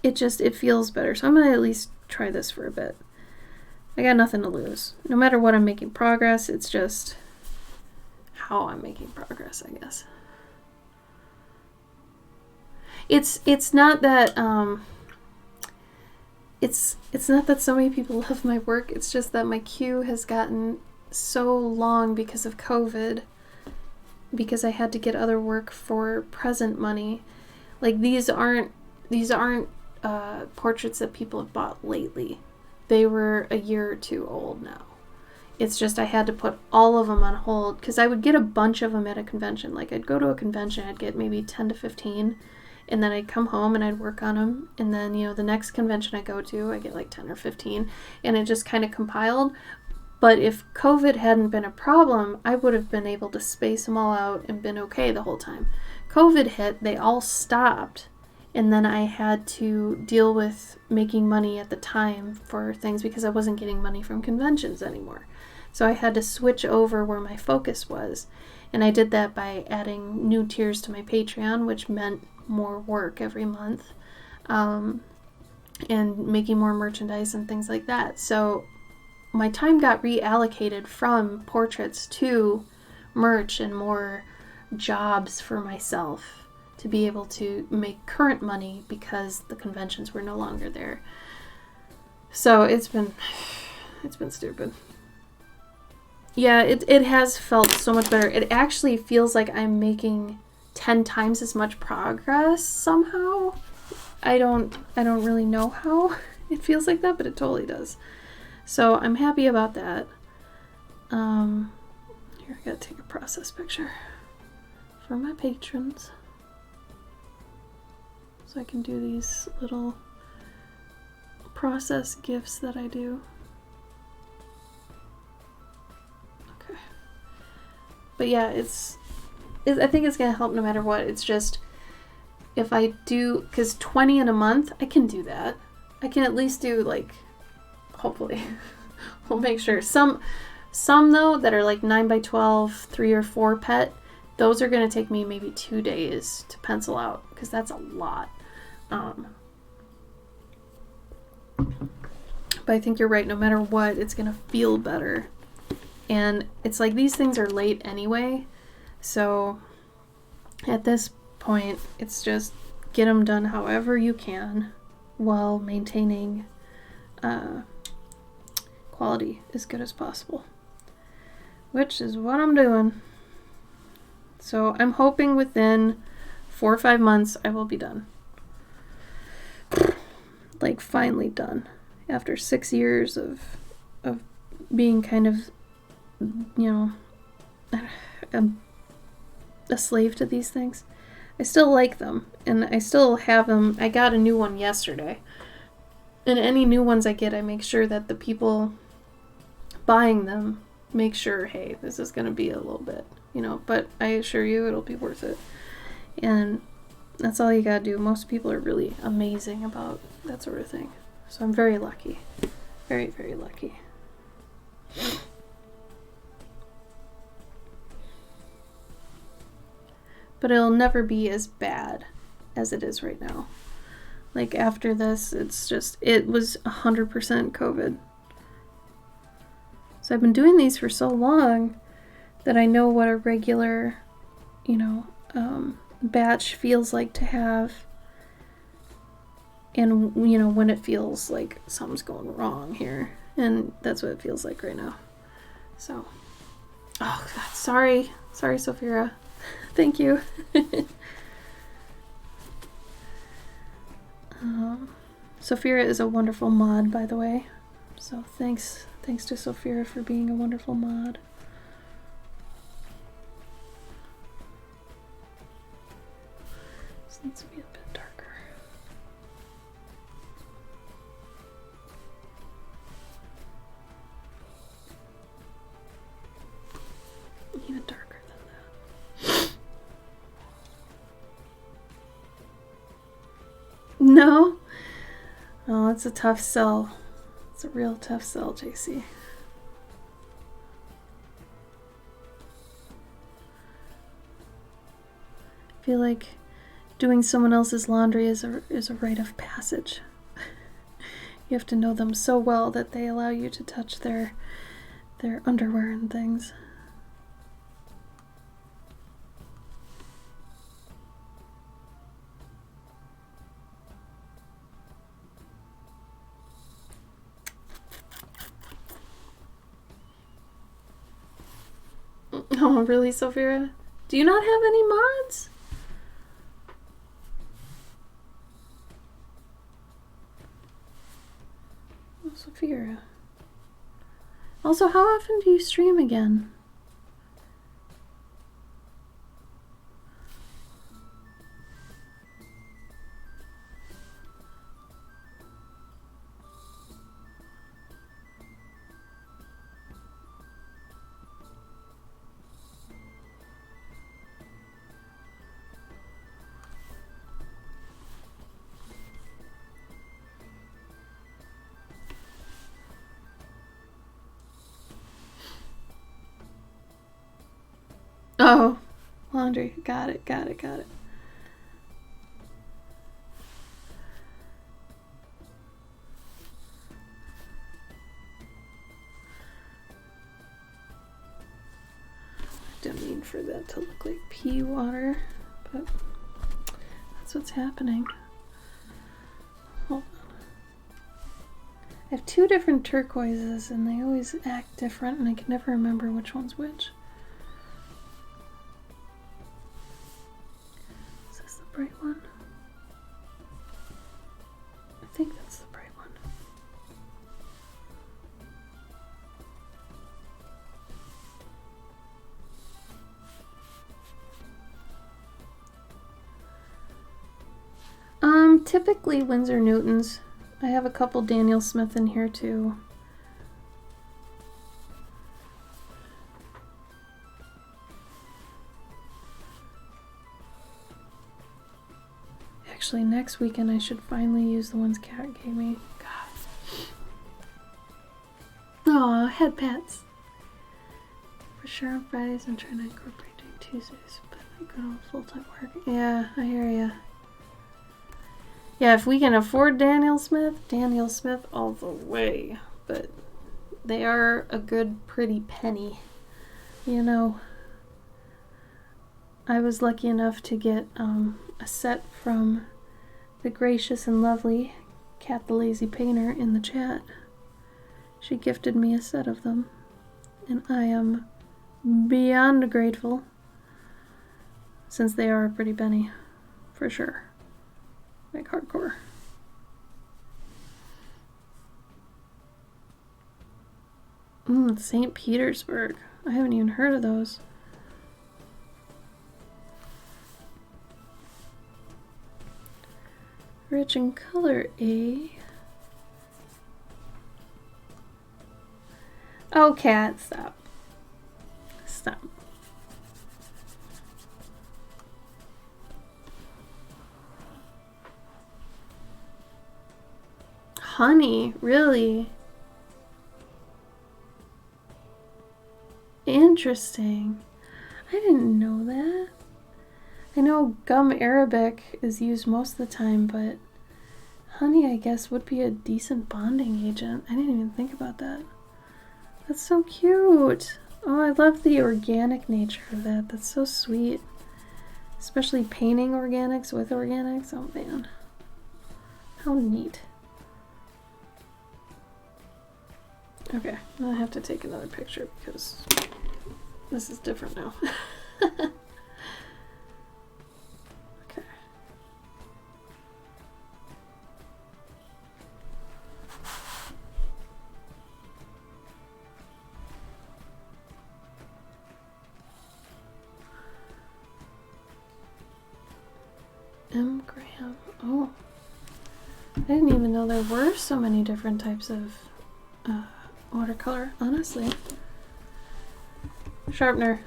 Speaker 1: it feels better. So I'm gonna at least try this for a bit. I got nothing to lose. No matter what I'm making progress, it's just how I'm making progress, I guess. It's not that it's not that so many people love my work. It's just that my queue has gotten so long because of COVID, because I had to get other work for present money. Like these aren't portraits that people have bought lately. They were a year or two old now. It's just I had to put all of them on hold because I would get a bunch of them at a convention. Like I'd go to a convention, I'd get maybe 10 to 15, and then I'd come home and I'd work on them. And then, you know, the next convention I go to, I get like 10 or 15, and it just kind of compiled. But if COVID hadn't been a problem, I would have been able to space them all out and been okay the whole time. COVID hit, they all stopped, and then I had to deal with making money at the time for things because I wasn't getting money from conventions anymore. So I had to switch over where my focus was. And I did that by adding new tiers to my Patreon, which meant more work every month, and making more merchandise and things like that. So my time got reallocated from portraits to merch and more jobs for myself to be able to make current money because the conventions were no longer there. So it's been stupid. Yeah, it has felt so much better. It actually feels like I'm making 10 times as much progress somehow. I don't really know how it feels like that, but it totally does. So I'm happy about that. Here, I gotta take a process picture for my patrons so I can do these little process gifts that I do. Okay. But yeah, I think it's going to help no matter what. It's just, if I do, because 20 in a month, I can do that. I can at least do, like, hopefully, we'll make sure. Some though, that are like 9x12, 3 or 4 pet, those are going to take me maybe 2 days to pencil out, because that's a lot. But I think you're right. No matter what, it's going to feel better. And it's like these things are late anyway. So at this point, it's just get them done however you can while maintaining quality as good as possible. Which is what I'm doing. So I'm hoping within 4 or 5 months I will be done. Like finally done. After 6 years of being kind of, you know, a slave to these things. I still like them, and I still have them. I got a new one yesterday. And any new ones I get, I make sure that the people buying them make sure, hey, this is going to be a little bit, you know, but I assure you it'll be worth it. And that's all you gotta do. Most people are really amazing about that sort of thing. So I'm very lucky. Very, very lucky. But it'll never be as bad as it is right now. Like after this, it was 100% COVID. So I've been doing these for so long that I know what a regular, you know, batch feels like to have. And, you know, when it feels like something's going wrong here. And that's what it feels like right now. So, oh God, sorry. Sorry, Sophia. Thank you. Sophia is a wonderful mod, by the way. So thanks to Sophia for being a wonderful mod. This needs to be a bit darker. Even darker than that. No? Oh, it's a tough sell. It's a real tough sell, JC. I feel like doing someone else's laundry is a rite of passage. You have to know them so well that they allow you to touch their underwear and things. Oh, really, Sophia? Do you not have any mods? Oh, Sophia. Also, how often do you stream again? Oh, laundry. Got it. Don't mean for that to look like pea water, but that's what's happening. Hold on. I have 2 different turquoises and they always act different and I can never remember which one's which. Is this the bright one? I think that's the bright one. Typically Winsor Newtons. I have a couple Daniel Smith in here too. Actually, next weekend I should finally use the ones Kat gave me. God. Aw, head pats. For sure on Fridays I'm trying to incorporate doing Tuesdays, but I go to full-time work. Yeah, I hear ya. Yeah, if we can afford Daniel Smith all the way. But they are a good, pretty penny. You know, I was lucky enough to get a set from the gracious and lovely Kat the Lazy Painter in the chat. She gifted me a set of them, and I am beyond grateful, since they are a pretty penny, for sure. Like hardcore. St. Petersburg. I haven't even heard of those. Rich in color, eh? Oh, Kat, stop. Stop. Honey, really? Interesting. I didn't know that. I know gum arabic is used most of the time, but honey, I guess, would be a decent bonding agent. I didn't even think about that. That's so cute. Oh, I love the organic nature of that. That's so sweet. Especially painting organics with organics. Oh, man. How neat. Okay, I have to take another picture because this is different now. Okay. M. Graham. Oh. I didn't even know there were so many different types of watercolor, honestly. Sharpener.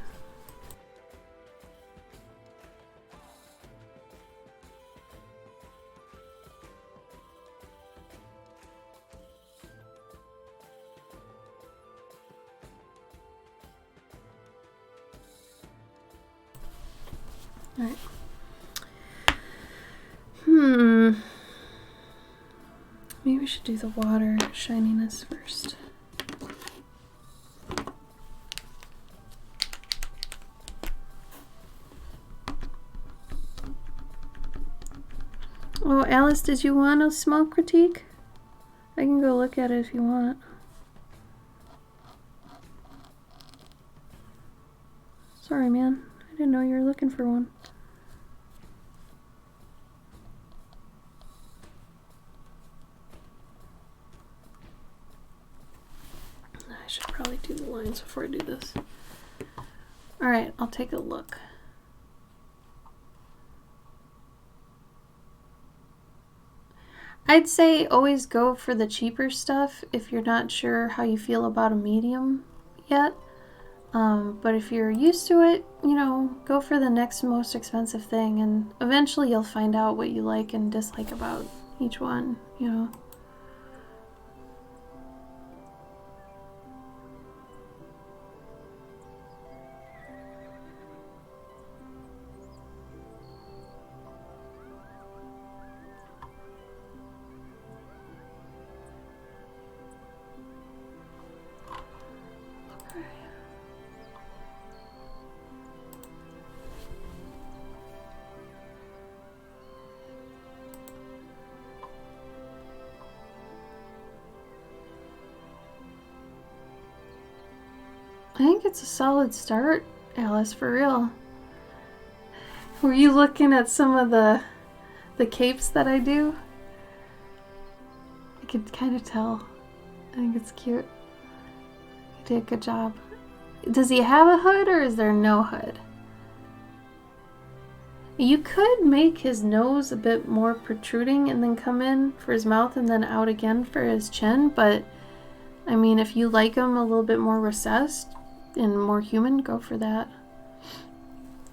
Speaker 1: Alright. Maybe we should do the water shininess first. Oh, Alice, did you want a small critique? I can go look at it if you want. Sorry, man. I didn't know you were looking for one. I should probably do the lines before I do this. Alright, I'll take a look. I'd say always go for the cheaper stuff if you're not sure how you feel about a medium yet. But if you're used to it, you know, go for the next most expensive thing, and eventually you'll find out what you like and dislike about each one, you know. I think it's a solid start, Alice, for real. Were you looking at some of the capes that I do? I could kind of tell. I think it's cute. You did a good job. Does he have a hood or is there no hood? You could make his nose a bit more protruding and then come in for his mouth and then out again for his chin, but I mean, if you like him a little bit more recessed and more human, go for that.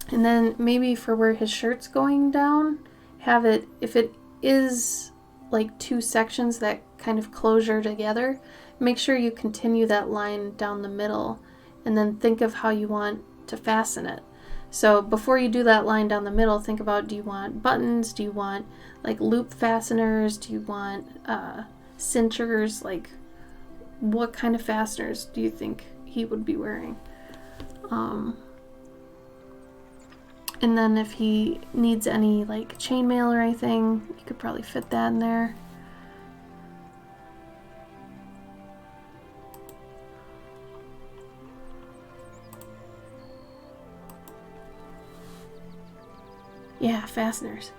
Speaker 1: And then maybe for where his shirt's going down, have it, if it is like two sections that kind of closure together, make sure you continue that line down the middle and then think of how you want to fasten it. So before you do that line down the middle, think about, do you want buttons? Do you want like loop fasteners? Do you want cinchers? Like, what kind of fasteners do you think he would be wearing? And then if he needs any like chainmail or anything, you could probably fit that in there. Yeah, fasteners.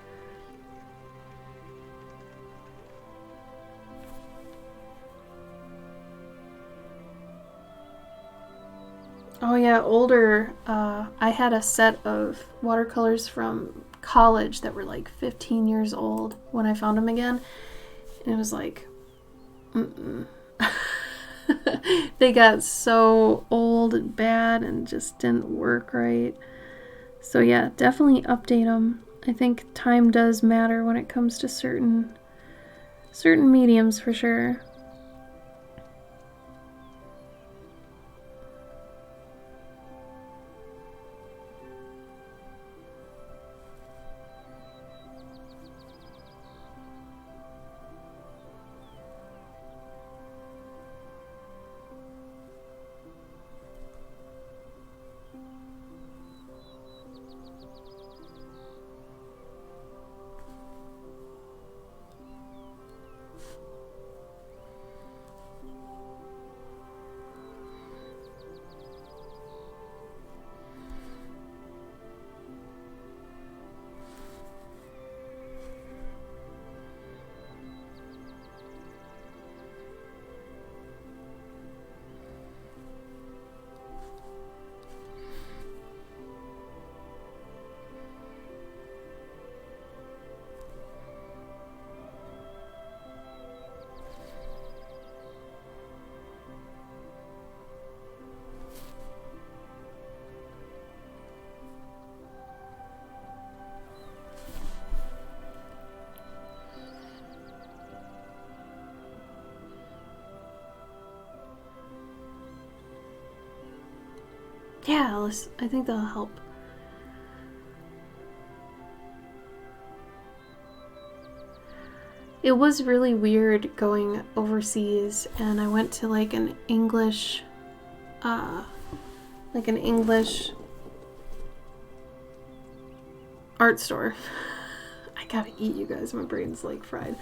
Speaker 1: Oh yeah, older, I had a set of watercolors from college that were like 15 years old when I found them again. And it was like, they got so old and bad and just didn't work right. So yeah, definitely update them. I think time does matter when it comes to certain mediums for sure. Yeah, Alice, I think that'll help. It was really weird going overseas, and I went to like an English art store. I gotta eat, you guys, my brain's like fried.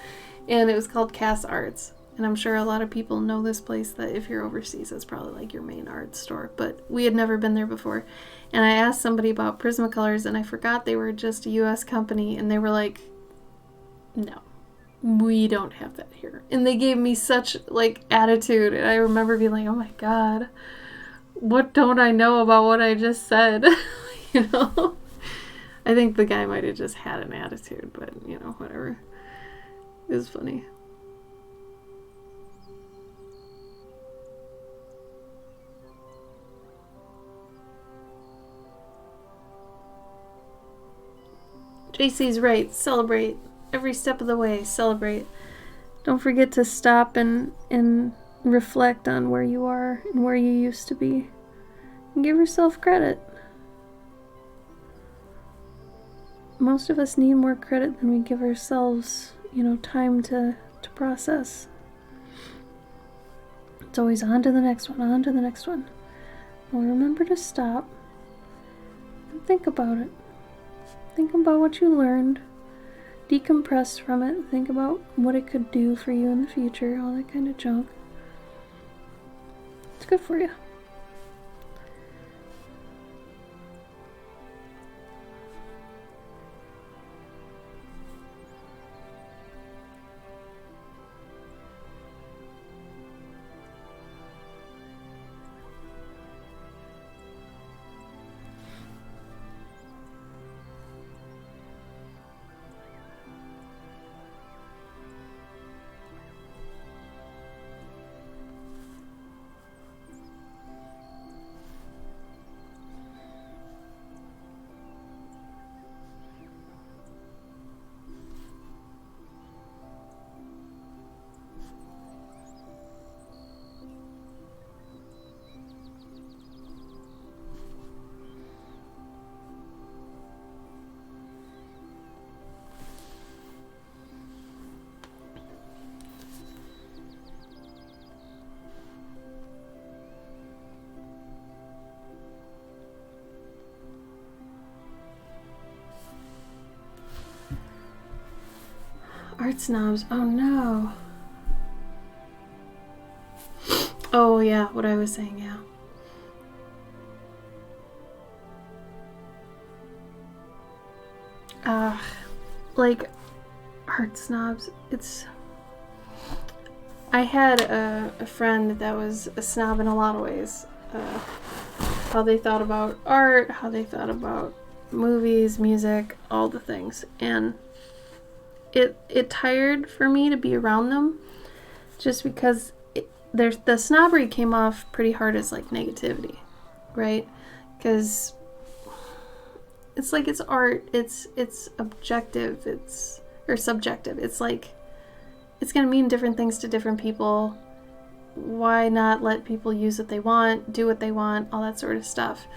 Speaker 1: And it was called Cass Arts. And I'm sure a lot of people know this place, that if you're overseas, it's probably like your main art store. But we had never been there before. And I asked somebody about Prismacolors, and I forgot they were just a US company. And they were like, no, we don't have that here. And they gave me such like attitude. And I remember being like, oh my God, what don't I know about what I just said? You know? I think the guy might have just had an attitude, but you know, whatever. It was funny. JC's right. Celebrate. Every step of the way, celebrate. Don't forget to stop and reflect on where you are and where you used to be. And give yourself credit. Most of us need more credit than we give ourselves, time to process. It's always on to the next one, on to the next one. Well, remember to stop and think about it. Think about what you learned. Decompress from it. Think about what it could do for you in the future. All that kind of junk. It's good for you. Art snobs. Oh no. Oh yeah, what I was saying, yeah. Like, art snobs, it's... I had a friend that was a snob in a lot of ways. How they thought about art, how they thought about movies, music, all the things. And it tired for me to be around them, just because the snobbery came off pretty hard as like negativity, right? Because it's like, it's art, it's objective, or subjective. It's like, it's gonna mean different things to different people. Why not let people use what they want, do what they want, all that sort of stuff?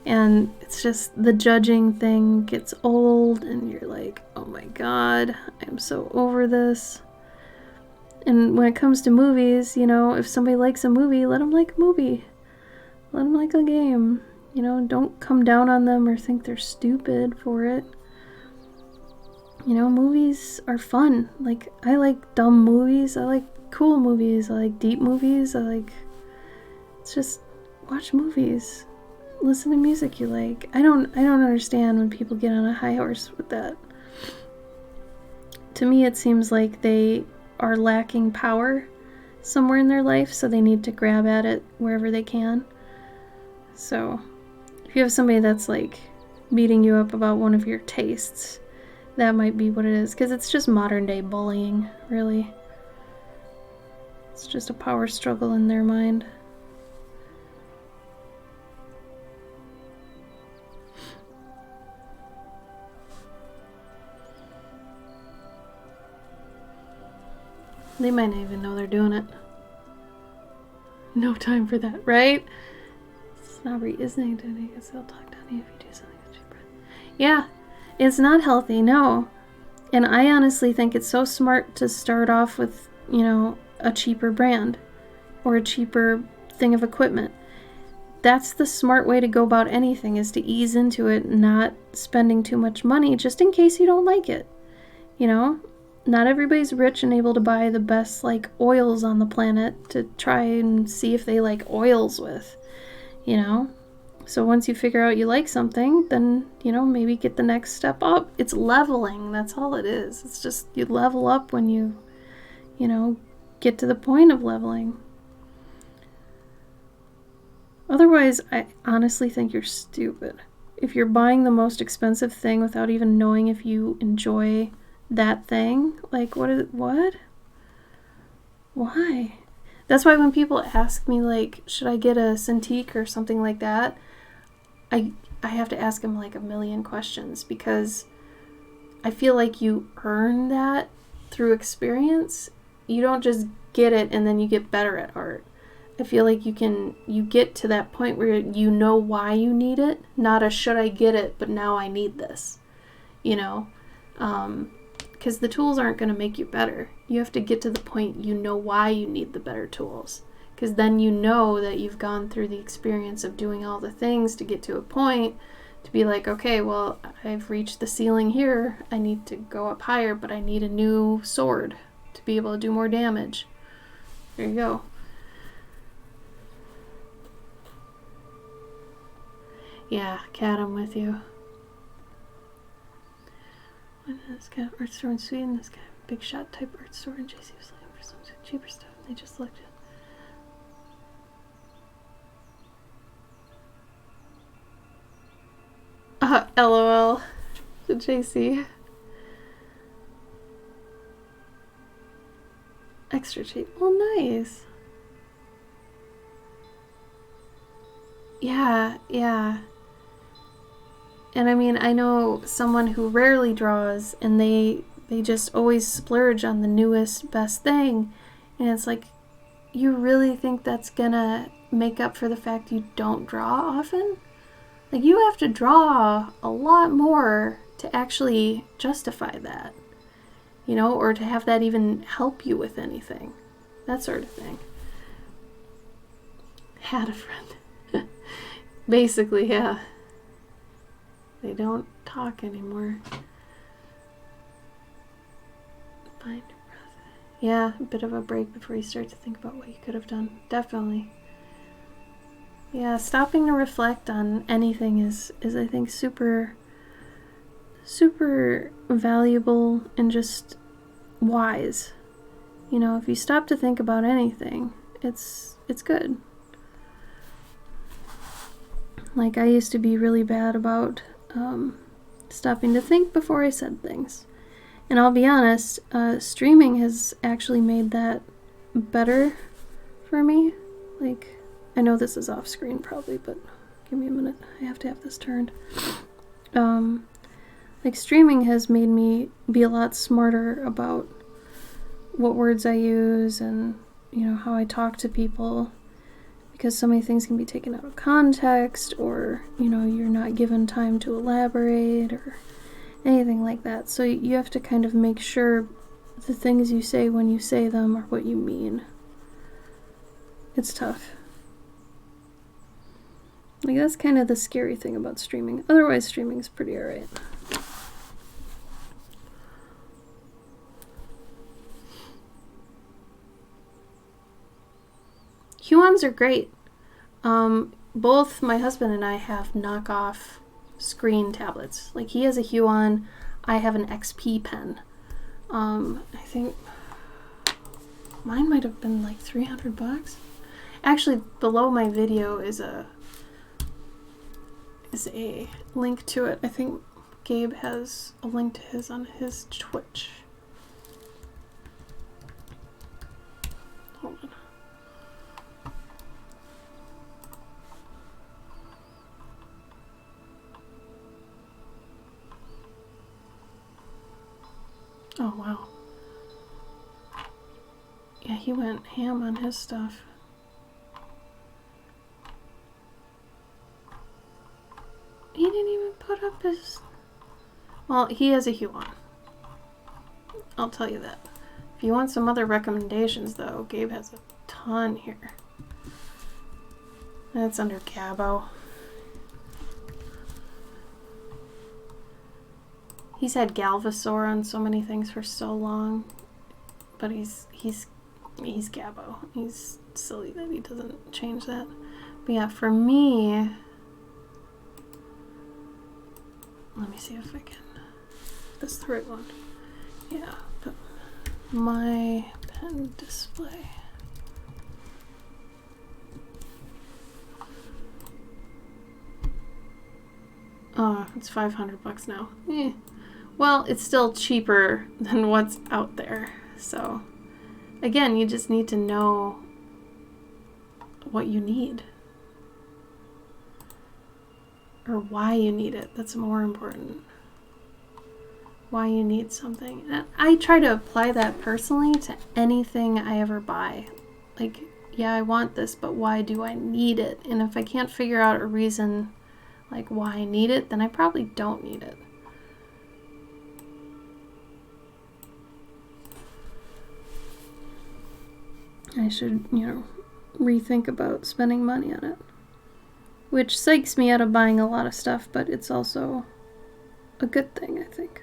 Speaker 1: And it's just, the judging thing gets old, and you're like, oh my god, I'm so over this. And when it comes to movies, you know, if somebody likes a movie, let them like a movie. Let them like a game. You know, don't come down on them or think they're stupid for it. You know, movies are fun. Like, I like dumb movies. I like cool movies. I like deep movies. It's just, watch movies. Listen to music you like. I don't understand when people get on a high horse with that. To me, it seems like they are lacking power somewhere in their life, so they need to grab at it wherever they can. So, if you have somebody that's like beating you up about one of your tastes, that might be what it is, because it's just modern day bullying, really. It's just a power struggle in their mind. They might not even know they're doing it. No time for that, right? Snobbery is negativity because they'll talk down to you if you do something that's cheaper. Yeah, it's not healthy, no. And I honestly think it's so smart to start off with, you know, a cheaper brand or a cheaper thing of equipment. That's the smart way to go about anything, is to ease into it, not spending too much money just in case you don't like it. You know, not everybody's rich and able to buy the best like oils on the planet to try and see if they like oils with, you know. So once you figure out you like something, then, you know, maybe get the next step up. It's leveling, that's all it is. It's just, you level up when you know, get to the point of leveling. Otherwise, I honestly think you're stupid. If you're buying the most expensive thing without even knowing if you enjoy that thing, like, what? Why? That's why when people ask me, like, should I get a Cintiq or something like that, I have to ask them like a million questions, because I feel like you earn that through experience. You don't just get it and then you get better at art. I feel like you get to that point where you know why you need it, not a should I get it, but now I need this, you know? Because the tools aren't going to make you better. You have to get to the point you know why you need the better tools. Because then you know that you've gone through the experience of doing all the things to get to a point to be like, okay, well, I've reached the ceiling here. I need to go up higher, but I need a new sword to be able to do more damage. There you go. Yeah, Kat, I'm with you. This guy art store in Sweden, this guy big shot type art store in JC was looking for some cheaper stuff. They just looked at. LOL to JC. Extra cheap. Oh, nice. Yeah. And I mean, I know someone who rarely draws, and they just always splurge on the newest, best thing. And it's like, you really think that's gonna make up for the fact you don't draw often? Like, you have to draw a lot more to actually justify that, you know, or to have that even help you with anything. That sort of thing. Had a friend. Basically, yeah. They don't talk anymore. Find your breath. Yeah, a bit of a break before you start to think about what you could have done. Definitely. Yeah, stopping to reflect on anything is I think super valuable and just wise. You know, if you stop to think about anything, it's good. Like, I used to be really bad about stopping to think before I said things. And I'll be honest, streaming has actually made that better for me. Like, I know this is off screen probably, but give me a minute. I have to have this turned. Like, streaming has made me be a lot smarter about what words I use and, you know, how I talk to people. Because so many things can be taken out of context, or, you know, you're not given time to elaborate or anything like that. So you have to kind of make sure the things you say when you say them are what you mean. It's tough. Like, that's kind of the scary thing about streaming. Otherwise, streaming is pretty alright. Huons are great. Both my husband and I have knockoff screen tablets. Like, he has a Huon, I have an XP pen. I think mine might have been like $300. Actually, below my video is a link to it. I think Gabe has a link to his on his Twitch. Hold on. Oh, wow. Yeah, he went ham on his stuff. He didn't even put up his... Well, he has a Huon. I'll tell you that. If you want some other recommendations, though, Gabe has a ton here. That's under Cabo. He's had Galvasaur on so many things for so long, but he's Gabo. He's silly that he doesn't change that. But yeah, for me, let me see if I can. That's the right one. Yeah, but my pen display. Oh, it's $500 now. Well, it's still cheaper than what's out there. So, again, you just need to know what you need. Or why you need it. That's more important. Why you need something. And I try to apply that personally to anything I ever buy. Like, yeah, I want this, but why do I need it? And if I can't figure out a reason, like, why I need it, then I probably don't need it. I should, you know, rethink about spending money on it. Which psychs me out of buying a lot of stuff, but it's also a good thing, I think.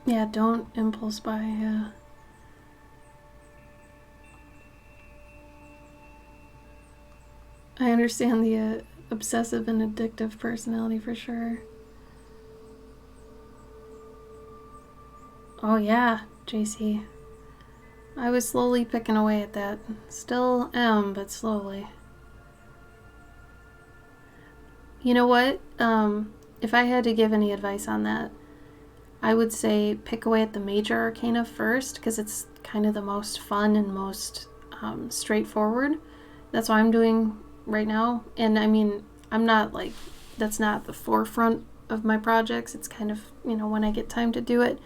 Speaker 1: Yeah, don't impulse buy, yeah. I understand the obsessive and addictive personality for sure. Oh yeah, JC. I was slowly picking away at that. Still am, but slowly. You know what? If I had to give any advice on that, I would say pick away at the major arcana first, because it's kind of the most fun and most straightforward. That's what I'm doing right now. And I mean, I'm not like, that's not the forefront of my projects. It's kind of, when I get time to do it.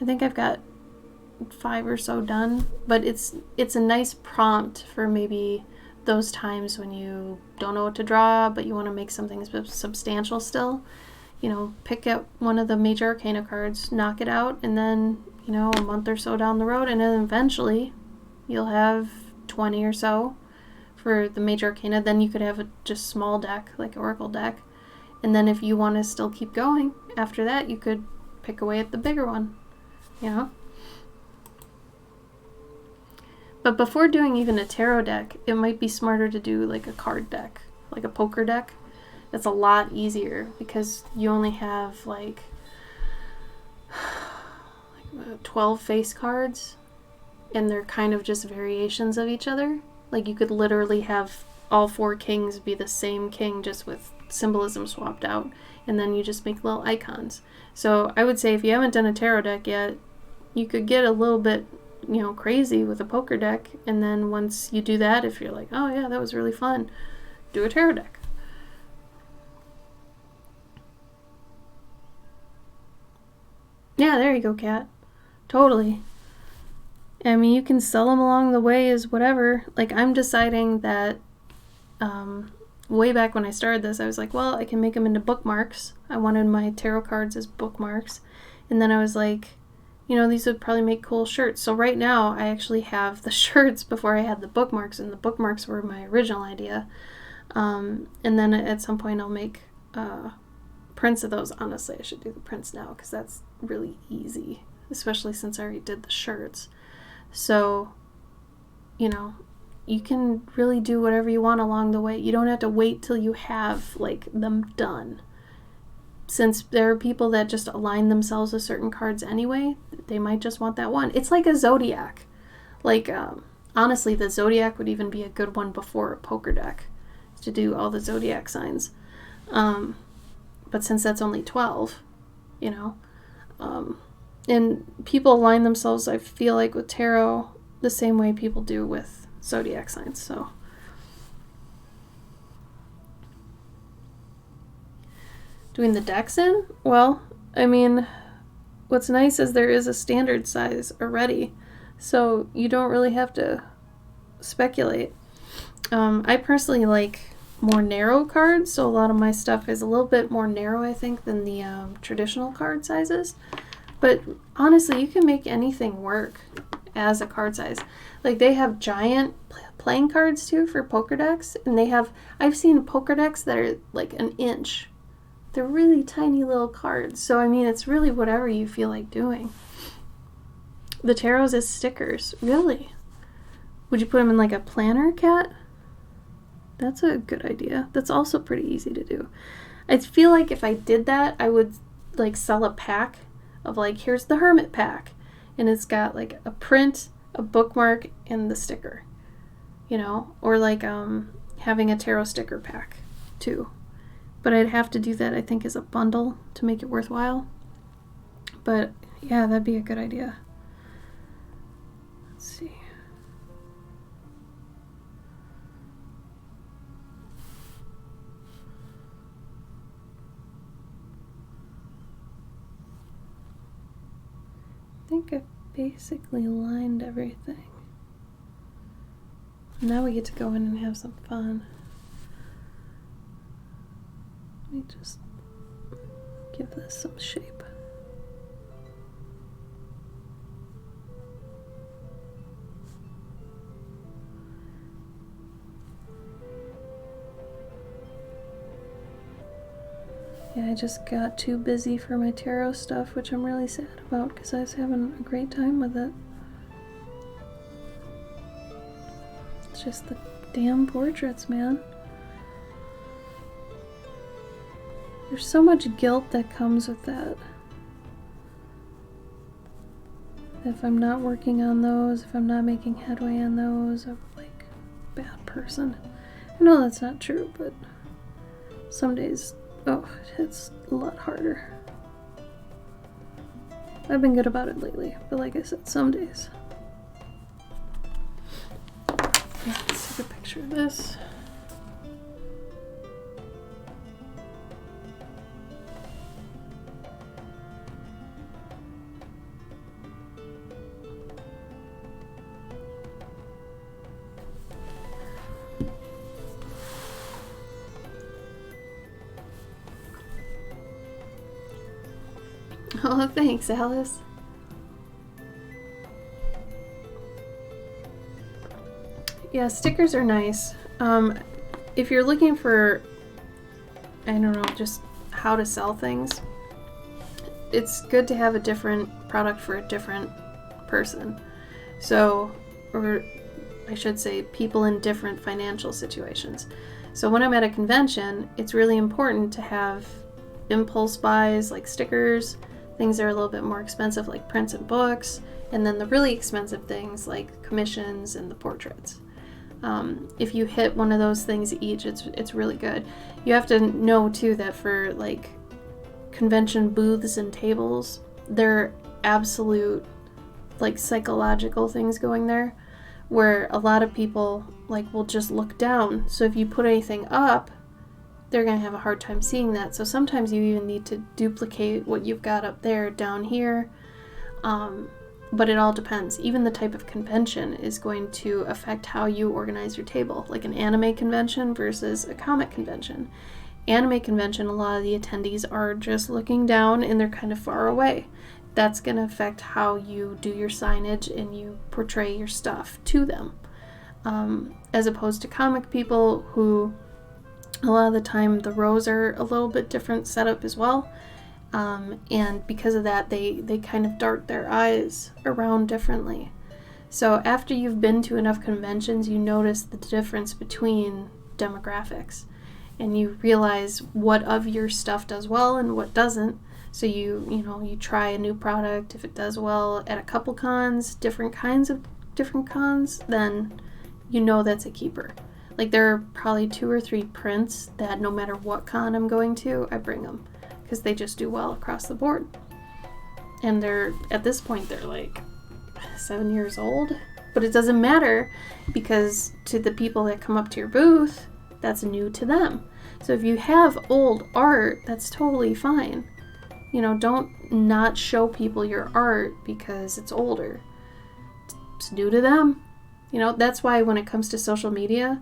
Speaker 1: I think I've got 5 or so done, but it's a nice prompt for maybe those times when you don't know what to draw, but you want to make something substantial still. Pick up one of the major arcana cards, knock it out, and then, a month or so down the road, and then eventually you'll have 20 or so for the major arcana. Then you could have a just small deck, like Oracle deck. And then if you want to still keep going after that, you could pick away at the bigger one, But before doing even a tarot deck, it might be smarter to do like a card deck, like a poker deck. That's a lot easier because you only have like 12 face cards, and they're kind of just variations of each other. Like you could literally have all 4 kings be the same king, just with symbolism swapped out, and then you just make little icons. So I would say if you haven't done a tarot deck yet, you could get a little bit crazy with a poker deck, and then once you do that, if you're like, oh yeah, that was really fun, do a tarot deck. Yeah, there you go, Kat. Totally. I mean, you can sell them along the way as whatever. Like, I'm deciding that way back when I started this, I was like, well, I can make them into bookmarks. I wanted my tarot cards as bookmarks. And then I was like, these would probably make cool shirts. So right now, I actually have the shirts before I had the bookmarks, and the bookmarks were my original idea. And then at some point, I'll make prints of those. Honestly, I should do the prints now because that's really easy, especially since I already did the shirts. So, you can really do whatever you want along the way. You don't have to wait till you have like them done. Since there are people that just align themselves with certain cards anyway, they might just want that one. It's like a zodiac. Like, honestly, the zodiac would even be a good one before a poker deck to do all the zodiac signs. But since that's only 12, and people align themselves, I feel like, with tarot the same way people do with zodiac signs. So doing the decks in, well, I mean, what's nice is there is a standard size already, so you don't really have to speculate. I personally like more narrow cards, so a lot of my stuff is a little bit more narrow, I think, than the traditional card sizes. But honestly, you can make anything work as a card size. Like, they have giant playing cards too for poker decks, and I've seen poker decks that are like an inch. They're really tiny little cards. So I mean, it's really whatever you feel like doing. The tarots as stickers, really? Would you put them in like a planner, Kat? That's a good idea. That's also pretty easy to do. I feel like if I did that, I would like sell a pack of like, here's the hermit pack, and it's got like a print, a bookmark, and the sticker, or like having a tarot sticker pack too. But I'd have to do that, I think, as a bundle to make it worthwhile. But yeah, that'd be a good idea. Let's see. I think I've basically lined everything. Now we get to go in and have some fun. Let me just give this some shape. Yeah, I just got too busy for my tarot stuff, which I'm really sad about because I was having a great time with it. It's just the damn portraits, man. There's so much guilt that comes with that. If I'm not working on those, if I'm not making headway on those, I'm like a bad person. I know that's not true, but some days, oh, it's a lot harder. I've been good about it lately, but like I said, some days. Yeah, let's take a picture of this. Oh, thanks, Alice. Yeah, stickers are nice. If you're looking for, I don't know, just how to sell things, it's good to have a different product for a different person. So, or I should say, people in different financial situations. So when I'm at a convention, it's really important to have impulse buys like stickers, things that are a little bit more expensive like prints and books, and then the really expensive things like commissions and the portraits. If you hit one of those things each, it's really good. You have to know too that for like convention booths and tables, they're absolute like psychological things going there, where a lot of people like will just look down. So if you put anything up, they're going to have a hard time seeing that. So sometimes you even need to duplicate what you've got up there down here. But it all depends. Even the type of convention is going to affect how you organize your table. Like an anime convention versus a comic convention. Anime convention, a lot of the attendees are just looking down and they're kind of far away. That's going to affect how you do your signage and you portray your stuff to them. As opposed to comic people who, a lot of the time, the rows are a little bit different setup as well. And because of that, they kind of dart their eyes around differently. So after you've been to enough conventions, you notice the difference between demographics. And you realize what of your stuff does well and what doesn't. So you try a new product. If it does well at a couple cons, different kinds of different cons, then you know that's a keeper. Like there are probably 2 or 3 prints that no matter what con I'm going to, I bring them. Because they just do well across the board. And they're, at this point, they're like 7 years old. But it doesn't matter because to the people that come up to your booth, that's new to them. So if you have old art, that's totally fine. Don't not show people your art because it's older. It's new to them. That's why when it comes to social media,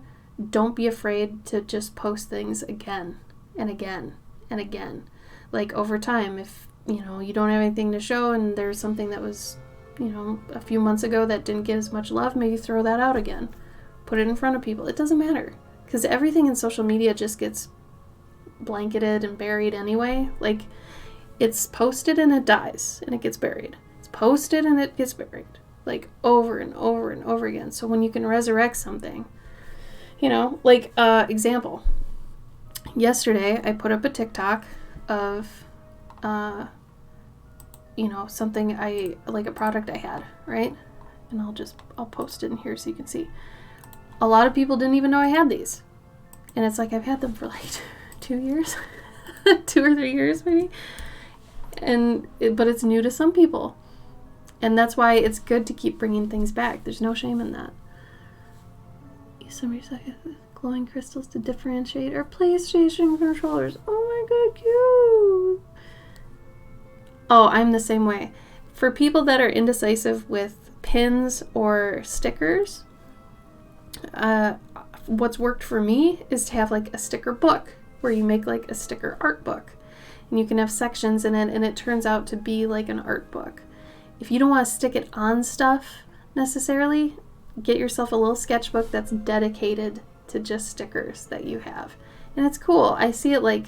Speaker 1: don't be afraid to just post things again and again and again. Like over time, if you don't have anything to show and there's something that was a few months ago that didn't get as much love, maybe throw that out again, put it in front of people. It doesn't matter because everything in social media just gets blanketed and buried anyway. Like it's posted and it dies and it gets buried. It's posted and it gets buried, like over and over and over again. So when you can resurrect something, example, yesterday I put up a TikTok of something I like, a product I had, right? And I'll post it in here so you can see. A lot of people didn't even know I had these. And it's like I've had them for like 2 years. 2 or 3 years maybe. But it's new to some people. And that's why it's good to keep bringing things back. There's no shame in that. Use some recycled glowing crystals to differentiate our PlayStation controllers. Oh my god, cute! Oh, I'm the same way. For people that are indecisive with pins or stickers, what's worked for me is to have like a sticker book where you make like a sticker art book. And you can have sections in it and it turns out to be like an art book. If you don't want to stick it on stuff necessarily, get yourself a little sketchbook that's dedicated to just stickers that you have. And it's cool. I see it like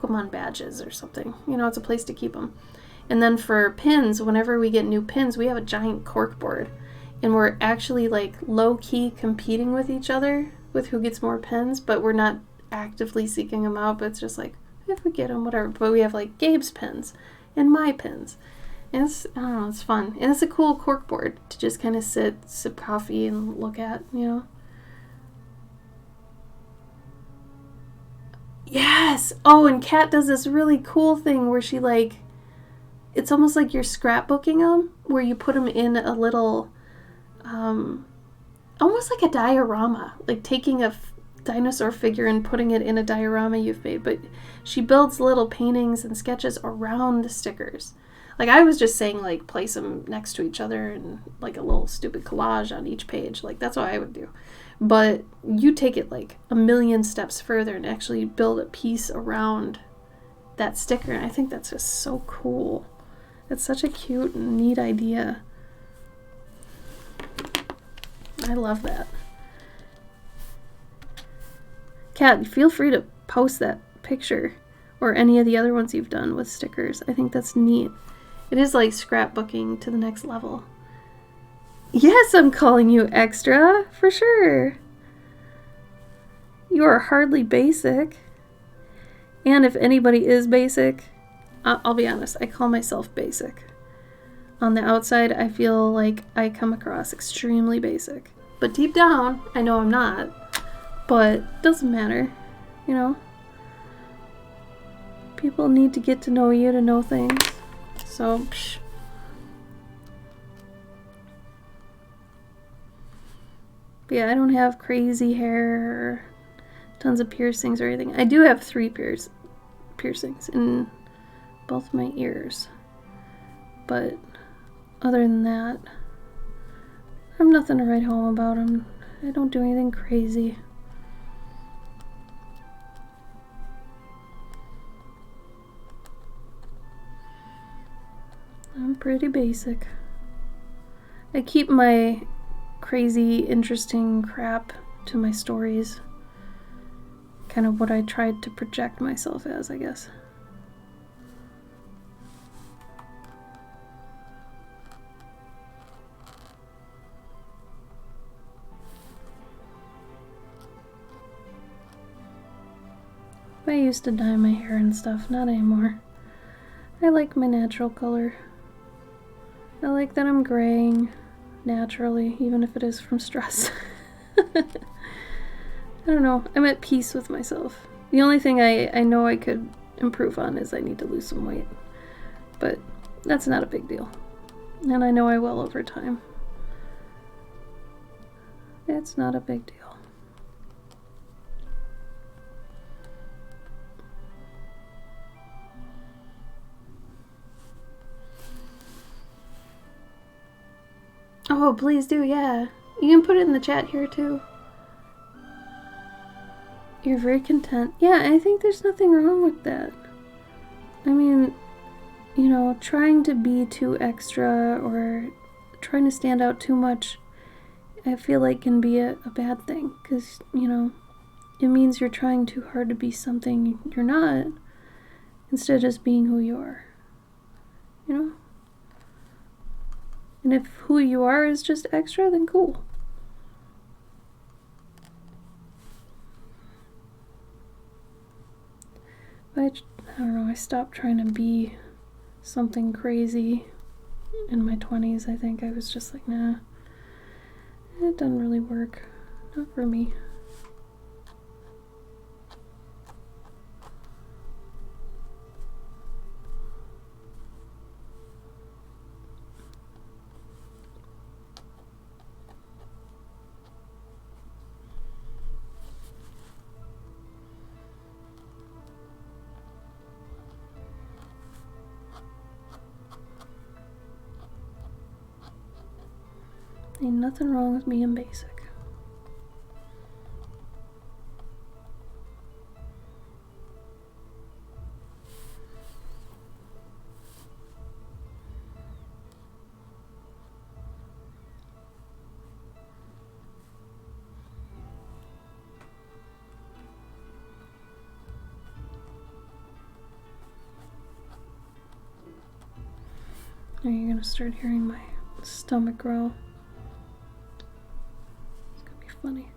Speaker 1: Pokemon badges or something. You know, it's a place to keep them. And then for pins, whenever we get new pins, we have a giant cork board. And we're actually like low-key competing with each other with who gets more pins, but we're not actively seeking them out. But it's just like, if we get them, whatever. But we have like Gabe's pins and my pins. And it's, I don't know, it's fun. And it's a cool cork board to just kind of sit, sip coffee, and look at, you know. Yes! Oh, and Kat does this really cool thing where she like, it's almost like you're scrapbooking them, where you put them in a little, almost like a diorama, like taking a dinosaur figure and putting it in a diorama you've made. But she builds little paintings and sketches around the stickers. Like, I was just saying, like, place them next to each other and, like, a little stupid collage on each page. Like, that's what I would do. But you take it, like, a million steps further and actually build a piece around that sticker. And I think that's just so cool. It's such a cute and neat idea. I love that. Kat, feel free to post that picture or any of the other ones you've done with stickers. I think that's neat. It is like scrapbooking to the next level. Yes, I'm calling you extra, for sure. You are hardly basic. And if anybody is basic, I'll be honest, I call myself basic. On the outside, I feel like I come across extremely basic. But deep down, I know I'm not. But it doesn't matter, you know? People need to get to know you to know things. So, psh. But yeah, I don't have crazy hair or tons of piercings or anything. I do have 3 piercings in both my ears. But other than that, I'm nothing to write home about. I don't do anything crazy. I'm pretty basic. I keep my crazy, interesting crap to my stories. Kind of what I tried to project myself as, I guess. I used to dye my hair and stuff, not anymore. I like my natural color. I like that I'm graying naturally, even if it is from stress. I don't know. I'm at peace with myself. The only thing I know I could improve on is I need to lose some weight. But that's not a big deal. And I know I will over time. It's not a big deal. Oh, please do, yeah. You can put it in the chat here, too. You're very content. Yeah, I think there's nothing wrong with that. I mean, you know, trying to be too extra or trying to stand out too much, I feel like can be a bad thing. Because, you know, it means you're trying too hard to be something you're not, instead of just being who you are. You know? And if who you are is just extra, then cool. I don't know, I stopped trying to be something crazy in my 20s, I think. I was just like, nah, it doesn't really work. Not for me. Ain't nothing wrong with being basic. Are you gonna start hearing my stomach growl? It's gonna be funny.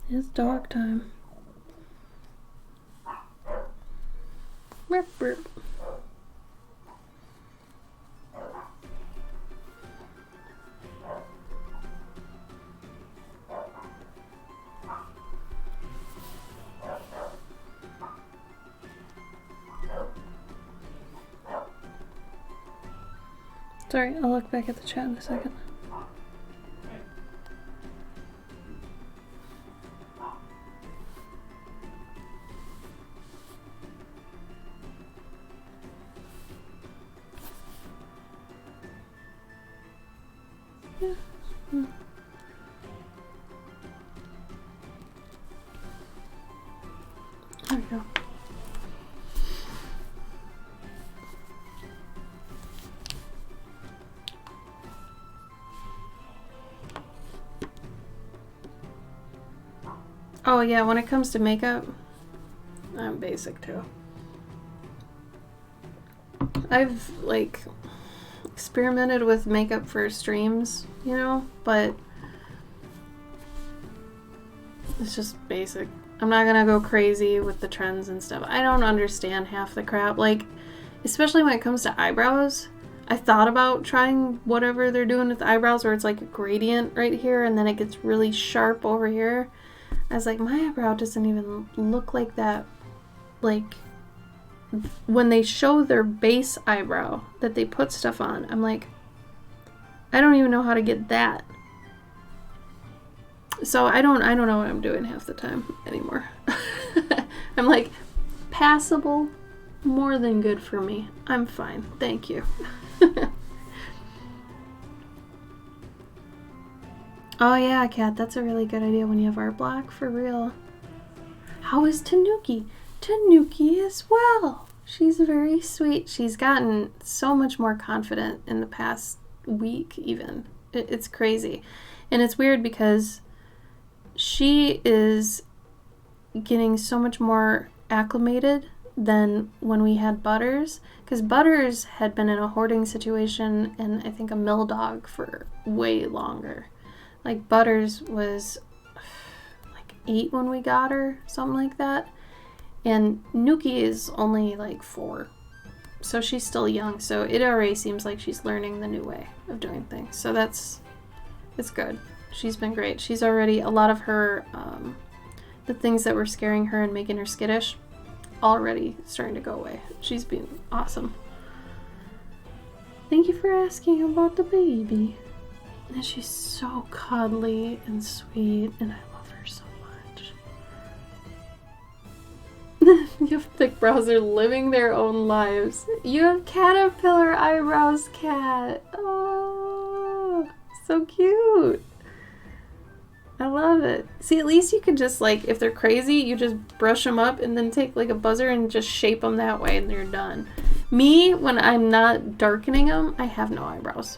Speaker 1: It's dog time. Burp, burp. Sorry, I'll look back at the chat in a second. Yeah. There we go. Oh yeah, when it comes to makeup, I'm basic too. I've like experimented with makeup for streams, you know, but it's just basic. I'm not gonna go crazy with the trends and stuff. I don't understand half the crap. Like, especially when it comes to eyebrows. I thought about trying whatever they're doing with the eyebrows where it's like a gradient right here and then it gets really sharp over here. I was like, my eyebrow doesn't even look like that. Like, when they show their base eyebrow that they put stuff on, I'm like, I don't even know how to get that. So I don't know what I'm doing half the time anymore. I'm like, passable, more than good for me. I'm fine, thank you. Oh yeah, Kat, that's a really good idea when you have art block, for real. How is Tanuki? Tanuki is well. She's very sweet. She's gotten so much more confident in the past week even. It's crazy. And it's weird because she is getting so much more acclimated than when we had Butters. Because Butters had been in a hoarding situation and I think a mill dog for way longer. Like Butters was like 8 when we got her, something like that. And Nuki is only like 4. So she's still young. So it already seems like she's learning the new way of doing things. So it's good. She's been great. She's already, a lot of her, the things that were scaring her and making her skittish, already starting to go away. She's been awesome. Thank you for asking about the baby. And she's so cuddly and sweet, and I love her so much. You have thick brows, they're living their own lives. You have caterpillar eyebrows, Cat. Oh, so cute. I love it. See, at least you can just, like, if they're crazy, you just brush them up and then take, like, a buzzer and just shape them that way and they're done. Me, when I'm not darkening them, I have no eyebrows.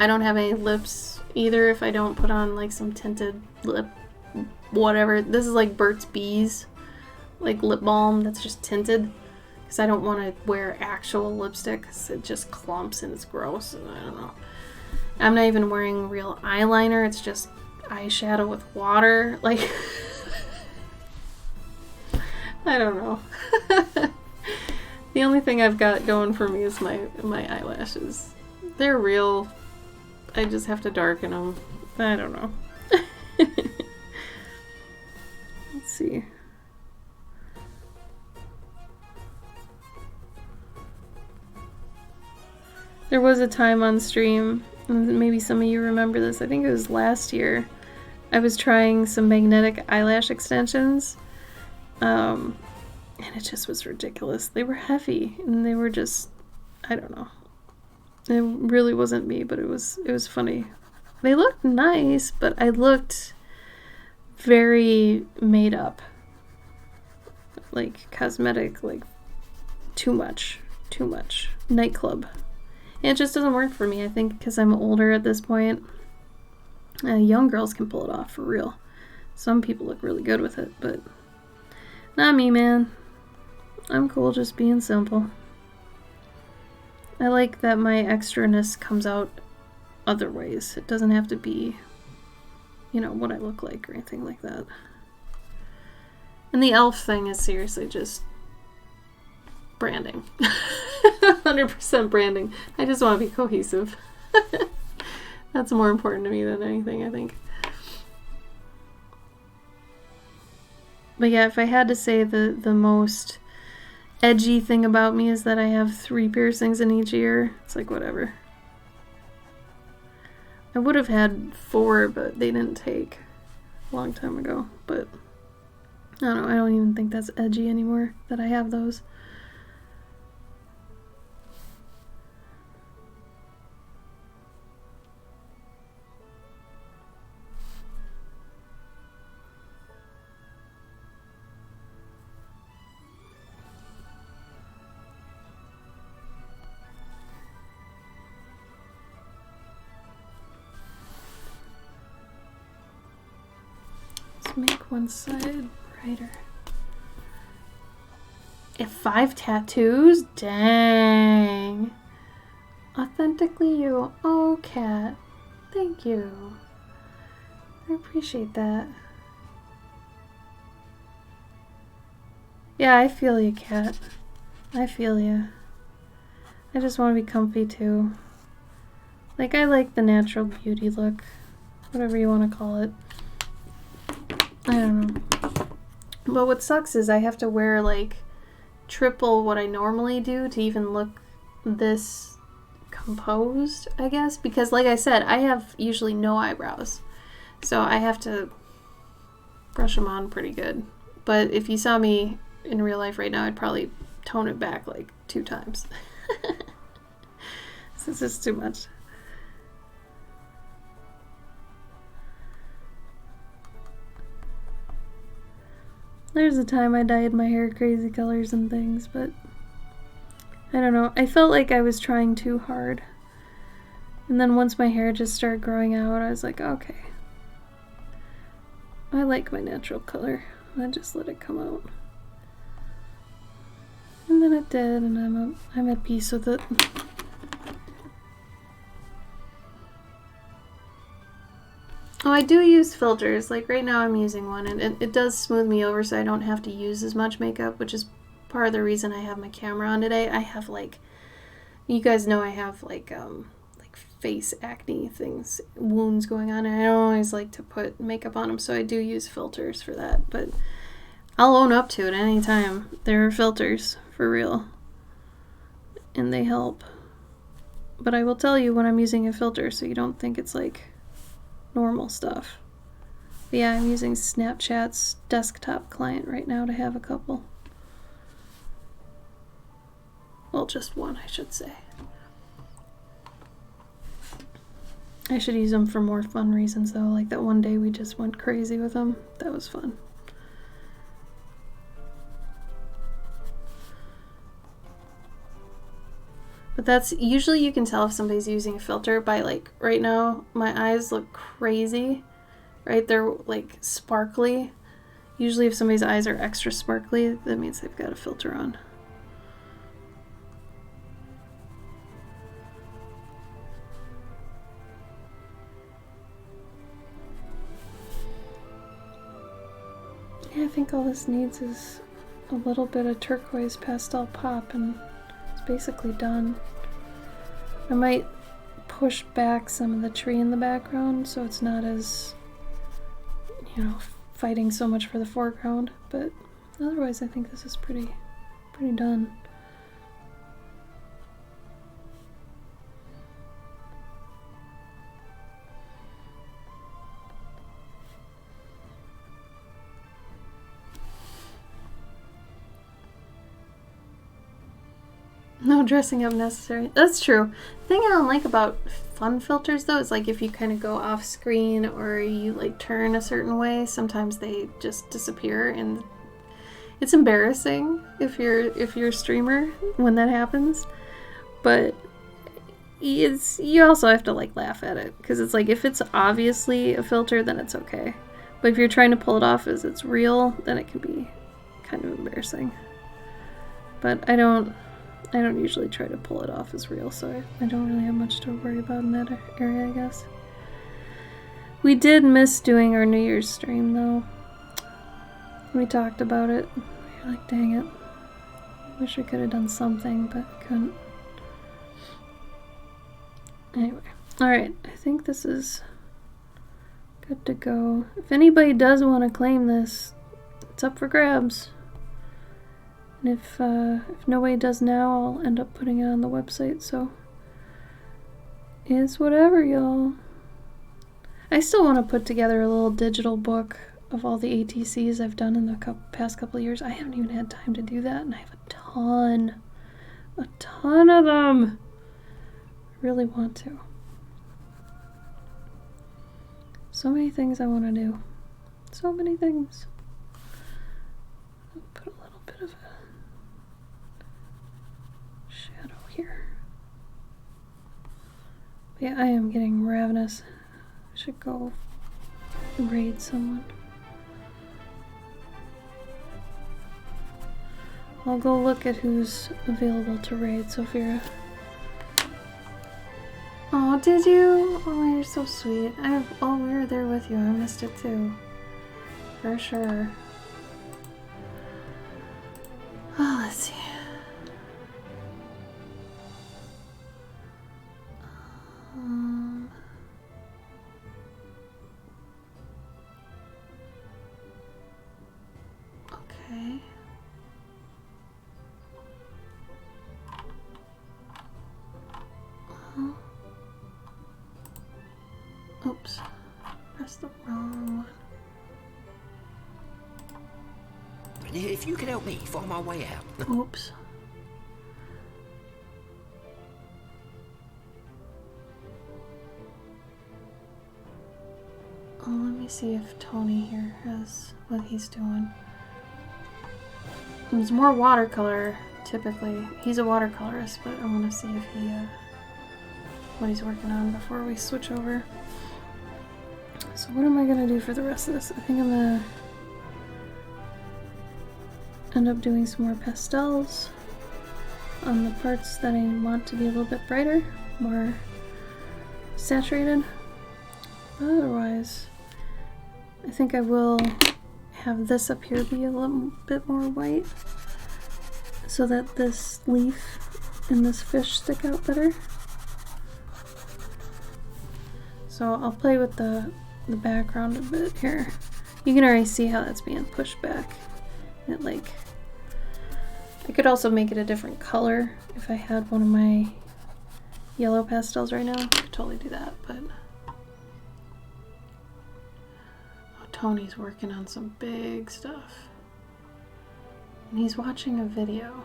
Speaker 1: I don't have any lips either if I don't put on, like, some tinted lip, whatever. This is, like, Burt's Bees, like, lip balm that's just tinted. because I don't want to wear actual lipstick because it just clumps and it's gross, and I don't know. I'm not even wearing real eyeliner. It's just eyeshadow with water. Like, I don't know. The only thing I've got going for me is my eyelashes. They're real. I just have to darken them. I don't know. Let's see. There was a time on stream, and maybe some of you remember this, I think it was last year, I was trying some magnetic eyelash extensions, and it just was ridiculous. They were heavy, and they were just, I don't know. It really wasn't me, but it was funny. They looked nice, but I looked very made up. Like cosmetic, like too much. Nightclub. And it just doesn't work for me, I think, because I'm older at this point. Young girls can pull it off for real. Some people look really good with it, but not me, man. I'm cool just being simple. I like that my extraness comes out other ways. It doesn't have to be, you know, what I look like or anything like that. And the elf thing is seriously just branding. 100% branding. I just want to be cohesive. That's more important to me than anything, I think. But yeah, if I had to say the most edgy thing about me is that I have 3 piercings in each ear. It's like, whatever. I would have had 4, but they didn't take a long time ago. But I don't know, I don't even think that's edgy anymore that I have those. Make one side brighter. If 5 tattoos? Dang. Authentically you. Oh, Cat. Thank you. I appreciate that. Yeah, I feel you, Cat. I feel you. I just want to be comfy too. Like, I like the natural beauty look. Whatever you want to call it. I don't know. But what sucks is I have to wear like triple what I normally do to even look this composed, I guess. Because like I said, I have usually no eyebrows. So I have to brush them on pretty good. But if you saw me in real life right now, I'd probably tone it back like 2 times. This is too much. There's a time I dyed my hair crazy colors and things, but I don't know. I felt like I was trying too hard. And then once my hair just started growing out, I was like, okay. I like my natural color. I just let it come out. And then it did, and I'm at peace with it. Oh, I do use filters. Like right now I'm using one, and it does smooth me over so I don't have to use as much makeup, which is part of the reason I have my camera on today. I have like, you guys know I have like face acne things, wounds going on, and I don't always like to put makeup on them, so I do use filters for that, but I'll own up to it anytime. There are filters, for real, and they help. But I will tell you when I'm using a filter so you don't think it's like normal stuff. But yeah, I'm using Snapchat's desktop client right now to have a couple. Well, just one, I should say. I should use them for more fun reasons though, like that one day we just went crazy with them. That was fun. But that's, usually you can tell if somebody's using a filter by like, right now, my eyes look crazy, right? They're like sparkly. Usually if somebody's eyes are extra sparkly, that means they've got a filter on. Yeah, I think all this needs is a little bit of turquoise pastel pop and it's basically done. I might push back some of the tree in the background so it's not as, you know, fighting so much for the foreground, but otherwise I think this is pretty done. No dressing up necessary. That's true. The thing I don't like about fun filters though is like if you kind of go off screen or you like turn a certain way, sometimes they just disappear and it's embarrassing if you're a streamer when that happens. But you also have to like laugh at it because it's like if it's obviously a filter then it's okay. But if you're trying to pull it off as it's real, then it can be kind of embarrassing. But I don't usually try to pull it off as real, so I don't really have much to worry about in that area, I guess. We did miss doing our New Year's stream, though. We talked about it. You're like, dang it. Wish we could have done something, but couldn't. Anyway. Alright, I think this is good to go. If anybody does want to claim this, it's up for grabs. And if nobody does now, I'll end up putting it on the website, so it's whatever, y'all. I still want to put together a little digital book of all the ATCs I've done in the past couple of years. I haven't even had time to do that, and I have a ton of them. I really want to. So many things I want to do. So many things. I'll put a little bit of a shadow here. Yeah, I am getting ravenous. I should go raid someone. I'll go look at who's available to raid, Sophia. Oh, did you? Oh, you're so sweet. Oh, we were there with you. I missed it too. For sure. Oh, let's see. Okay. Oops. Pressed the wrong one.
Speaker 2: If you could help me find my way out.
Speaker 1: Oops. Oh, let me see if Tony here has what he's doing. It's more watercolor, typically. He's a watercolorist, but I want to see if he, what he's working on before we switch over. So what am I going to do for the rest of this? I think I'm going to end up doing some more pastels on the parts that I want to be a little bit brighter, more saturated. Otherwise, I think I will have this up here be a little bit more white so that this leaf and this fish stick out better. So I'll play with the background a bit here. You can already see how that's being pushed back. It like, I could also make it a different color if I had one of my yellow pastels right now. I could totally do that, but Tony's working on some big stuff. And he's watching a video.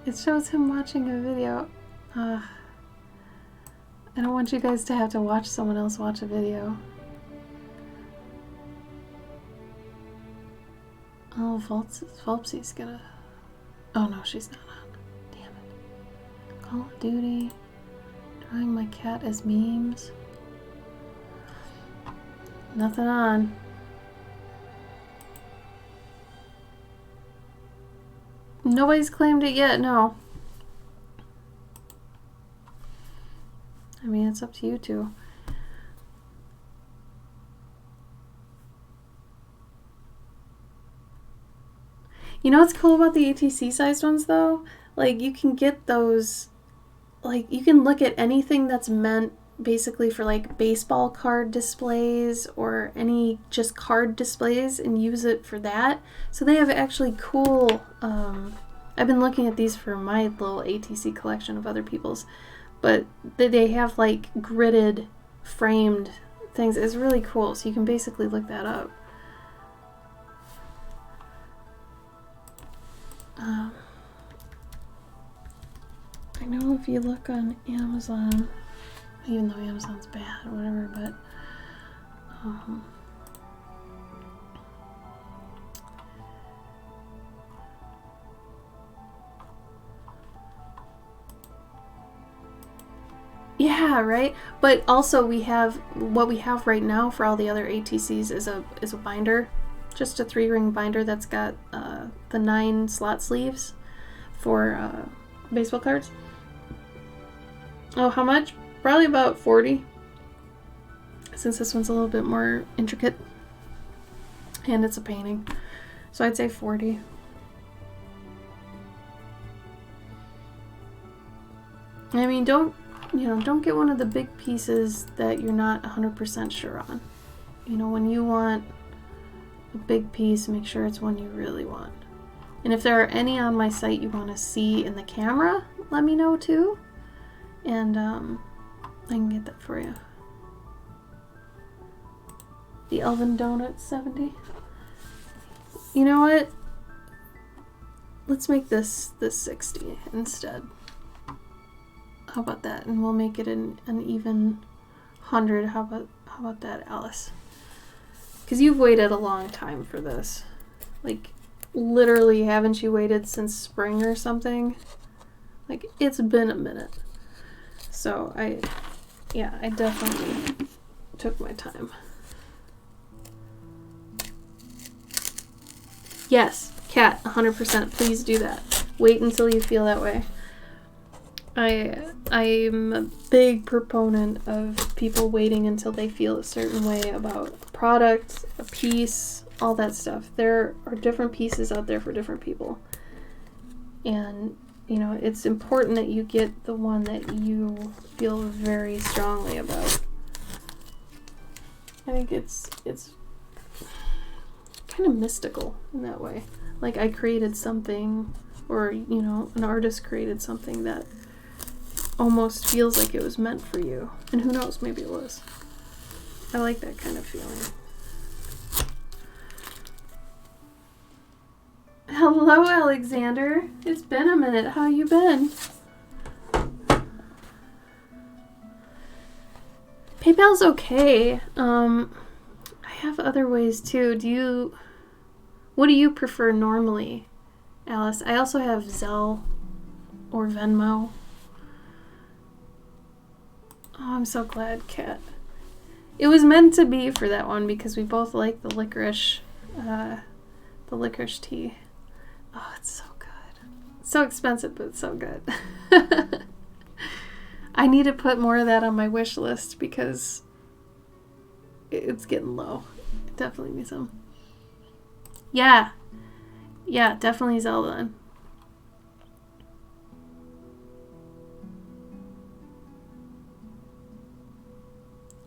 Speaker 1: It shows him watching a video. I don't want you guys to have to watch someone else watch a video. Oh, Volpsy's gonna... Oh no, she's not on. Damn it. Call of Duty. Drawing my cat as memes. Nothing on. Nobody's claimed it yet, no. I mean, it's up to you two. You know what's cool about the ATC sized ones though? Like you can get those, like you can look at anything that's meant basically for like baseball card displays or any just card displays and use it for that. So they have actually cool, I've been looking at these for my little ATC collection of other people's, but they have like gridded framed things. It's really cool, so you can basically look that up. I know if you look on Amazon, even though Amazon's bad or whatever, but yeah, right. But also we have what we have right now for all the other ATCs is a binder, just a 3-ring binder that's got the 9 slot sleeves for baseball cards. Oh, how much? Probably about 40, since this one's a little bit more intricate and it's a painting. So I'd say 40. I mean, don't get one of the big pieces that you're not 100% sure on. You know, when you want a big piece, make sure it's one you really want. And if there are any on my site you want to see in the camera, let me know too. And I can get that for you. The Elven Donut 70. You know what? Let's make this 60 instead. How about that? And we'll make it an even 100. How about that, Alice? Because you've waited a long time for this. Like, literally, haven't you waited since spring or something? Like, it's been a minute. So, I definitely took my time. Yes, Kat, 100%. Please do that. Wait until you feel that way. I'm a big proponent of people waiting until they feel a certain way about a product, a piece, all that stuff. There are different pieces out there for different people. And, you know, it's important that you get the one that you feel very strongly about. I think it's kind of mystical in that way. Like I created something, or, you know, an artist created something that almost feels like it was meant for you. And who knows, maybe it was. I like that kind of feeling. Hello, Alexander. It's been a minute. How you been? PayPal's okay. I have other ways too. What do you prefer normally, Alice? I also have Zelle or Venmo. Oh, I'm so glad, Kat. It was meant to be for that one because we both like the licorice tea. Oh, it's so good. It's so expensive, but it's so good. I need to put more of that on my wish list because it's getting low. I definitely need some. Yeah, definitely Zelda.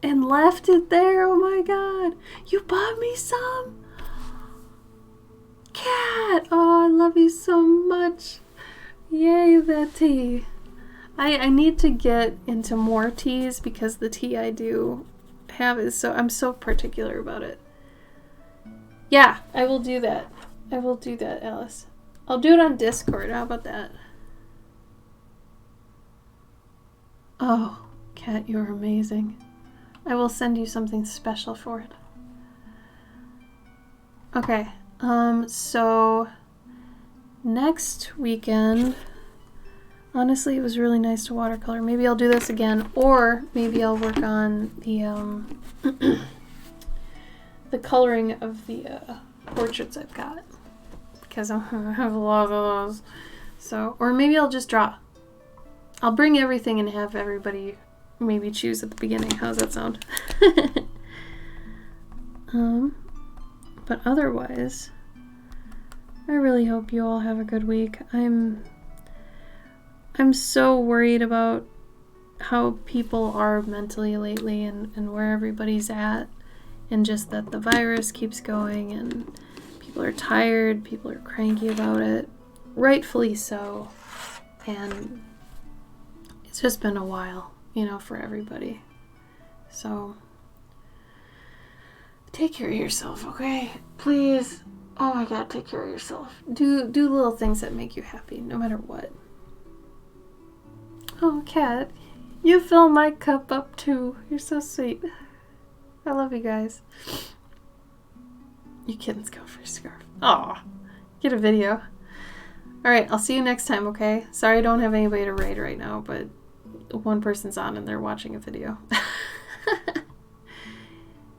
Speaker 1: And left it there. Oh my god. You bought me some? Kat. Oh, I love you so much. Yay, that tea. I need to get into more teas because the tea I do have is I'm so particular about it. Yeah, I will do that. I will do that, Alice. I'll do it on Discord. How about that? Oh, Kat, you're amazing. I will send you something special for it. Okay, so next weekend, honestly, it was really nice to watercolor. Maybe I'll do this again, or maybe I'll work on the the coloring of the portraits I've got, because I have a lot of those. So, or maybe I'll just draw. I'll bring everything and have everybody maybe choose at the beginning. How's that sound? But otherwise, I really hope you all have a good week. I'm so worried about how people are mentally lately and where everybody's at, and just that the virus keeps going and people are tired, people are cranky about it, rightfully so, and it's just been a while, for everybody. So take care of yourself, okay? Please. Oh my God, take care of yourself. Do little things that make you happy, no matter what. Oh, Kat, you fill my cup up too. You're so sweet. I love you guys. You kittens go for a scarf. Aw, get a video. Alright, I'll see you next time, okay? Sorry I don't have anybody to raid right now, but one person's on and they're watching a video.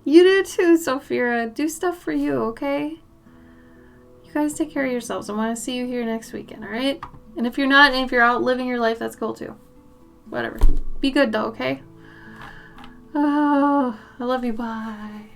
Speaker 1: You do too, Sophia. Do stuff for you, okay? You guys take care of yourselves. I want to see you here next weekend, alright? And if you're not, and if you're out living your life, that's cool too. Whatever. Be good though, okay? Oh, I love you. Bye.